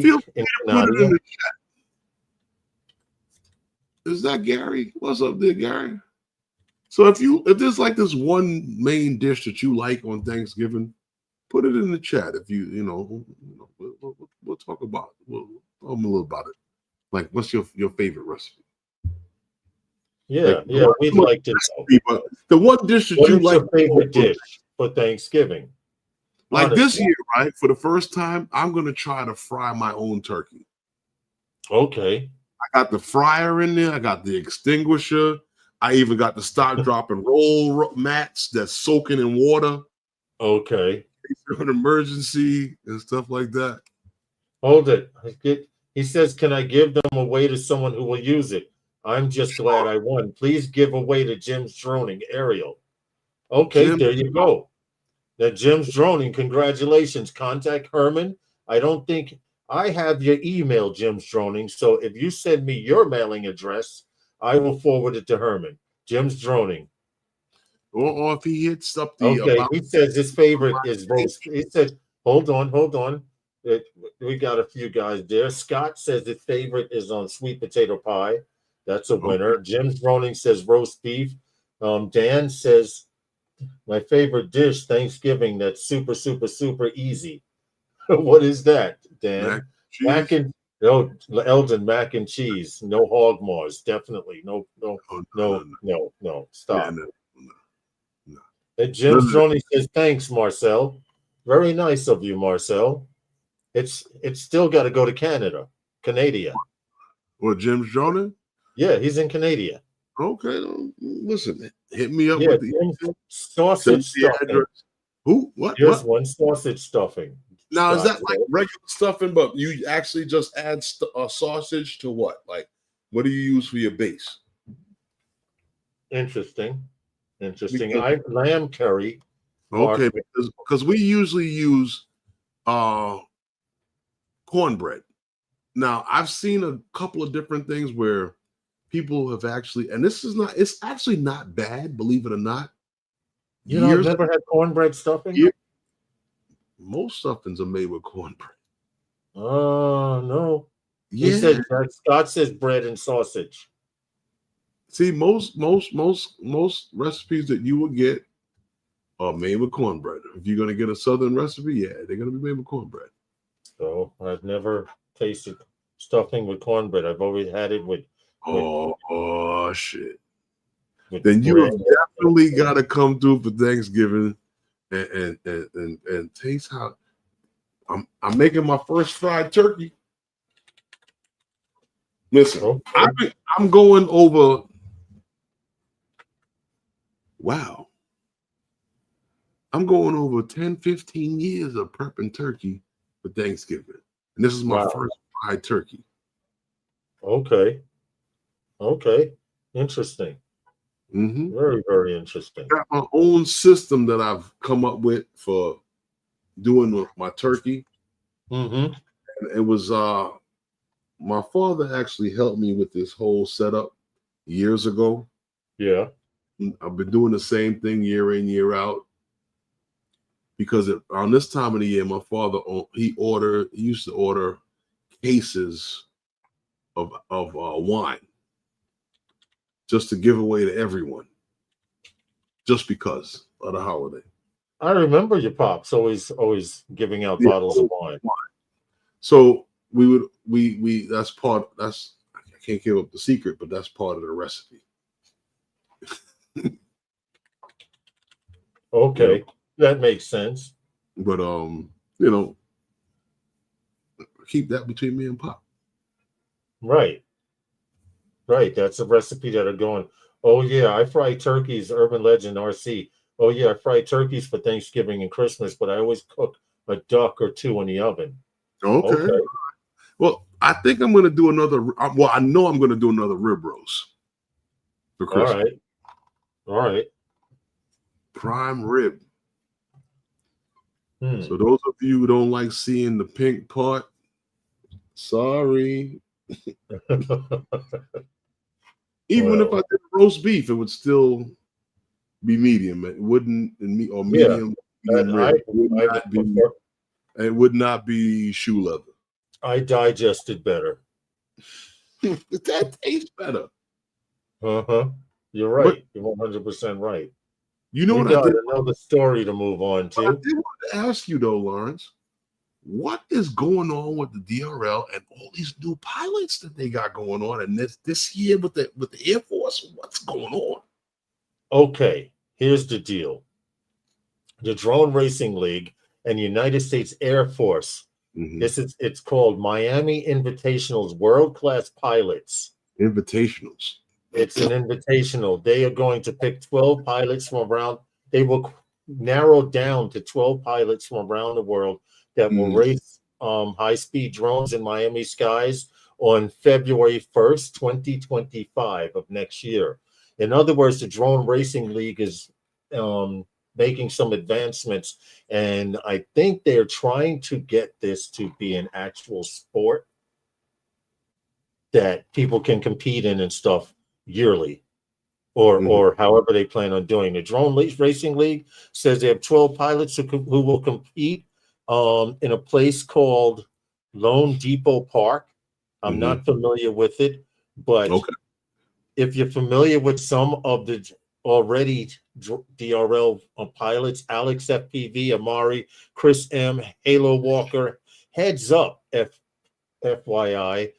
Speaker 2: Feel free to put it in the chat. Is that Gary? What's up there, Gary? So if there's like this one main dish that you like on Thanksgiving, put it in the chat. If we'll talk about it. We'll talk a little about it. Like, what's your favorite recipe?
Speaker 3: Yeah, we'd like to know.
Speaker 2: The one dish that you like.
Speaker 3: Your favorite dish for Thanksgiving?
Speaker 2: Like this year, right? For the first time, I'm going to try to fry my own turkey.
Speaker 3: Okay.
Speaker 2: I got the fryer in there. I got the extinguisher. I even got the stop, drop, and roll mats that's soaking in water.
Speaker 3: Okay.
Speaker 2: An emergency and stuff like that.
Speaker 3: Hold it. He says, can I give them away to someone who will use it? I'm just glad I won. Please give away to Jim's Droning, Ariel. Okay,
Speaker 2: Jim,
Speaker 3: there you go. Now, Jim's Droning, congratulations. Contact Herman. I don't think I have your email, Jim's Droning. So if you send me your mailing address, I will forward it to Herman. Jim's Droning.
Speaker 2: or if he hits up the
Speaker 3: Okay, he says his favorite is roast. He said, hold on. We got a few guys there. Scott says his favorite is on sweet potato pie. That's a winner.
Speaker 2: Okay.
Speaker 3: Jim's Droning says roast beef. Dan says my favorite dish, Thanksgiving, that's super, super, super easy. What is that, Dan? Mac and no, Eldon, mac and cheese. No hog maws, definitely. No. Stop.
Speaker 2: Yeah, no.
Speaker 3: And Jim's Droney says, thanks, Marcel. Very nice of you, Marcel. It's still got to go to Canada.
Speaker 2: Well, Jim's Droning?
Speaker 3: Yeah, he's in Canada.
Speaker 2: Okay, listen, hit me up
Speaker 3: Yeah,
Speaker 2: with the
Speaker 3: sausage stuffing.
Speaker 2: Who? What?
Speaker 3: Here's one sausage stuffing.
Speaker 2: Now, is
Speaker 3: Scott,
Speaker 2: that like regular stuffing, but you actually just add sausage to what? Like, what do you use for your base?
Speaker 3: Interesting. I lamb curry.
Speaker 2: Okay, because we usually use cornbread. Now, I've seen a couple of different things where people have actually, and it's actually not bad, believe it or not.
Speaker 3: You know, I've never had cornbread stuffing.
Speaker 2: Most stuffings are made with cornbread.
Speaker 3: Oh, no.
Speaker 2: Yeah.
Speaker 3: He said, Scott says bread and sausage.
Speaker 2: See, most recipes that you will get are made with cornbread. If you're going to get a Southern recipe, yeah, they're going to be made with cornbread.
Speaker 3: So I've never tasted stuffing with cornbread. I've always had it with
Speaker 2: shit. Then you have definitely got to come through for Thanksgiving and taste how I'm making my first fried turkey. Listen, I'm going over. Wow. I'm going over 10, 15 years of prepping turkey for Thanksgiving. And this is my first fried turkey.
Speaker 3: Okay. Interesting.
Speaker 2: Mm-hmm.
Speaker 3: Very, very interesting.
Speaker 2: I got my own system that I've come up with for doing my turkey.
Speaker 3: Mm-hmm.
Speaker 2: And it was my father actually helped me with this whole setup years ago.
Speaker 3: Yeah.
Speaker 2: I've been doing the same thing year in, year out. Because on this time of the year, my father he used to order cases of wine just to give away to everyone, just because of the holiday.
Speaker 3: I remember your pops always giving out bottles of wine.
Speaker 2: So we that's I can't give up the secret, but that's part of the recipe.
Speaker 3: Okay. That makes sense.
Speaker 2: But keep that between me and Pop.
Speaker 3: Right. That's a recipe that are going. Oh yeah, I fry turkeys. Urban Legend RC. Oh yeah, I fry turkeys for Thanksgiving and Christmas, but I always cook a duck or two in the oven.
Speaker 2: Okay. Well, I think I'm going to do another. Well, I know I'm going to do another rib roast for Christmas.
Speaker 3: All right.
Speaker 2: Prime rib.
Speaker 3: So
Speaker 2: those of you who don't like seeing the pink part, sorry. Even if I did roast beef, it would still be medium. It wouldn't, or medium rib. It would not be shoe leather.
Speaker 3: I digested better.
Speaker 2: That tastes better.
Speaker 3: You're right. You're 100% right.
Speaker 2: You know
Speaker 3: we
Speaker 2: what
Speaker 3: got
Speaker 2: I did?
Speaker 3: Another story to move on to.
Speaker 2: I did want to ask you though, Lawrence, what is going on with the DRL and all these new pilots that they got going on, and this year with the Air Force? What's going on?
Speaker 3: Okay, here's the deal: the Drone Racing League and United States Air Force. Mm-hmm. It's called Miami Invitationals, world-class pilots.
Speaker 2: Invitationals.
Speaker 3: It's an invitational. They are going to pick 12 pilots from around. They will narrow down to 12 pilots from around the world that will race high-speed drones in Miami skies on February 1st, 2025 of next year. In other words, the Drone Racing League is making some advancements, and I think they're trying to get this to be an actual sport that people can compete in and stuff yearly, or however they plan on doing. The Drone Racing League says they have 12 pilots who will compete in a place called Lone Depot Park. I'm not familiar with it, but if you're familiar with some of the already DRL pilots, Alex FPV, Amari, Chris M, Halo Walker, heads up, FYI,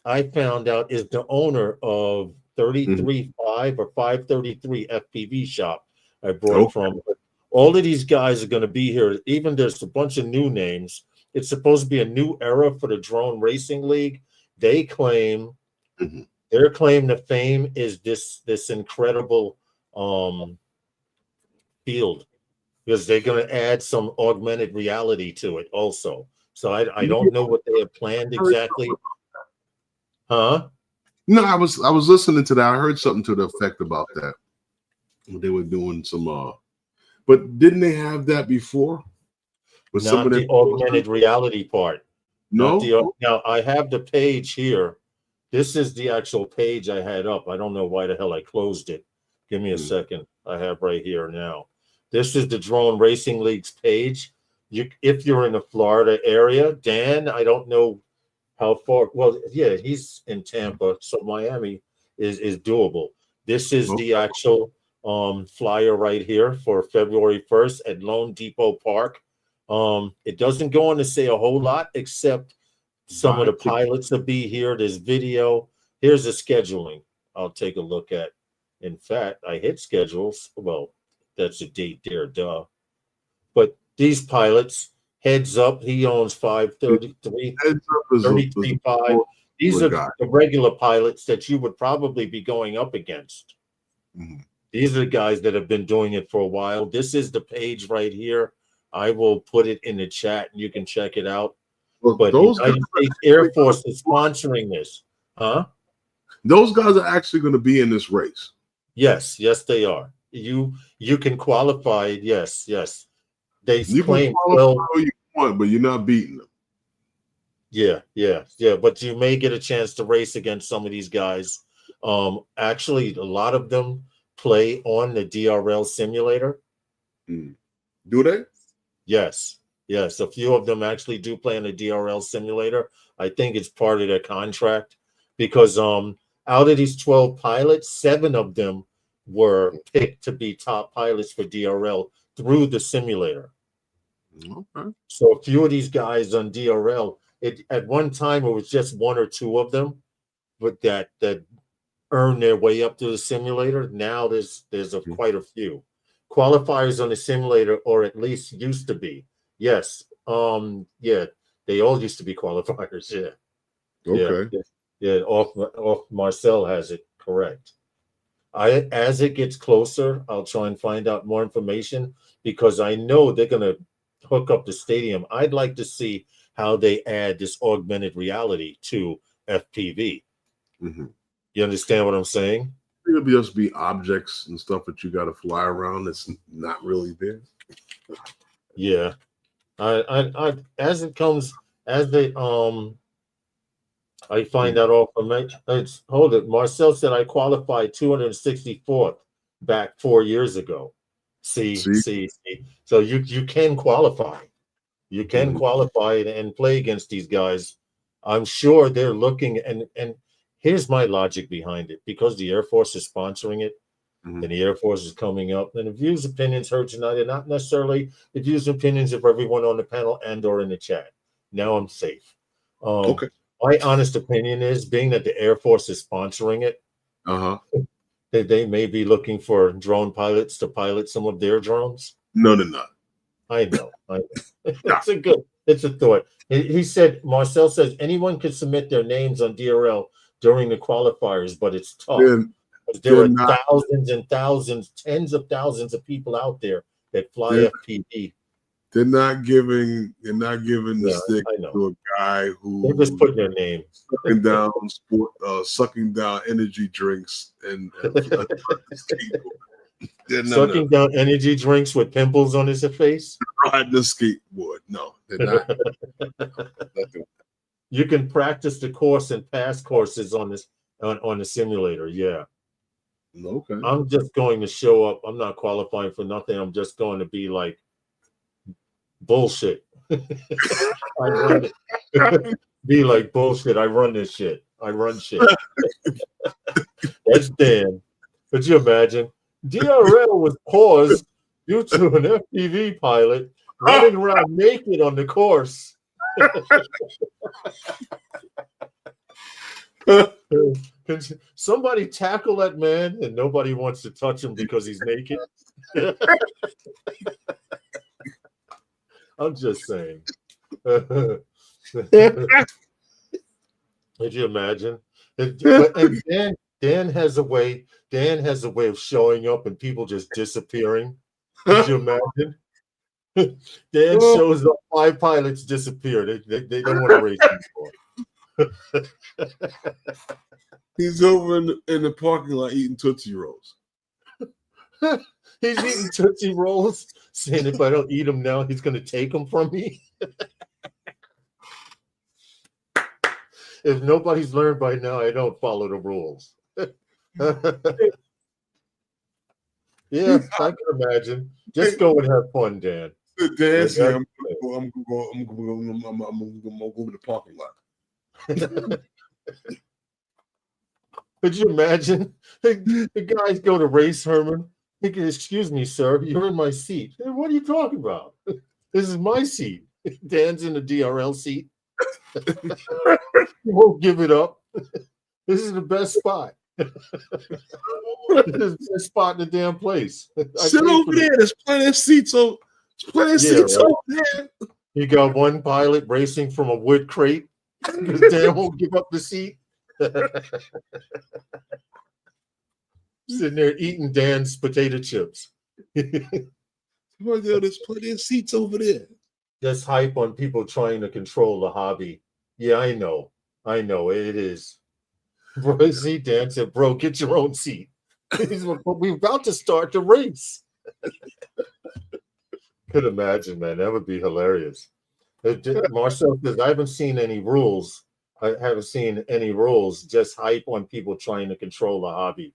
Speaker 3: I found out is the owner of 33.5 or 533 FPV shop I brought from. All of these guys are going to be here. Even there's a bunch of new names. It's supposed to be a new era for the Drone Racing League. They claim their claim to fame is this incredible field, because they're going to add some augmented reality to it also. So I don't know what they have planned exactly. Huh?
Speaker 2: No, I was listening to that. I heard something to the effect about that. They were doing some but didn't they have that before? With
Speaker 3: Not the augmented reality part.
Speaker 2: No.
Speaker 3: Now I have the page here. This is the actual page I had up. I don't know why the hell I closed it. Give me a second. I have right here now. This is the Drone Racing League's page. If you're in the Florida area, Dan, I don't know how far. Well, yeah, he's in Tampa, so Miami is doable. This is the actual flyer right here for February 1st at Lone Depot Park. It doesn't go on to say a whole lot, except some of the pilots will be here. There's video. Here's the scheduling I'll take a look at. In fact, I hit schedules. Well, that's a date there, duh. But these pilots, heads up, he owns 533, 33.5. These are the regular pilots that you would probably be going up against. These are the guys that have been doing it for a while. This is the page right here. I will put it in the chat and you can check it out. Well, but the United States Air Force is sponsoring this. Huh?
Speaker 2: Those guys are actually going to be in this race.
Speaker 3: Yes, they are. You can qualify. Yes. They claim
Speaker 2: all you want, but you're not beating them.
Speaker 3: Yeah. But you may get a chance to race against some of these guys. Actually, a lot of them play on the DRL simulator.
Speaker 2: Do they?
Speaker 3: Yes. A few of them actually do play on the DRL simulator. I think it's part of their contract, because out of these 12 pilots, 7 of them were picked to be top pilots for DRL through the simulator. So a few of these guys on DRL, at one time it was just 1 or 2 of them, but that earned their way up to the simulator. Now there's quite a few qualifiers on the simulator, or at least used to be. Yes. They all used to be qualifiers. Yeah. Off Marcel has it correct. As it gets closer, I'll try and find out more information, because I know they're gonna hook up the stadium. I'd like to see how they add this augmented reality to FPV. You understand what I'm saying?
Speaker 2: It'll just be objects and stuff that you got to fly around that's not really there.
Speaker 3: Yeah. I as it comes, as they I find out off of me. Hold it. Marcel said I qualified 264th back 4 years ago. See. So you can qualify. You can qualify and play against these guys. I'm sure they're looking, and here's my logic behind it. Because the Air Force is sponsoring it, and the Air Force is coming up, and the views, opinions heard tonight are not necessarily the views and opinions of everyone on the panel and or in the chat. Now I'm safe.
Speaker 2: Okay.
Speaker 3: My honest opinion is, being that the Air Force is sponsoring it, they may be looking for drone pilots to pilot some of their drones.
Speaker 2: No, they're not.
Speaker 3: I know. It's a thought. He said, Marcel says, anyone can submit their names on DRL during the qualifiers, but it's tough. There are thousands and thousands, tens of thousands of people out there that fly FPV.
Speaker 2: They're not giving the stick
Speaker 3: I know.
Speaker 2: to a guy who
Speaker 3: They're just putting their name.
Speaker 2: sucking down energy drinks and
Speaker 3: Sucking down energy drinks with pimples on his face.
Speaker 2: riding the skateboard. No, they're not.
Speaker 3: You can practice the course and pass courses on this on the simulator. Yeah.
Speaker 2: Okay.
Speaker 3: I'm just going to show up. I'm not qualifying for nothing. I'm just going to be like bullshit. Be like bullshit. I run this shit. I run shit. That's Dan. Could you imagine? DRL was paused due to an FPV pilot running around naked on the course. Can somebody tackle that man? And nobody wants to touch him because he's naked. I'm just saying. Could you imagine? And Dan has a way. Dan has a way of showing up and people just disappearing. Could you imagine? Dan shows up. 5 pilots disappear. They don't want to race anymore.
Speaker 2: He's over in the parking lot eating Tootsie Rolls.
Speaker 3: He's eating Tootsie Rolls, saying if I don't eat them now, he's going to take them from me. If nobody's learned by now, I don't follow the rules. Yeah, I can imagine. Just go and have fun, Dan.
Speaker 2: Dan said, I'm gonna go to the parking lot.
Speaker 3: Could you imagine? The guys go to race Herman. He can, excuse me, sir, you're in my seat. What are you talking about? This is my seat. Dan's in the DRL seat. He won't give it up. This is the best spot. This is the best spot in the damn place.
Speaker 2: Sit over there. There's plenty of seats over. Over there.
Speaker 3: You got one pilot racing from a wood crate because Dan won't give up the seat. Sitting there eating Dan's potato chips.
Speaker 2: There's plenty of seats over there.
Speaker 3: Just hype on people trying to control the hobby. Yeah, I know. It is. Bro, see, Dan said, bro, get your own seat. We're about to start the race. Could imagine, man. That would be hilarious. Marcel says, I haven't seen any rules. Just hype on people trying to control the hobby.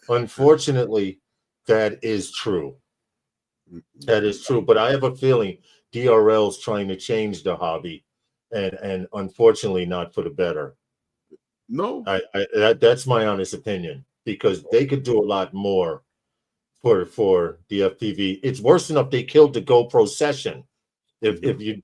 Speaker 3: Unfortunately, that is true. That is true. But I have a feeling DRL's trying to change the hobby, and unfortunately not for the better.
Speaker 2: No.
Speaker 3: That's my honest opinion, because they could do a lot more for the FPV. It's worse enough they killed the GoPro session. If you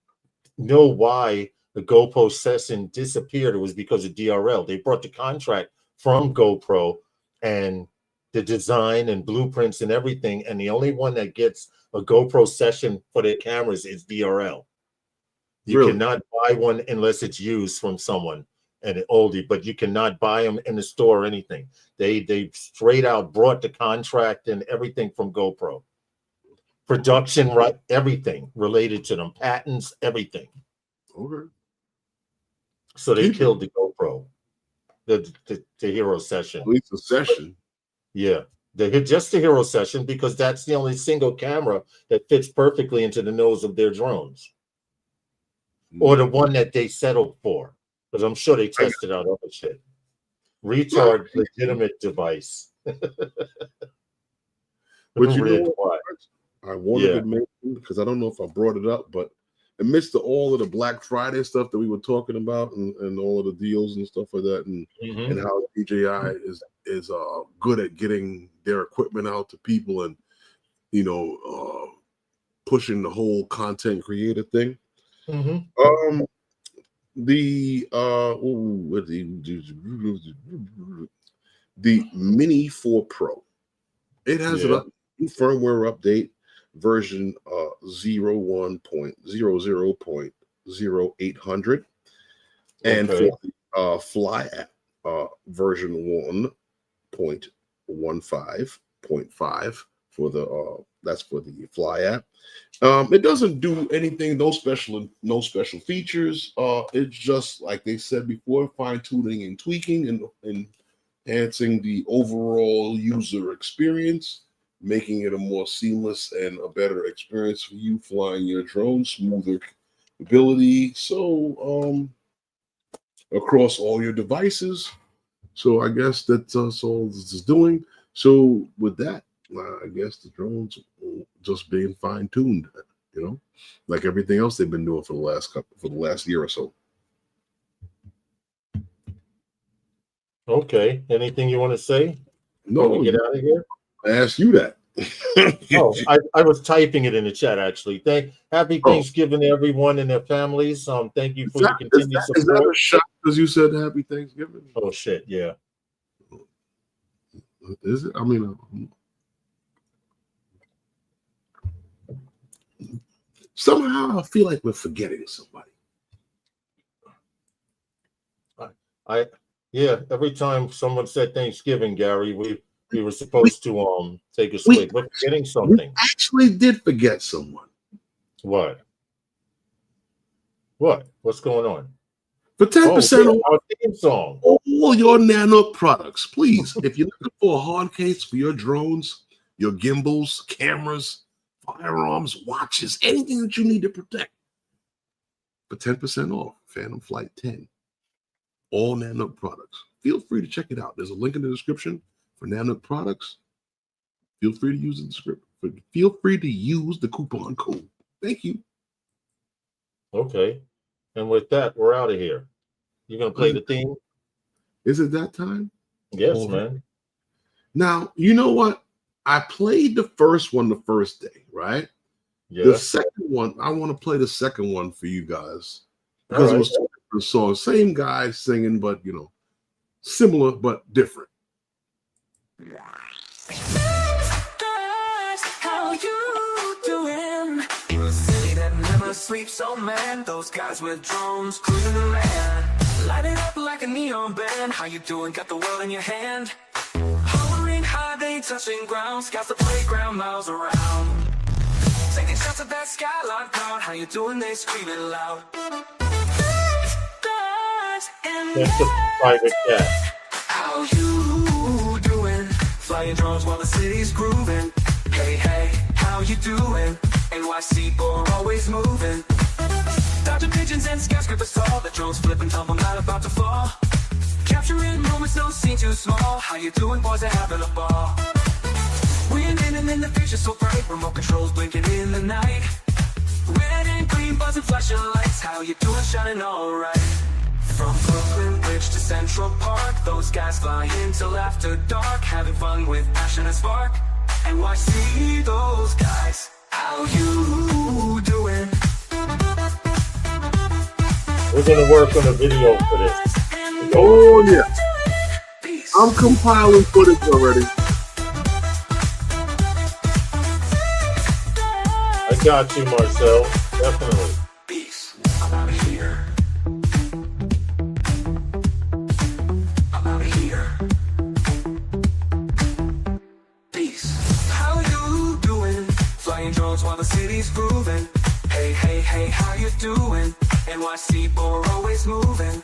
Speaker 3: know why the GoPro session disappeared, it was because of DRL. They brought the contract from GoPro and the design and blueprints and everything, and the only one that gets a GoPro session for their cameras is DRL. You cannot buy one unless it's used from someone, and oldie, but you cannot buy them in the store or anything. They straight out brought the contract and everything from GoPro. Production, right? Everything related to them, patents, everything.
Speaker 2: Okay.
Speaker 3: So they killed the GoPro, the Hero Session.
Speaker 2: At least a session.
Speaker 3: Yeah, just the Hero Session, because that's the only single camera that fits perfectly into the nose of their drones, or the one that they settled for. Because I'm sure they tested out other shit. Retard legitimate device.
Speaker 2: But you know what? I wanted to mention, because I don't know if I brought it up, but amidst all of the Black Friday stuff that we were talking about, and all of the deals and stuff like that, and how DJI is good at getting their equipment out to people, and pushing the whole content creator thing. The Mini 4 Pro, it has a new firmware update, version 01.00.0800, and for the Fly app, version 1.15.5 for the That's for the Fly app. It doesn't do anything, no special features. It's just like they said before, fine-tuning and tweaking and enhancing the overall user experience, making it a more seamless and a better experience for you flying your drone, smoother ability. So across all your devices. So I guess that's all this is doing. So with that, I guess the drones just being fine-tuned, like everything else they've been doing for the last year or so.
Speaker 3: Okay. Anything you want to say?
Speaker 2: No,
Speaker 3: we get out of here.
Speaker 2: I asked you that.
Speaker 3: Oh, I was typing it in the chat actually. Happy Thanksgiving to everyone and their families. Thank you for your continued support.
Speaker 2: Is that a shock because you said Happy Thanksgiving?
Speaker 3: Oh shit, yeah.
Speaker 2: Is it? I mean, somehow I feel like we're forgetting somebody.
Speaker 3: Every time someone said Thanksgiving, Gary, we were supposed to take a swig. We're forgetting something.
Speaker 2: We actually did forget someone.
Speaker 3: What? What's going on?
Speaker 2: For 10% off
Speaker 3: our theme song.
Speaker 2: All your Nano products, please. If you're looking for a hard case for your drones, your gimbals, cameras, firearms, watches, anything that you need to protect, for 10% off, Phantom Flight 10. All Nano products. Feel free to check it out. There's a link in the description for Nano products. Feel free to use Feel free to use the coupon code. Thank you.
Speaker 3: Okay. And with that, we're out of here. You're going to play the theme?
Speaker 2: Is it that time?
Speaker 3: Yes, man.
Speaker 2: Now, you know what? I played the first one the first day, right?
Speaker 3: Yeah.
Speaker 2: The second one, I want to play the second one for you guys. Because it was two different songs. Same guy singing, but, similar but different.
Speaker 8: How you doing? The city that never sleeps, oh man. Those guys with drones cruising the land, light it up like a neon band. How you doing? Got the world in your hand. Hovering high, they ain't touching ground. Scouts the playground miles around, taking shots at that skyline crowd. How you doing? They screaming loud.
Speaker 3: That's the private jet.
Speaker 8: How you doing? Flying drones while the city's grooving. Hey, hey, how you doing? NYC boy, always moving. Dodging pigeons and skyscrapers tall. The drones flip and tumble, not about to fall. Capturing moments, no scene too small. How you doing, boys? Are having a ball. We're in the future so bright. Remote controls blinking in the night. Red and green buzzing, flashing lights. How you doing? Shining alright. From Brooklyn Bridge to Central Park, those guys fly till after dark, having fun with passion and spark. NYC, those guys, how you doing?
Speaker 3: We're gonna work on a video for this.
Speaker 2: Oh yeah, I'm compiling footage already.
Speaker 3: I got you, Marcel. Definitely.
Speaker 8: Peace. I'm out of here. Drones while the city's grooving. Hey, hey, hey, how you doing? NYC boy, always moving.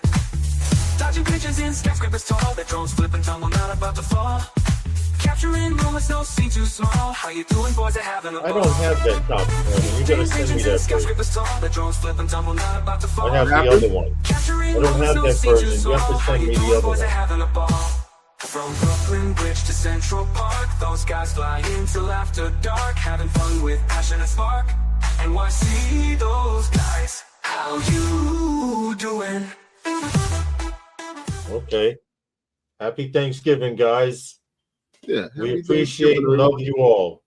Speaker 8: Dodging pigeons in skyscrapers tall. The drones flip and tumble, not about to fall. Capturing moments, no scene too small. How you doing, boys? Are having a ball.
Speaker 3: I don't have that copy. You gotta send me that version.
Speaker 8: The drones flip and tumble, not about to fall.
Speaker 3: I have the other one. I don't have that version. You have to send me the other one.
Speaker 8: From Brooklyn Bridge to Central Park, those guys fly till after dark, having fun with passion and spark. NYC, those guys, how you doing?
Speaker 3: Okay. Happy Thanksgiving, guys.
Speaker 2: Yeah.
Speaker 3: We appreciate and love you all.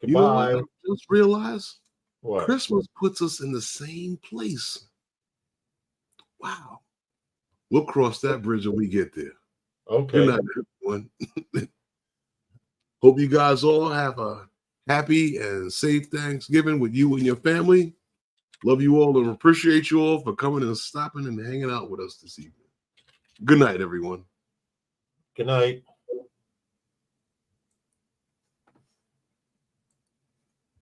Speaker 3: Goodbye.
Speaker 2: You know what I just realized?
Speaker 3: What?
Speaker 2: Christmas puts us in the same place. Wow. We'll cross that bridge when we get there.
Speaker 3: Okay.
Speaker 2: Good night, everyone. Hope you guys all have a happy and safe Thanksgiving with you and your family. Love you all and appreciate you all for coming and stopping and hanging out with us this evening. Good night, everyone.
Speaker 3: Good night.